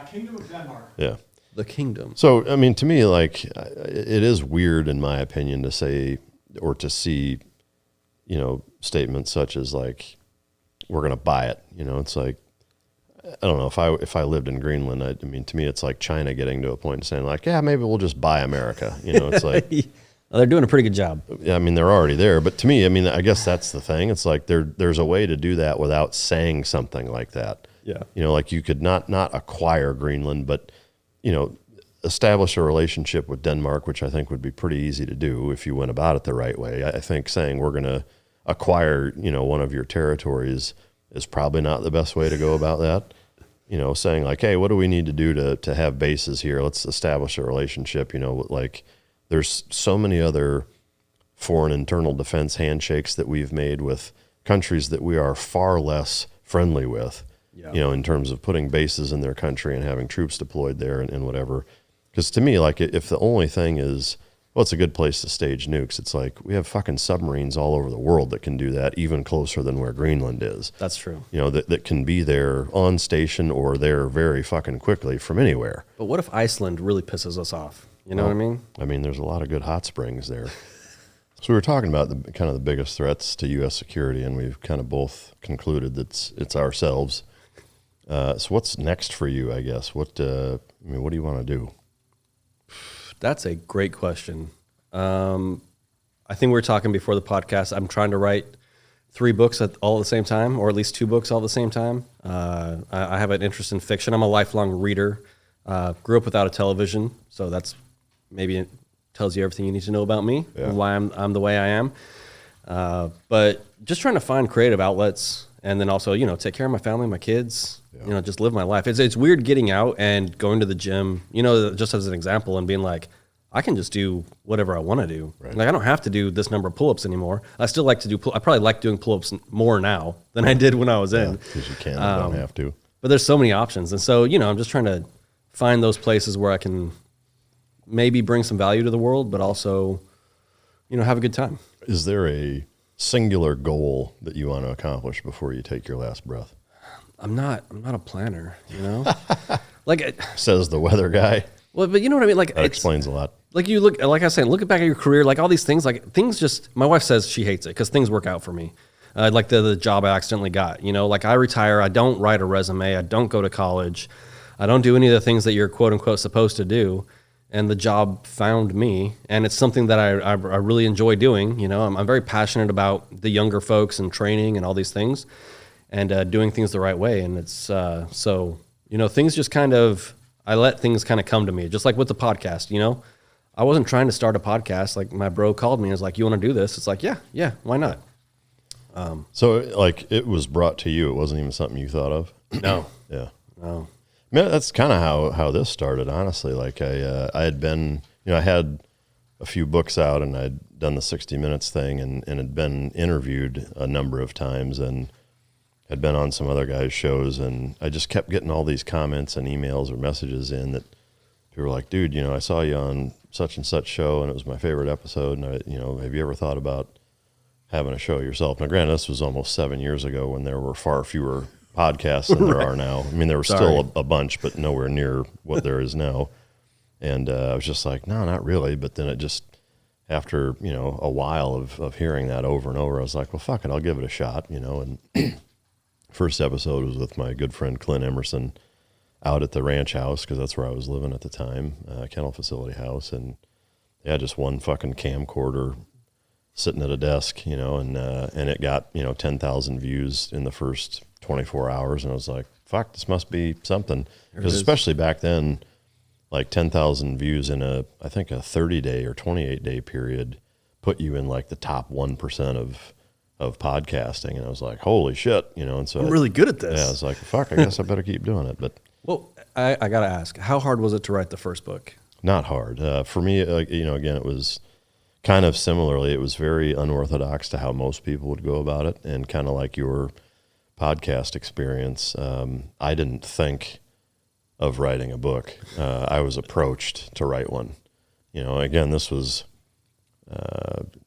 Speaker 5: Kingdom of Denmark.
Speaker 1: Yeah.
Speaker 2: The kingdom.
Speaker 1: So, I mean, to me, like, it is weird, in my opinion, to say or to see, you know, statements such as like, we're going to buy it. You know, it's like, I don't know, if I lived in Greenland, I mean, to me, it's like China getting to a point and saying like, yeah, maybe we'll just buy America. You know, it's like,
Speaker 2: They're doing a pretty good job.
Speaker 1: yeah, I mean, they're already there. But to me, I mean, I guess that's the thing. It's like there's a way to do that without saying something like that.
Speaker 2: Yeah.
Speaker 1: You know, like you could not acquire Greenland, but, you know, establish a relationship with Denmark, which I think would be pretty easy to do if you went about it the right way. I think saying we're going to acquire, you know, one of your territories is probably not the best way to go about that. You know, saying like, hey, what do we need to do to have bases here? Let's establish a relationship. You know, like there's so many other foreign internal defense handshakes that we've made with countries that we are far less friendly with.
Speaker 2: Yeah.
Speaker 1: You know, in terms of putting bases in their country and having troops deployed there and whatever. Because to me, like, if the only thing is, well, it's a good place to stage nukes, it's like we have fucking submarines all over the world that can do that, even closer than where Greenland is.
Speaker 2: That's true.
Speaker 1: You know, that can be there on station or there very fucking quickly from anywhere.
Speaker 2: But what if Iceland really pisses us off? You know what I mean?
Speaker 1: I mean, there's a lot of good hot springs there. So we were talking about the kind of the biggest threats to U.S. security, and we've kind of both concluded that it's ourselves. So what's next for you, I guess? What do you want to do?
Speaker 2: That's a great question. I think we were talking before the podcast. I'm trying to write 3 books all at the same time, or at least 2 books all at the same time. I have an interest in fiction. I'm a lifelong reader. Grew up without a television, so that's maybe it tells you everything you need to know about me, why I'm the way I am. But just trying to find creative outlets, and then also, you know, take care of my family, my kids, you know, just live my life. It's weird getting out and going to the gym, you know, just as an example, and being like, I can just do whatever I want to do. Right. Like, I don't have to do this number of pull-ups anymore. I still like to do, I probably like doing pull-ups more now than I did when I was in.
Speaker 1: Because you can, you don't have to.
Speaker 2: But there's so many options. And so, you know, I'm just trying to find those places where I can maybe bring some value to the world, but also, you know, have a good time.
Speaker 1: Is there a singular goal that you want to accomplish before you take your last breath?
Speaker 2: I'm not a planner, you know? Like,
Speaker 1: says the weather guy.
Speaker 2: Well, but you know what I mean? Like,
Speaker 1: that explains a lot.
Speaker 2: Like, you look, like I was saying, look back at your career, like all these things, just, my wife says she hates it because things work out for me. Like the job I accidentally got, you know, like I retire, I don't write a resume, I don't go to college, I don't do any of the things that you're quote unquote supposed to do. And the job found me, and it's something that I really enjoy doing. You know, I'm very passionate about the younger folks and training and all these things, and doing things the right way. And it's so, you know, things just kind of, I let things kind of come to me, just like with the podcast. You know, I wasn't trying to start a podcast. Like, my bro called me and was like, "You want to do this?" It's like, yeah, why not?
Speaker 1: So like it was brought to you. It wasn't even something you thought of.
Speaker 2: No.
Speaker 1: Yeah.
Speaker 2: No.
Speaker 1: I mean, that's kind of how this started, honestly. Like I had been, you know, I had a few books out, and I'd done the 60 Minutes thing, and had been interviewed a number of times, and had been on some other guys' shows, and I just kept getting all these comments and emails or messages in that people were like, "Dude, you know, I saw you on such and such show, and it was my favorite episode, and you know, have you ever thought about having a show yourself?" Now, granted, this was almost 7 years ago when there were far fewer podcasts than there are now. I mean, there were still a bunch, but nowhere near what there is now. And I was just like, no, not really. But then it just, after, you know, a while of hearing that over and over, I was like, well, fuck it, I'll give it a shot, you know. And first episode was with my good friend Clint Emerson out at the ranch house, because that's where I was living at the time, kennel facility house. And yeah, just one fucking camcorder sitting at a desk, you know, and it got, you know, 10,000 views in the first 24 hours. And I was like, fuck, this must be something. Because especially back then, like 10,000 views in I think a 30-day or 28-day period put you in like the top 1% of podcasting. And I was like, holy shit, you know. And so
Speaker 2: I'm really good at this.
Speaker 1: Yeah, I was like, fuck, I guess I better keep doing it. But
Speaker 2: well, I got to ask, how hard was it to write the first book?
Speaker 1: Not hard. For me, again, it was kind of similarly, it was very unorthodox to how most people would go about it, and kind of like your podcast experience. I didn't think of writing a book. I was approached to write one. Again, this was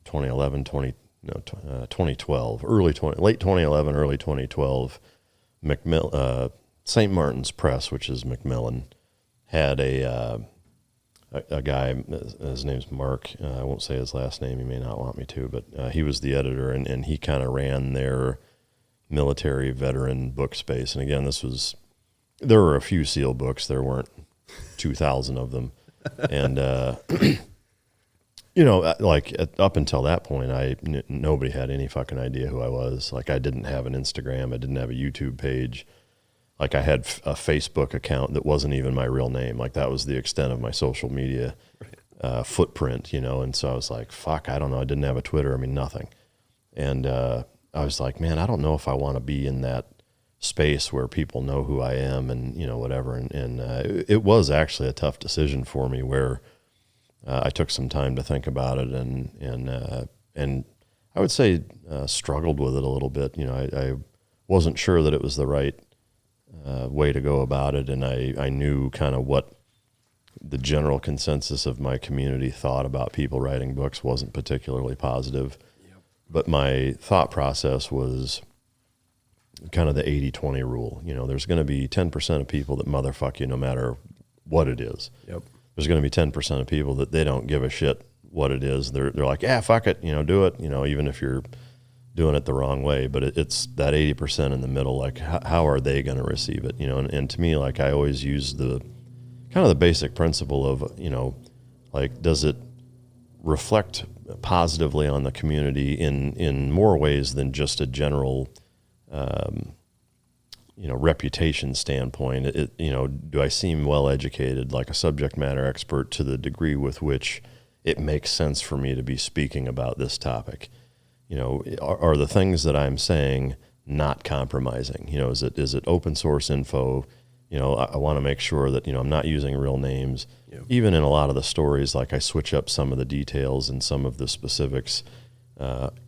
Speaker 1: 2012, late 2011, early 2012. St. Martin's Press, which is Macmillan, had a guy, his name's Mark. I won't say his last name. He may not want me to, but he was the editor, and he kind of ran their military veteran book space. And again, there were a few SEAL books. There weren't 2,000 of them. And, up until that point, nobody had any fucking idea who I was. Like, I didn't have an Instagram. I didn't have a YouTube page. Like, I had a Facebook account that wasn't even my real name. Like, that was the extent of my social media footprint, And so I was like, fuck, I don't know. I didn't have a Twitter. I mean, nothing. And I was like, man, I don't know if I want to be in that space where people know who I am and, whatever. And it was actually a tough decision for me where I took some time to think about it and I would say struggled with it a little bit. I wasn't sure that it was the right way to go about it, and I knew kind of what the general consensus of my community thought about people writing books wasn't particularly positive. Yep. But my thought process was kind of the 80-20 rule. There's going to be 10% of people that motherfuck you no matter what it is. Yep. There's going to be 10% of people that they don't give a shit what it is. They're like, yeah, fuck it, do it, even if you're doing it the wrong way. But it's that 80% in the middle, like how are they going to receive it? And to me, like, I always use the kind of the basic principle of, like, does it reflect positively on the community in more ways than just a general, reputation standpoint? Do I seem well educated, like a subject matter expert, to the degree with which it makes sense for me to be speaking about this topic? Are the things that I'm saying not compromising? Is it open source info? I want to make sure that, I'm not using real names. Yep. Even in a lot of the stories, like, I switch up some of the details and some of the specifics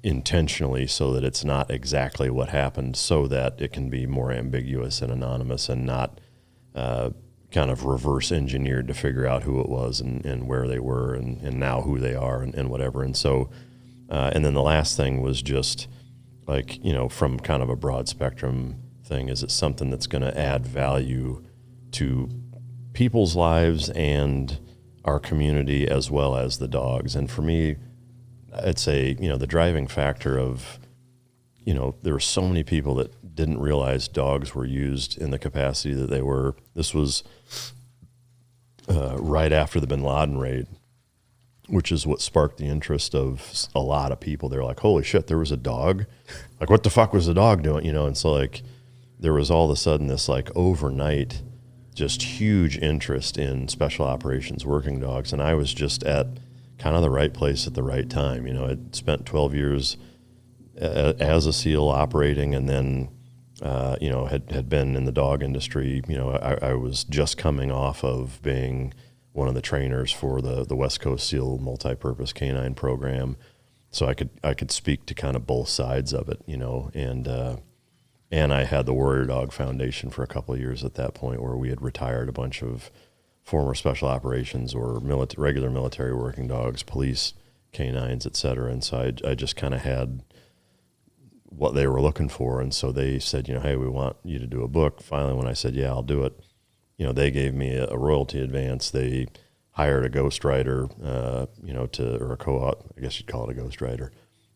Speaker 1: intentionally so that it's not exactly what happened, so that it can be more ambiguous and anonymous and not kind of reverse engineered to figure out who it was and where they were and now who they are and whatever. And so, and then the last thing was just like, from kind of a broad spectrum thing, is it something that's going to add value to people's lives and our community as well as the dogs? And for me, I'd say, the driving factor of, there were so many people that didn't realize dogs were used in the capacity that they were. This was right after the bin Laden raid, which is what sparked the interest of a lot of people. They're like, holy shit, there was a dog? Like, what the fuck was the dog doing? And so, like, there was all of a sudden this, like, overnight just huge interest in special operations working dogs. And I was just at kind of the right place at the right time. I'd spent 12 years as a SEAL operating, and then, had been in the dog industry. I was just coming off of being one of the trainers for the West Coast SEAL multi-purpose canine program. So I could speak to kind of both sides of it, and I had the Warrior Dog Foundation for a couple of years at that point, where we had retired a bunch of former special operations or regular military working dogs, police, canines, et cetera. And so I just kind of had what they were looking for. And so they said, hey, we want you to do a book. Finally, when I said, yeah, I'll do it, they gave me a royalty advance. They hired a ghostwriter, or a co-op, I guess you'd call it a ghostwriter,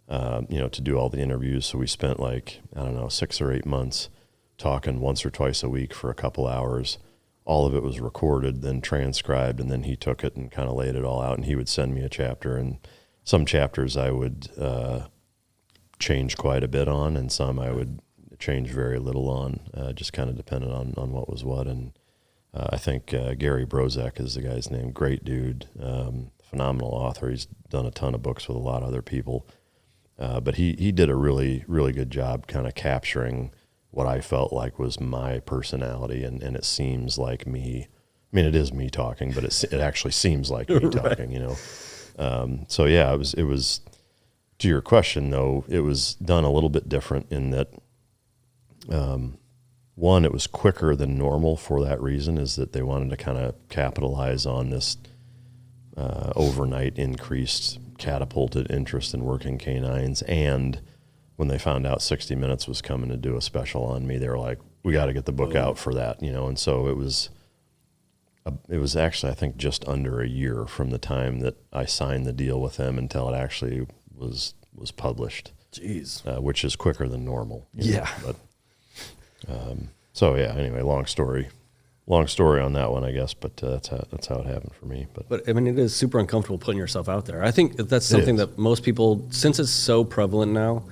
Speaker 1: to do all the interviews. So we spent 6 or 8 months talking once or twice a week for a couple hours. All of it was recorded, then transcribed, and then he took it and kind of laid it all out, and he would send me a chapter. And some chapters I would change quite a bit on, and some I would change very little on, just kind of depended on what was what. And I think Gary Brozak is the guy's name. Great dude, phenomenal author. He's done a ton of books with a lot of other people. But he did a really, really good job kind of capturing what I felt like was my personality, and it seems like me I mean, it is me talking, but it actually seems like me talking, you know? So yeah, it was, to your question though, it was done a little bit different in that, one, it was quicker than normal for that reason, is that they wanted to kind of capitalize on this overnight increased catapulted interest in working canines. And when they found out 60 Minutes was coming to do a special on me, they were like, we got to get the book out for that, you know? And so it was actually, I think, just under a year from the time that I signed the deal with them until it actually was published.
Speaker 2: Jeez.
Speaker 1: Which is quicker than normal.
Speaker 2: Yeah.
Speaker 1: But, so yeah, anyway, long story on that one, I guess, but that's how it happened for me.
Speaker 2: But I mean, it is super uncomfortable putting yourself out there. I think that's something that most people, since it's so prevalent now,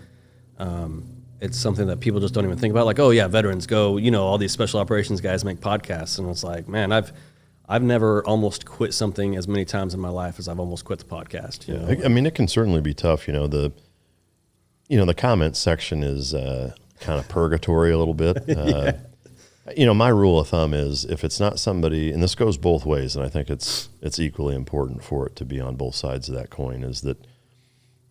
Speaker 2: it's something that people just don't even think about. Like, oh yeah, veterans go, you know, all these special operations guys make podcasts. And it's like, man, I've never almost quit something as many times in my life as I've almost quit the podcast. You know?
Speaker 1: I mean, it can certainly be tough. You know, the comment section is kind of purgatory a little bit. You know, my rule of thumb is if it's not somebody, and this goes both ways, and I think it's equally important for it to be on both sides of that coin, is that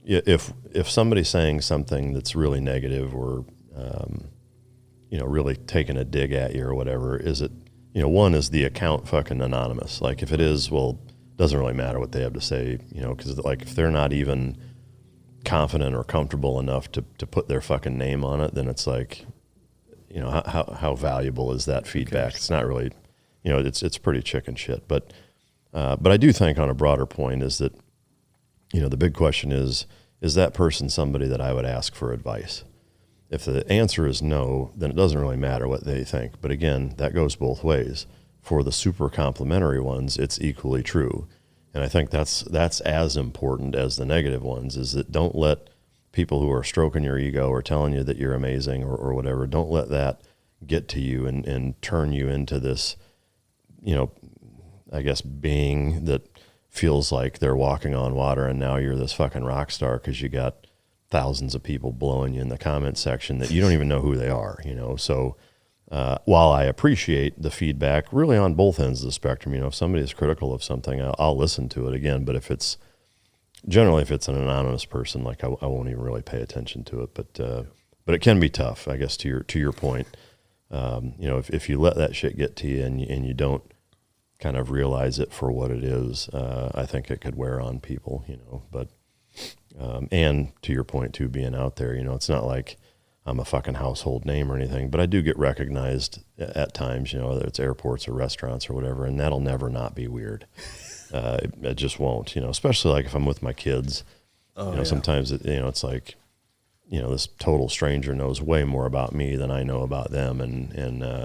Speaker 1: if somebody's saying something that's really negative or, you know, really taking a dig at you or whatever, is it, you know, one, is the account fucking anonymous? Like if it is, well, it doesn't really matter what they have to say, you know, because like if they're not even confident or comfortable enough to put their fucking name on it, then it's like, you know, how valuable is that feedback? It's not really, you know, it's pretty chicken shit. But I do think on a broader point is that, you know, the big question is that person somebody that I would ask for advice? If the answer is no, then it doesn't really matter what they think. But again, that goes both ways. For the super complimentary ones, it's equally true. And I think that's as important as the negative ones, is that don't let people who are stroking your ego or telling you that you're amazing or whatever, don't let that get to you and turn you into this, you know, I guess being that feels like they're walking on water and now you're this fucking rock star because you got thousands of people blowing you in the comment section that you don't even know who they are, you know? So while I appreciate the feedback really on both ends of the spectrum, you know, if somebody is critical of something, I'll listen to it again. But if it's an anonymous person, like I won't even really pay attention to it. But it can be tough, I guess, to your point. You know, if you let that shit get to you and you don't kind of realize it for what it is, I think it could wear on people, you know. But and to your point too, being out there, you know, it's not like I'm a fucking household name or anything, but I do get recognized at times, you know, whether it's airports or restaurants or whatever, and that'll never not be weird. It just won't, you know, especially like if I'm with my kids, sometimes it's like, you know, this total stranger knows way more about me than I know about them. And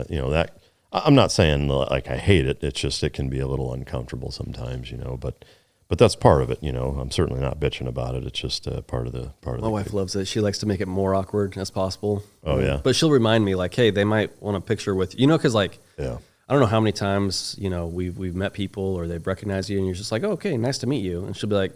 Speaker 1: you know, that I'm not saying like I hate it. It's just, it can be a little uncomfortable sometimes, you know, but that's part of it. You know, I'm certainly not bitching about it. It's just part of the.
Speaker 2: My wife loves it. She likes to make it more awkward as possible.
Speaker 1: Oh yeah.
Speaker 2: But she'll remind me like, hey, they might want a picture with, you know, cause like,
Speaker 1: yeah. I
Speaker 2: don't know how many times, you know, we've met people or they've recognized you and you're just like, oh, okay, nice to meet you. And she'll be like,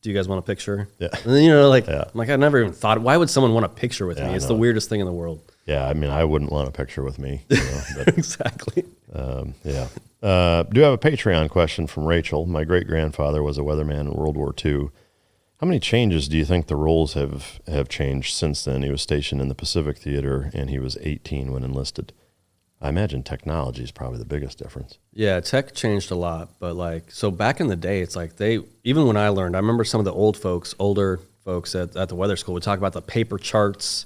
Speaker 2: do you guys want a picture?
Speaker 1: Yeah.
Speaker 2: And then, you know, like,
Speaker 1: yeah.
Speaker 2: I'm like, I never even thought, why would someone want a picture with me? It's the weirdest thing in the world.
Speaker 1: Yeah. I mean, I wouldn't want a picture with me. You know, but,
Speaker 2: exactly.
Speaker 1: Yeah. Do have a Patreon question from Rachel. My great-grandfather was a weatherman in World War II. How many changes do you think the roles have changed since then? He was stationed in the Pacific Theater and he was 18 when enlisted. I imagine technology is probably the biggest difference.
Speaker 2: Yeah, tech changed a lot, but like, so back in the day, it's like even when I learned, I remember some of the older folks at the weather school would talk about the paper charts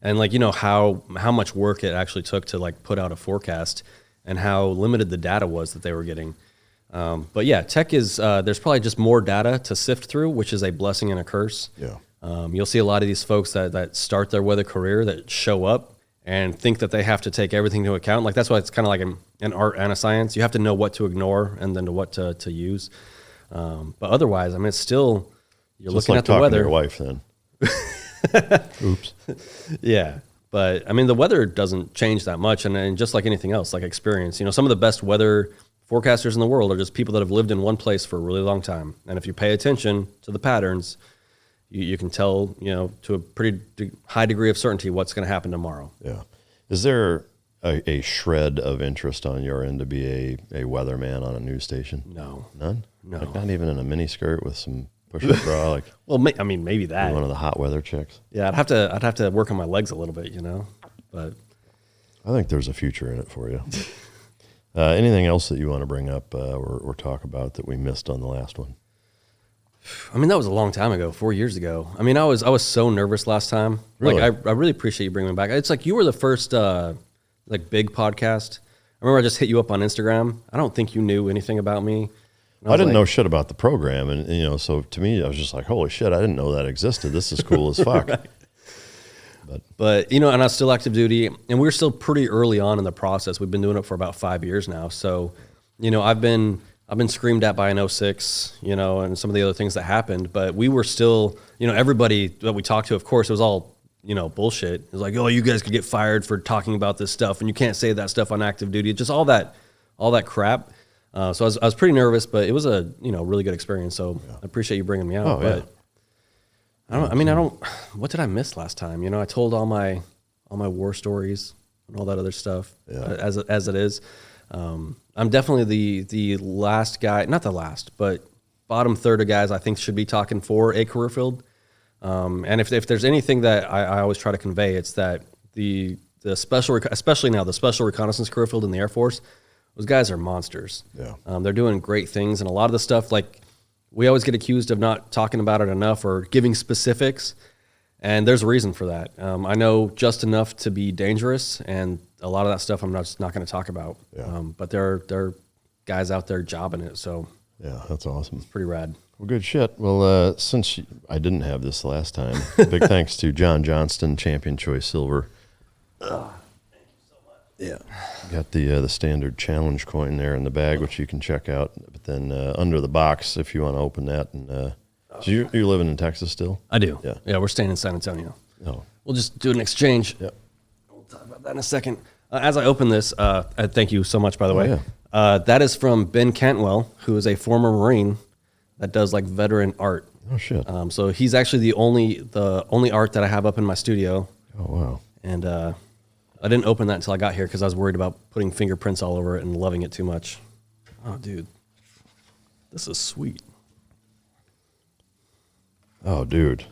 Speaker 2: and like, you know, how much work it actually took to like put out a forecast and how limited the data was that they were getting. But yeah, tech is, there's probably just more data to sift through, which is a blessing and a curse.
Speaker 1: Yeah.
Speaker 2: You'll see a lot of these folks that start their weather career that show up and think that they have to take everything into account. Like that's why it's kind of like an art and a science. You have to know what to ignore and then to what to use. But otherwise, I mean, it's still, you're
Speaker 1: just
Speaker 2: looking
Speaker 1: like
Speaker 2: at the
Speaker 1: talking
Speaker 2: weather.
Speaker 1: To your wife then. Oops.
Speaker 2: Yeah. But I mean, the weather doesn't change that much. And just like anything else, like experience, you know, some of the best weather forecasters in the world are just people that have lived in one place for a really long time. And if you pay attention to the patterns, you can tell, you know, to a pretty high degree of certainty what's going to happen tomorrow.
Speaker 1: Yeah. Is there a shred of interest on your end to be a weatherman on a news station?
Speaker 2: No.
Speaker 1: None?
Speaker 2: No.
Speaker 1: Like not even in a mini skirt with some push-up bra? Like
Speaker 2: Well, I mean, maybe that.
Speaker 1: one of the hot weather chicks?
Speaker 2: Yeah, I'd have to work on my legs a little bit, you know. But
Speaker 1: I think there's a future in it for you. Anything else that you want to bring up or talk about that we missed on the last one?
Speaker 2: I mean, that was a long time ago, 4 years ago. I mean, I was so nervous last time.
Speaker 1: Really?
Speaker 2: Like, I really appreciate you bringing me back. It's like you were the first like big podcast. I remember I just hit you up on Instagram. I don't think you knew anything about me.
Speaker 1: I didn't know shit about the program, and you know, so to me, I was just like, "Holy shit! I didn't know that existed. This is cool as fuck."
Speaker 2: Right. But you know, and I was still active duty, and we were still pretty early on in the process. We've been doing it for about 5 years now. So, you know, I've been screamed at by an 06, you know, and some of the other things that happened. But we were still, you know, everybody that we talked to, of course, it was all, you know, bullshit. It was like, oh, you guys could get fired for talking about this stuff, and you can't say that stuff on active duty. Just all that crap. So I was pretty nervous, but it was a, you know, really good experience. So I appreciate you bringing me out.
Speaker 1: Oh,
Speaker 2: but I don't. What did I miss last time? You know, I told all my war stories and all that other stuff as it is. I'm definitely the last guy, not the last, but bottom third of guys I think should be talking for a career field. And if there's anything that I always try to convey, it's that the special, especially now the special reconnaissance career field in the Air Force, those guys are monsters.
Speaker 1: Yeah.
Speaker 2: They're doing great things, and a lot of the stuff, like, we always get accused of not talking about it enough or giving specifics, and there's a reason for that. I know just enough to be dangerous, and a lot of that stuff I'm just not going to talk about.
Speaker 1: Yeah.
Speaker 2: But there are guys out there jobbing it, so
Speaker 1: Yeah, that's awesome.
Speaker 2: pretty rad.
Speaker 1: Well, good shit. Well, since I didn't have this last time, big thanks to John Johnston, Champion Choice Silver.
Speaker 2: Thank you so much.
Speaker 1: Yeah. Got the standard challenge coin there in the bag, which you can check out. But then under the box, if you want to open that. And so you're living in Texas still?
Speaker 2: I do.
Speaker 1: Yeah.
Speaker 2: Yeah, we're staying in San Antonio.
Speaker 1: Oh.
Speaker 2: We'll just do an exchange.
Speaker 1: Yep.
Speaker 2: We'll talk about that in a second. As I open this, thank you so much, by the way.
Speaker 1: Yeah.
Speaker 2: That is from Ben Cantwell, who is a former Marine that does like veteran art.
Speaker 1: Oh, shit.
Speaker 2: So he's actually the only art that I have up in my studio.
Speaker 1: Oh, wow.
Speaker 2: And I didn't open that until I got here because I was worried about putting fingerprints all over it and loving it too much. Oh, dude. This is sweet.
Speaker 1: Oh, dude.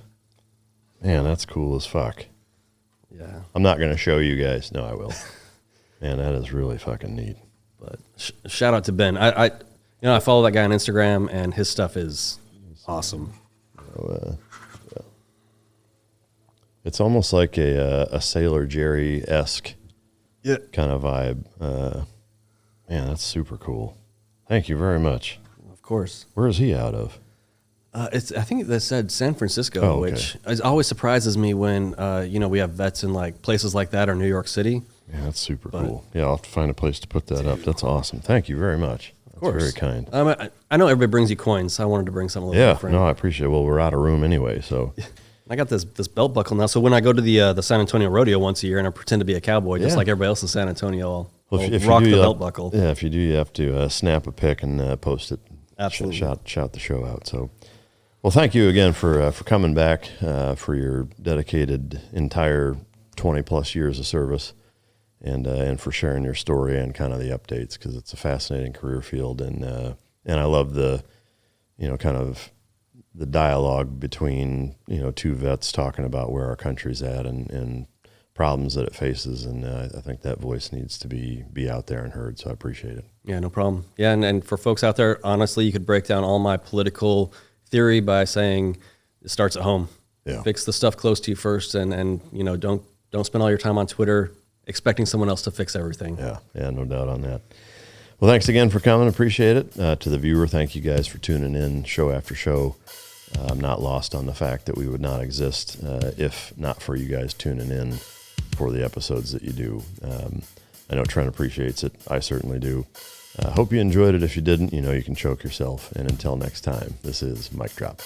Speaker 1: Man, that's cool as fuck.
Speaker 2: Yeah.
Speaker 1: I'm not going to show you guys. No, I will. Man, that is really fucking neat.
Speaker 2: But shout out to Ben. I follow that guy on Instagram, and his stuff is awesome.
Speaker 1: So, it's almost like a Sailor Jerry-esque kind of vibe. Man, that's super cool. Thank you very much.
Speaker 2: Of course.
Speaker 1: Where is he out of?
Speaker 2: I think that said San Francisco,
Speaker 1: Oh, okay.
Speaker 2: which always surprises me when we have vets in like places like that or New York City.
Speaker 1: Yeah, that's super cool. Yeah, I'll have to find a place to put that up. That's awesome. Thank you very much. That's
Speaker 2: Of course.
Speaker 1: very kind.
Speaker 2: I know everybody brings you coins, so I wanted to bring something a little
Speaker 1: Yeah,
Speaker 2: different.
Speaker 1: no, I appreciate it. Well, we're out of room anyway, so.
Speaker 2: I got this belt buckle now, so when I go to the San Antonio rodeo once a year and I pretend to be a cowboy, just
Speaker 1: Yeah.
Speaker 2: like everybody else in San Antonio,
Speaker 1: Well,
Speaker 2: I'll
Speaker 1: if you
Speaker 2: rock
Speaker 1: do,
Speaker 2: the
Speaker 1: you
Speaker 2: belt buckle.
Speaker 1: Yeah, if you do, you have to snap a pic and post it.
Speaker 2: Absolutely.
Speaker 1: Shout the show out. So, well, thank you again for coming back, for your dedicated entire 20 plus years of service, and for sharing your story and kind of the updates, because it's a fascinating career field, and I love the, kind of the dialogue between two vets talking about where our country's at and problems that it faces, and I think that voice needs to be out there and heard. So I appreciate it.
Speaker 2: Yeah, no problem. Yeah, and for folks out there, honestly, you could break down all my political theory by saying it starts at home.
Speaker 1: Yeah.
Speaker 2: Fix the stuff close to you first, and don't spend all your time on Twitter expecting someone else to fix everything.
Speaker 1: Yeah, no doubt on that. Well, thanks again for coming. Appreciate it. To the viewer, thank you guys for tuning in show after show. I'm not lost on the fact that we would not exist if not for you guys tuning in for the episodes that you do. I know Trent appreciates it. I certainly do. Hope you enjoyed it. If you didn't, you can choke yourself. And until next time, this is Mic Drop.